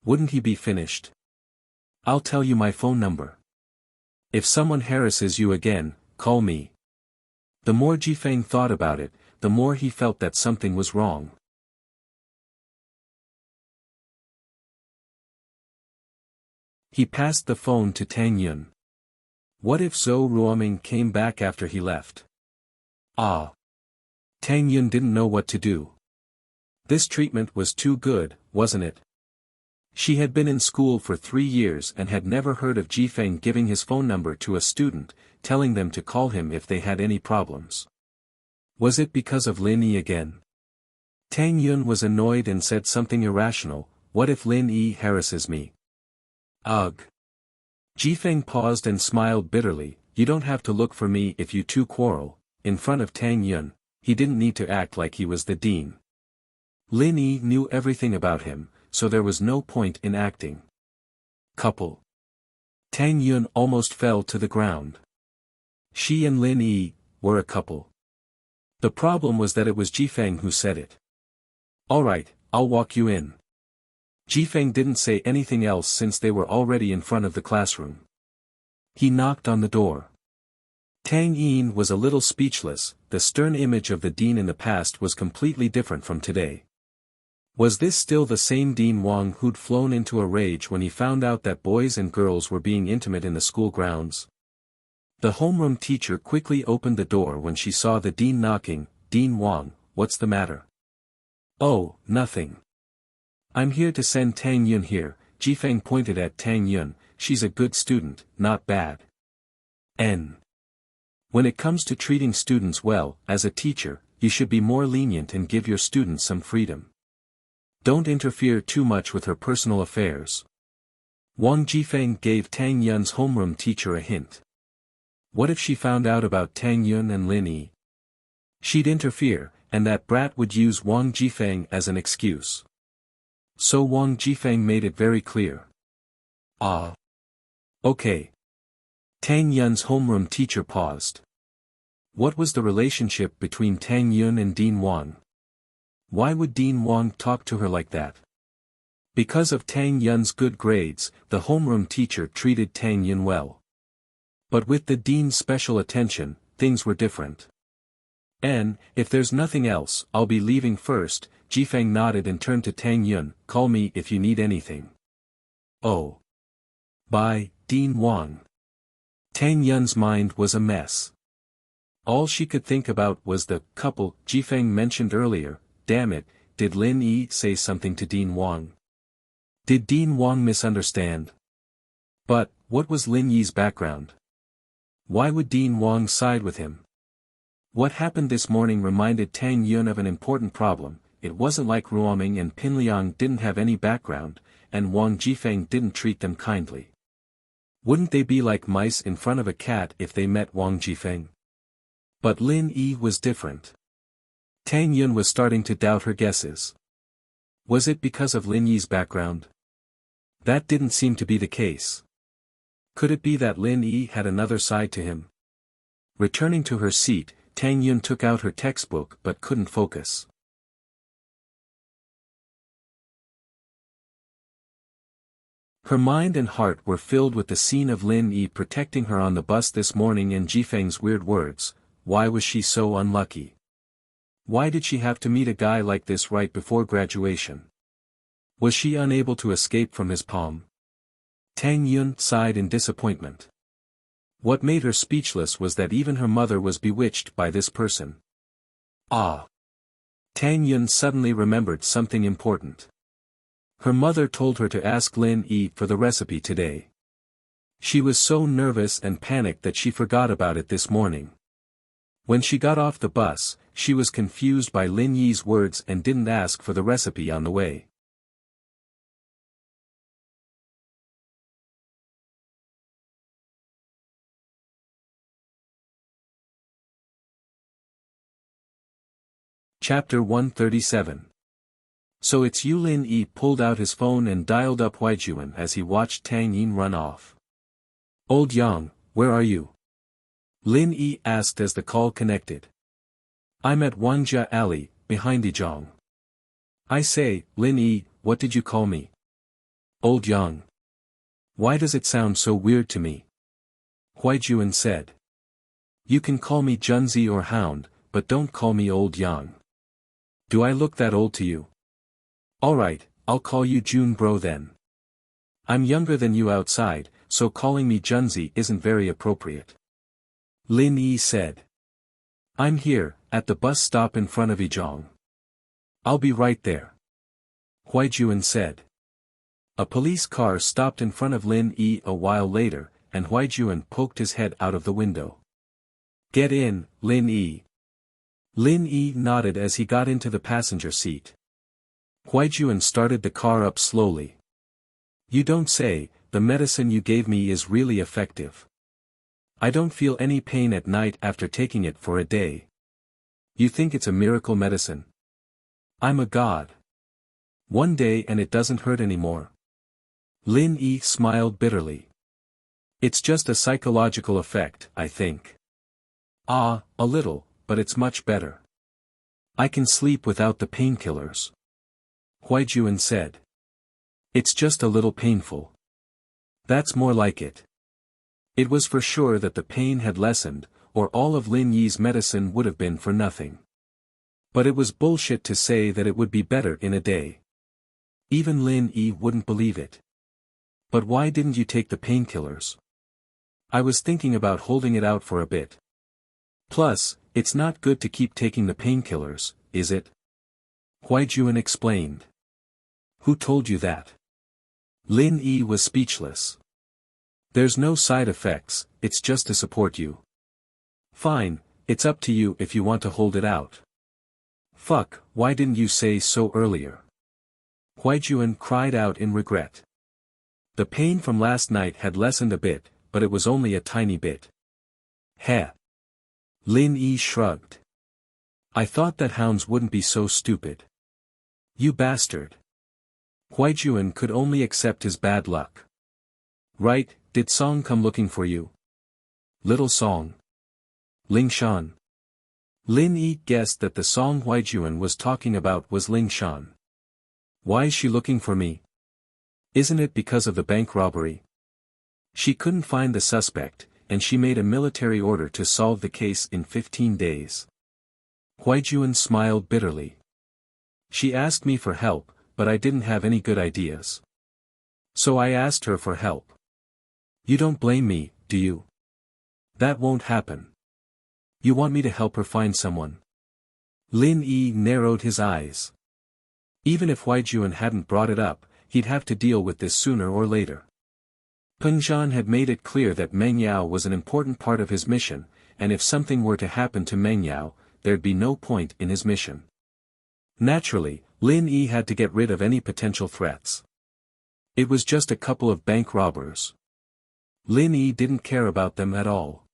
Wouldn't he be finished? I'll tell you my phone number. If someone harasses you again, call me. The more Jifeng thought about it, the more he felt that something was wrong. He passed the phone to Tang Yun. What if Zhou Ruoming came back after he left? Ah. Tang Yun didn't know what to do. This treatment was too good, wasn't it? She had been in school for 3 years and had never heard of Jifeng giving his phone number to a student, telling them to call him if they had any problems. Was it because of Lin Yi again? Tang Yun was annoyed and said something irrational, what if Lin Yi harasses me? Ugh. Jifeng paused and smiled bitterly, you don't have to look for me if you two quarrel. In front of Tang Yun, he didn't need to act like he was the dean. Lin Yi knew everything about him, so there was no point in acting. Couple. Tang Yun almost fell to the ground. She and Lin Yi were a couple. The problem was that it was Jifeng who said it. Alright, I'll walk you in. Jifeng didn't say anything else since they were already in front of the classroom. He knocked on the door. Tang Yin was a little speechless, the stern image of the dean in the past was completely different from today. Was this still the same Dean Wang who'd flown into a rage when he found out that boys and girls were being intimate in the school grounds? The homeroom teacher quickly opened the door when she saw the dean knocking. Dean Wang, what's the matter? Oh, nothing. I'm here to send Tang Yun here. Jifeng pointed at Tang Yun, she's a good student, not bad. When it comes to treating students well, as a teacher, you should be more lenient and give your students some freedom. Don't interfere too much with her personal affairs. Wang Jifeng gave Tang Yun's homeroom teacher a hint. What if she found out about Tang Yun and Lin Yi? She'd interfere, and that brat would use Wang Jifeng as an excuse. So Wang Jifeng made it very clear. Ah. Okay. Tang Yun's homeroom teacher paused. What was the relationship between Tang Yun and Dean Wang? Why would Dean Wang talk to her like that? Because of Tang Yun's good grades, the homeroom teacher treated Tang Yun well. But with the dean's special attention, things were different. If there's nothing else, I'll be leaving first. Jifeng nodded and turned to Tang Yun, call me if you need anything. Oh. Bye, Dean Wang. Tang Yun's mind was a mess. All she could think about was the couple Jifeng mentioned earlier. Damn it, did Lin Yi say something to Dean Wang? Did Dean Wang misunderstand? But, what was Lin Yi's background? Why would Dean Wang side with him? What happened this morning reminded Tang Yun of an important problem. It wasn't like Ruoming and Pinliang didn't have any background, and Wang Jifeng didn't treat them kindly. Wouldn't they be like mice in front of a cat if they met Wang Jifeng? But Lin Yi was different. Tang Yun was starting to doubt her guesses. Was it because of Lin Yi's background? That didn't seem to be the case. Could it be that Lin Yi had another side to him? Returning to her seat, Tang Yun took out her textbook but couldn't focus. Her mind and heart were filled with the scene of Lin Yi protecting her on the bus this morning and Jifeng's weird words. Why was she so unlucky? Why did she have to meet a guy like this right before graduation? Was she unable to escape from his palm? Tang Yun sighed in disappointment. What made her speechless was that even her mother was bewitched by this person. Ah! Tang Yun suddenly remembered something important. Her mother told her to ask Lin Yi for the recipe today. She was so nervous and panicked that she forgot about it this morning. When she got off the bus, she was confused by Lin Yi's words and didn't ask for the recipe on the way. Chapter 137. So it's you. Lin Yi pulled out his phone and dialed up Huijuan as he watched Tang Yin run off. Old Yang, where are you? Lin Yi asked as the call connected. I'm at Wanjia Alley, behind Yizhong. I say, Lin Yi, what did you call me? Old Yang. Why does it sound so weird to me? Huijuan said. You can call me Junzi or Hound, but don't call me Old Yang. Do I look that old to you? Alright, I'll call you June bro then. I'm younger than you outside, so calling me Junzi isn't very appropriate. Lin Yi said. I'm here, at the bus stop in front of Yizhong. I'll be right there. Huijuan said. A police car stopped in front of Lin Yi a while later, and Huijuan poked his head out of the window. Get in, Lin Yi. Lin Yi nodded as he got into the passenger seat. Huijuan started the car up slowly. You don't say, the medicine you gave me is really effective. I don't feel any pain at night after taking it for a day. You think it's a miracle medicine? I'm a god. One day and it doesn't hurt anymore. Lin Yi smiled bitterly. It's just a psychological effect, I think. Ah, a little, but it's much better. I can sleep without the painkillers. Huijuan said. It's just a little painful. That's more like it. It was for sure that the pain had lessened, or all of Lin Yi's medicine would have been for nothing. But it was bullshit to say that it would be better in a day. Even Lin Yi wouldn't believe it. But why didn't you take the painkillers? I was thinking about holding it out for a bit. Plus, it's not good to keep taking the painkillers, is it? Huijuan explained. Who told you that? Lin Yi was speechless. There's no side effects, it's just to support you. Fine, it's up to you if you want to hold it out. Fuck, why didn't you say so earlier? Huijuan cried out in regret. The pain from last night had lessened a bit, but it was only a tiny bit. Heh. Lin Yi shrugged. I thought that hounds wouldn't be so stupid. You bastard. Huijuan could only accept his bad luck. Right, did Song come looking for you? Little Song. Ling Shan. Lin Yi guessed that the Song Huijuan was talking about was Ling Shan. Why is she looking for me? Isn't it because of the bank robbery? She couldn't find the suspect, and she made a military order to solve the case in 15 days. Huijuan smiled bitterly. She asked me for help, but I didn't have any good ideas. So I asked her for help. You don't blame me, do you? That won't happen. You want me to help her find someone? Lin Yi narrowed his eyes. Even if Huijuan hadn't brought it up, he'd have to deal with this sooner or later. Peng Zhan had made it clear that Meng Yao was an important part of his mission, and if something were to happen to Meng Yao, there'd be no point in his mission. Naturally, Lin Yi had to get rid of any potential threats. It was just a couple of bank robbers. Lin Yi didn't care about them at all.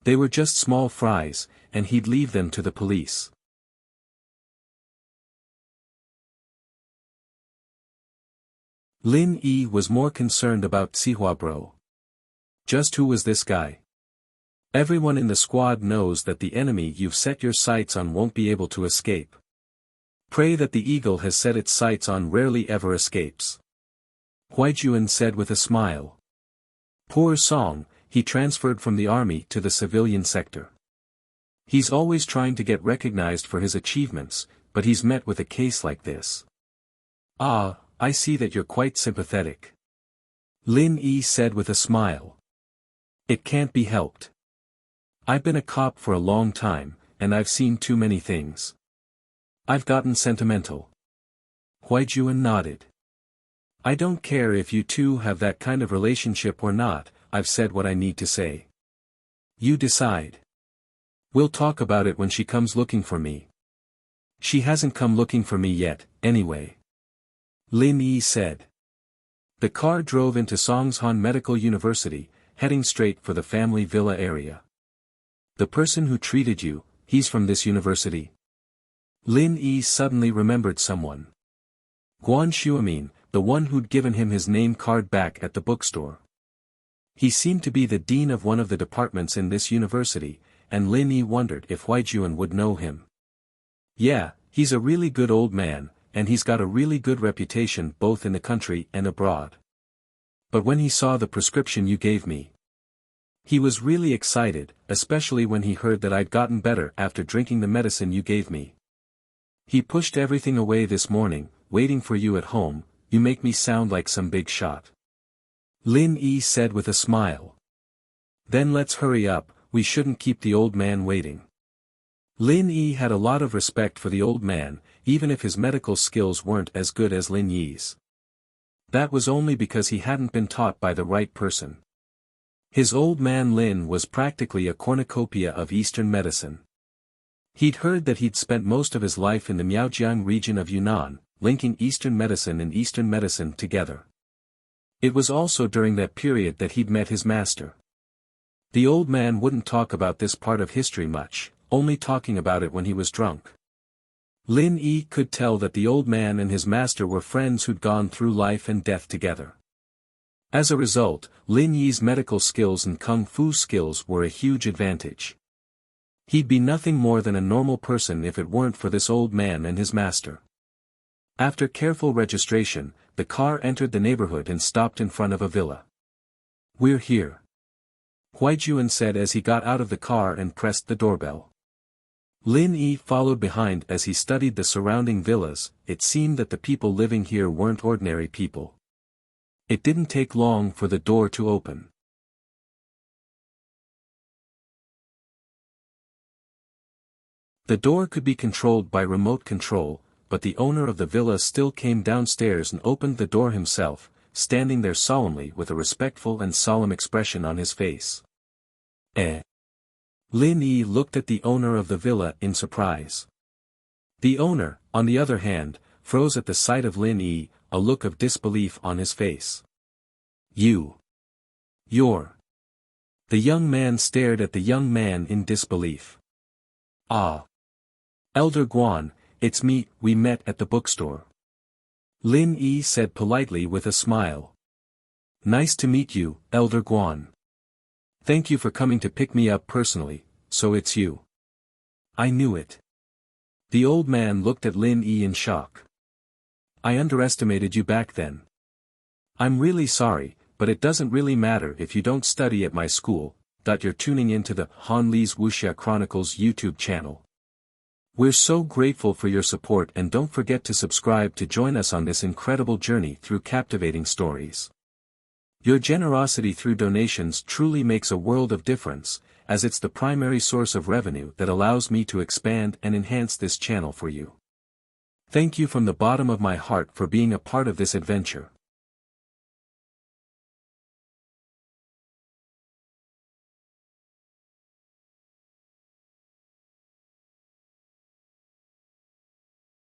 They were just small fries, and he'd leave them to the police. Lin Yi was more concerned about Sihua Bro. Just who was this guy? Everyone in the squad knows that the enemy you've set your sights on won't be able to escape. Pray that the eagle has set its sights on rarely ever escapes. Huaijuan said with a smile. Poor Song, he transferred from the army to the civilian sector. He's always trying to get recognized for his achievements, but he's met with a case like this. Ah, I see that you're quite sympathetic. Lin Yi said with a smile. It can't be helped. I've been a cop for a long time, and I've seen too many things. I've gotten sentimental. Huaijuan nodded. I don't care if you two have that kind of relationship or not, I've said what I need to say. You decide. We'll talk about it when she comes looking for me. She hasn't come looking for me yet, anyway. Lin Yi said. The car drove into Songshan Medical University, heading straight for the family villa area. The person who treated you, he's from this university. Lin Yi suddenly remembered someone. Guan Xuemin, the one who'd given him his name card back at the bookstore. He seemed to be the dean of one of the departments in this university, and Lin Yi wondered if Huaijuan would know him. Yeah, he's a really good old man, and he's got a really good reputation both in the country and abroad. But when he saw the prescription you gave me, he was really excited, especially when he heard that I'd gotten better after drinking the medicine you gave me. He pushed everything away this morning, waiting for you at home. You make me sound like some big shot. Lin Yi said with a smile. Then let's hurry up, we shouldn't keep the old man waiting. Lin Yi had a lot of respect for the old man, even if his medical skills weren't as good as Lin Yi's. That was only because he hadn't been taught by the right person. His old man Lin was practically a cornucopia of Eastern medicine. He'd heard that he'd spent most of his life in the Miaojiang region of Yunnan, linking Eastern medicine and Eastern medicine together. It was also during that period that he'd met his master. The old man wouldn't talk about this part of history much, only talking about it when he was drunk. Lin Yi could tell that the old man and his master were friends who'd gone through life and death together. As a result, Lin Yi's medical skills and kung fu skills were a huge advantage. He'd be nothing more than a normal person if it weren't for this old man and his master. After careful registration, the car entered the neighborhood and stopped in front of a villa. We're here. Huaijuan said as he got out of the car and pressed the doorbell. Lin Yi followed behind as he studied the surrounding villas. It seemed that the people living here weren't ordinary people. It didn't take long for the door to open. The door could be controlled by remote control, but the owner of the villa still came downstairs and opened the door himself, standing there solemnly with a respectful and solemn expression on his face. Lin Yi looked at the owner of the villa in surprise. The owner, on the other hand, froze at the sight of Lin Yi, a look of disbelief on his face. You're. The young man stared at the young man in disbelief. Ah. Elder Guan, it's me, we met at the bookstore. Lin Yi said politely with a smile. Nice to meet you, Elder Guan. Thank you for coming to pick me up personally, so it's you. I knew it. The old man looked at Lin Yi in shock. I underestimated you back then. I'm really sorry, but it doesn't really matter if you don't study at my school. You're tuning into the Han Li's Wuxia Chronicles YouTube channel. We're so grateful for your support, and don't forget to subscribe to join us on this incredible journey through captivating stories. Your generosity through donations truly makes a world of difference, as it's the primary source of revenue that allows me to expand and enhance this channel for you. Thank you from the bottom of my heart for being a part of this adventure.